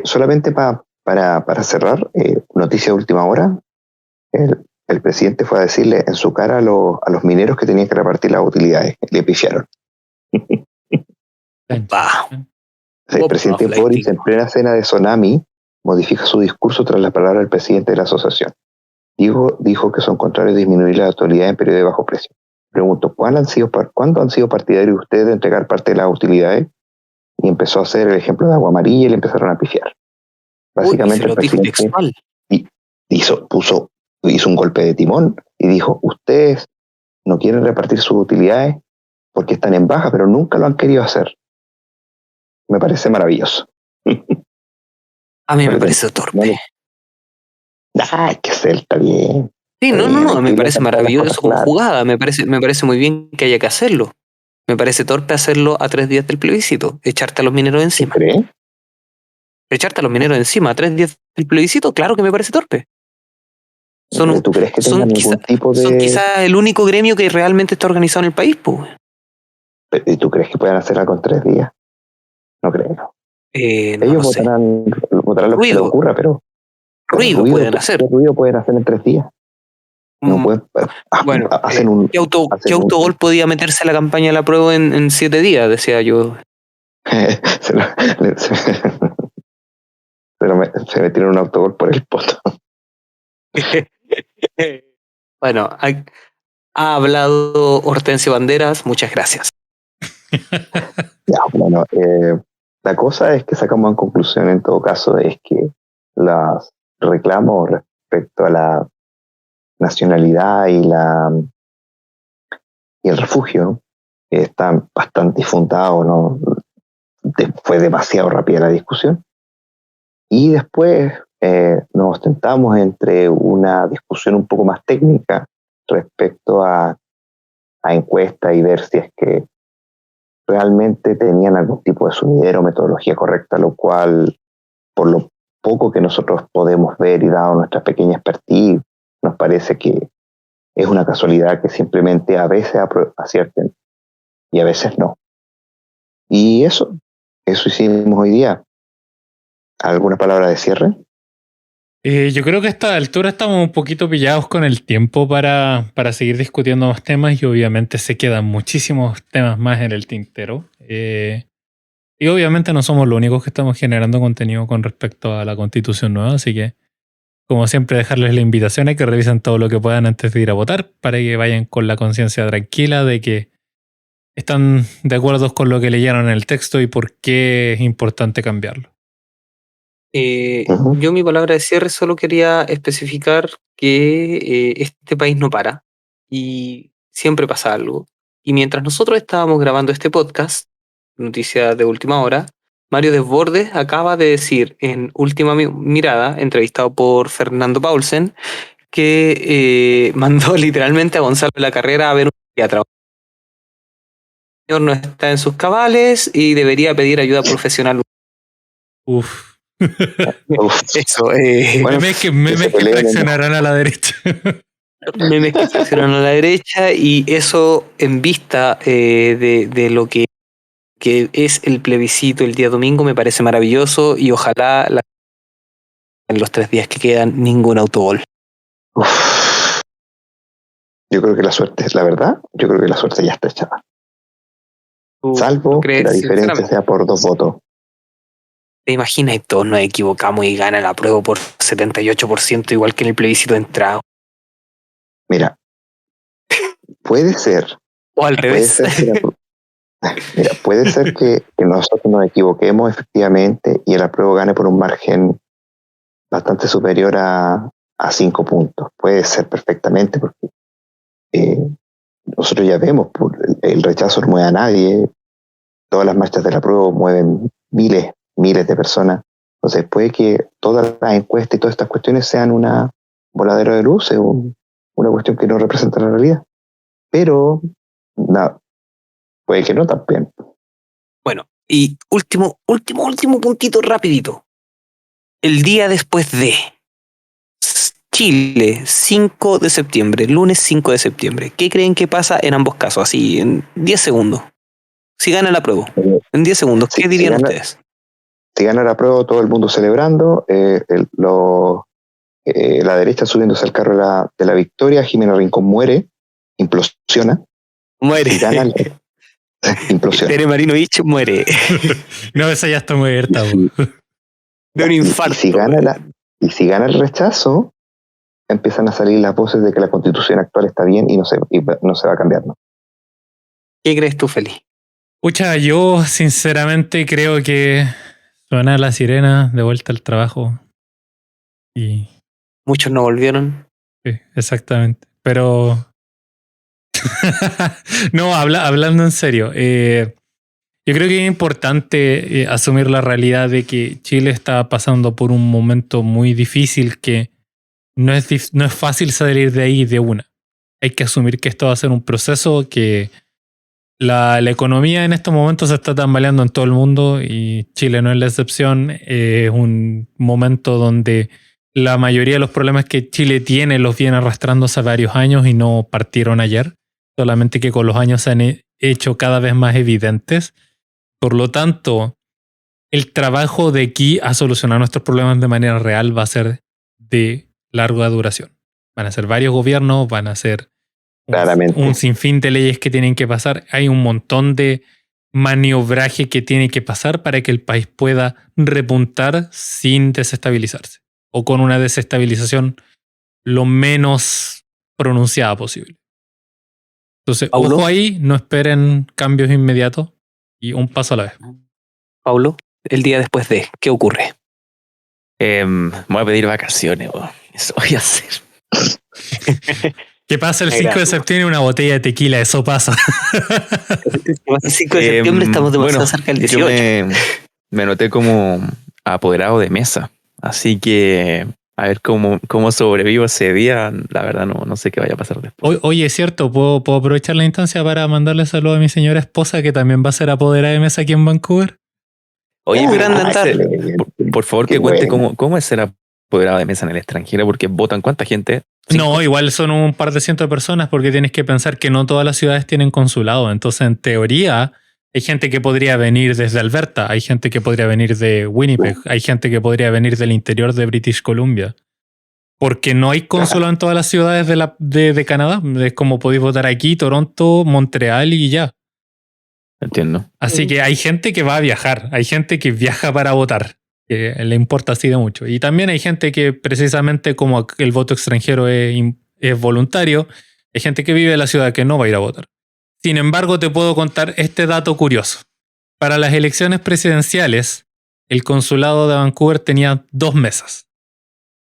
Solamente para cerrar, noticia de última hora, el presidente fue a decirle en su cara a los mineros que tenían que repartir las utilidades. Le pifiaron. El presidente Boris, en plena cena de Tsunami, modifica su discurso tras las palabras del presidente de la asociación. Dijo que son contrarios a disminuir la utilidad en periodo de bajo precio. Pregunto, ¿cuándo han sido partidarios ustedes de entregar parte de las utilidades? Y empezó a hacer el ejemplo de Agua Amarilla y le empezaron a pifiar. Básicamente el presidente hizo un golpe de timón y dijo, ustedes no quieren repartir sus utilidades porque están en baja, pero nunca lo han querido hacer. Me parece maravilloso. A mí me parece torpe. Ay, que Celta, bien. Sí, no, me parece maravilloso como jugada. Me parece muy bien que haya que hacerlo. Me parece torpe hacerlo a 3 días del plebiscito. Echarte a los mineros encima. ¿Crees? Echarte a los mineros encima a 3 días del plebiscito, claro que me parece torpe. ¿Tú crees que tengan algún tipo de...? Son quizás el único gremio que realmente está organizado en el país, pues. ¿Y tú crees que puedan hacerla con 3 días? No creo. Ellos votarán lo que les ocurra, pero... Ruido pueden hacer. ¿Qué ruido pueden hacer en 3 días? No pueden, bueno, ¿qué autogol podía meterse a la campaña de la prueba en 7 días? Decía yo. se metieron un autogol por el poto. Bueno, ha hablado Hortensio Banderas, muchas gracias. Ya, bueno, la cosa es que sacamos en conclusión en todo caso es que los reclamos respecto a la nacionalidad y el refugio están bastante infundados, ¿no? Fue demasiado rápida la discusión y después nos ostentamos entre una discusión un poco más técnica respecto a encuestas y ver si es que realmente tenían algún tipo de sumidero o metodología correcta, lo cual, por lo poco que nosotros podemos ver y dado nuestra pequeña expertise, nos parece que es una casualidad que simplemente a veces acierten y a veces no. Y eso hicimos hoy día. ¿Alguna palabra de cierre? Yo creo que a esta altura estamos un poquito pillados con el tiempo para seguir discutiendo más temas y obviamente se quedan muchísimos temas más en el tintero. Y obviamente no somos los únicos que estamos generando contenido con respecto a la Constitución nueva, así que como siempre dejarles la invitación a que revisen todo lo que puedan antes de ir a votar para que vayan con la conciencia tranquila de que están de acuerdo con lo que leyeron en el texto y por qué es importante cambiarlo. Yo mi palabra de cierre solo quería especificar que este país no para y siempre pasa algo. Y mientras nosotros estábamos grabando este podcast, noticia de última hora, Mario Desbordes acaba de decir en Última Mirada, entrevistado por Fernando Paulsen, que mandó literalmente a Gonzalo de la Carrera a ver un psiquiatra. no está en sus cabales y debería pedir ayuda profesional. Uf. Uf. Eso, Bueno, memes que se peleen, fraccionarán a la derecha. memes que fraccionan a la derecha y eso en vista de lo que es el plebiscito el día domingo me parece maravilloso y ojalá en los 3 días que quedan ningún autogol. Uf. Yo creo que la suerte, la verdad, yo creo que la suerte ya está echada. ¿Tú Salvo que crees la diferencia sinceramente? sea por 2 votos. ¿Te imaginas? Y todos nos equivocamos y gana la prueba por 78%, igual que en el plebiscito de entrada. Mira, puede ser, O al puede revés. ser mira, puede ser que nosotros nos equivoquemos efectivamente y el apruebo gane por un margen bastante superior a 5 puntos. Puede ser perfectamente porque nosotros ya vemos, el rechazo no mueve a nadie, todas las marchas del apruebo mueven miles de personas. Entonces puede que todas las encuestas y todas estas cuestiones sean una voladero de luces, una cuestión que no representa la realidad. Pero no, puede que no también. Bueno, y último puntito rapidito. El día después de Chile, 5 de septiembre, lunes 5 de septiembre. ¿Qué creen que pasa en ambos casos? Así, en 10 segundos. Si gana la prueba, en 10 segundos, ¿qué dirían ustedes? Si gana la prueba, todo el mundo celebrando, la derecha subiéndose al carro de la victoria, Jimena Rincón muere, implosiona. Muere. Si gana, implosiona. Tere Marinovich muere. No, esa ya está muerta. De un infarto. Y si gana el rechazo, empiezan a salir las voces de que la constitución actual está bien y no se va a cambiar, ¿no? ¿Qué crees tú, Feli? Pucha, yo sinceramente creo que suena la sirena de vuelta al trabajo. Y Muchos no volvieron. sí, exactamente. Pero no, hablando en serio, yo creo que es importante asumir la realidad de que Chile está pasando por un momento muy difícil que no es fácil salir de ahí de una. Hay que asumir que esto va a ser un proceso, que la economía en estos momentos se está tambaleando en todo el mundo y Chile no es la excepción. Es un momento donde la mayoría de los problemas que Chile tiene los viene arrastrando hace varios años y no partieron ayer, solamente que con los años se han hecho cada vez más evidentes. Por lo tanto, el trabajo de aquí a solucionar nuestros problemas de manera real va a ser de larga duración. Van a ser varios gobiernos, van a ser un sinfín de leyes que tienen que pasar. Hay un montón de maniobraje que tiene que pasar para que el país pueda repuntar sin desestabilizarse o con una desestabilización lo menos pronunciada posible. Entonces, ¿Paulo? ojo ahí, no esperen cambios inmediatos y un paso a la vez. Paulo, el día después de, ¿qué ocurre? Voy a pedir vacaciones, eso voy a hacer. ¿Qué pasa el 5 de septiembre? Una botella de tequila, eso pasa. El 5 de septiembre estamos demasiado cerca del 18. Yo me noté como apoderado de mesa, así que a ver cómo sobrevivo ese día. La verdad no sé qué vaya a pasar después. Oye, es cierto, ¿puedo aprovechar la instancia para mandarle saludos a mi señora esposa, que también va a ser apoderada de mesa aquí en Vancouver? Oye, pero andar. por favor, que cuente cómo es ser apoderado de mesa en el extranjero, porque votan cuánta gente. No, igual son un par de cientos de personas, porque tienes que pensar que no todas las ciudades tienen consulado. Entonces, en teoría, hay gente que podría venir desde Alberta, hay gente que podría venir de Winnipeg, hay gente que podría venir del interior de British Columbia. Porque no hay consulado en todas las ciudades de Canadá. Es como podéis votar aquí, Toronto, Montreal y ya. Entiendo. Así que hay gente que va a viajar, hay gente que viaja para votar, que le importa así de mucho. Y también hay gente que precisamente como el voto extranjero es voluntario, hay gente que vive en la ciudad que no va a ir a votar. Sin embargo, te puedo contar este dato curioso. Para las elecciones presidenciales, el consulado de Vancouver tenía 2 mesas.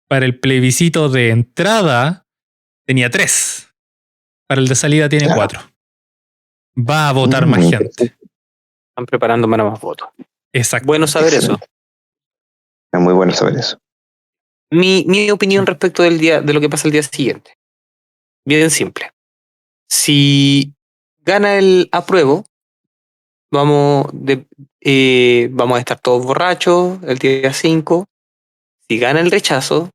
Para el plebiscito de entrada, tenía 3. Para el de salida tiene 4. Va a votar más gente. Están preparando para más votos. Exacto. Bueno saber eso. Es muy bueno saber eso. Mi opinión respecto del día, de lo que pasa el día siguiente. Bien simple. Si gana el apruebo, vamos a estar todos borrachos el día 5. Si gana el rechazo,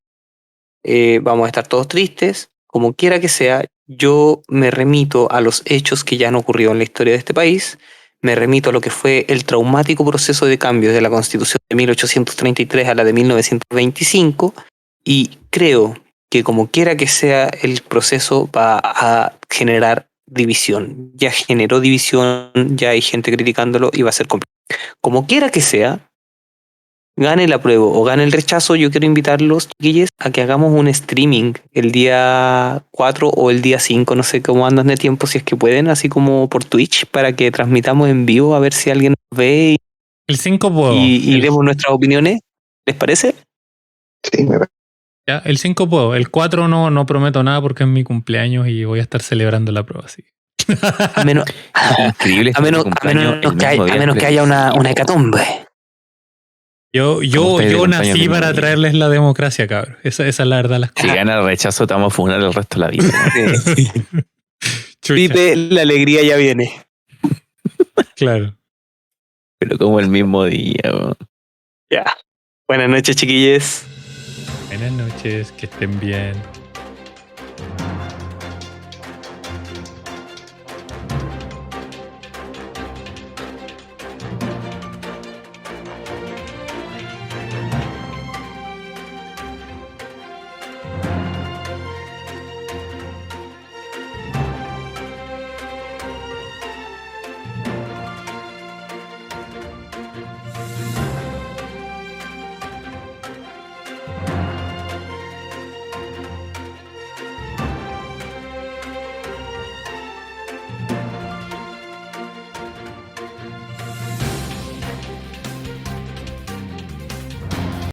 vamos a estar todos tristes. Como quiera que sea, yo me remito a los hechos que ya han ocurrido en la historia de este país. Me remito a lo que fue el traumático proceso de cambio de la Constitución de 1833 a la de 1925 y creo que como quiera que sea el proceso va a generar división. Ya generó división, ya hay gente criticándolo y va a ser complicado. Como quiera que sea, gane el apruebo o gane el rechazo, yo quiero invitarlos, chiquillos, a que hagamos un streaming el día 4 o el día 5, no sé cómo andan de tiempo, si es que pueden, así como por Twitch, para que transmitamos en vivo, a ver si alguien nos ve El 5 puedo. y demos nuestras opiniones. ¿Les parece? Sí, me parece. Ya, el 5 puedo. El 4 no prometo nada porque es mi cumpleaños y voy a estar celebrando la prueba, así. A menos, Increíble. a menos que haya una hecatombe. Yo estáis de cumpleaños nací mismo para día? traerles la democracia, cabrón. Esa es la verdad de las Si cosas. gana el rechazo, te vamos a funar el resto de la vida. Chucha, Pipe, la alegría ya viene. claro. Pero como el mismo día. Weón. Ya. Buenas noches, chiquillos. Buenas noches, que estén bien.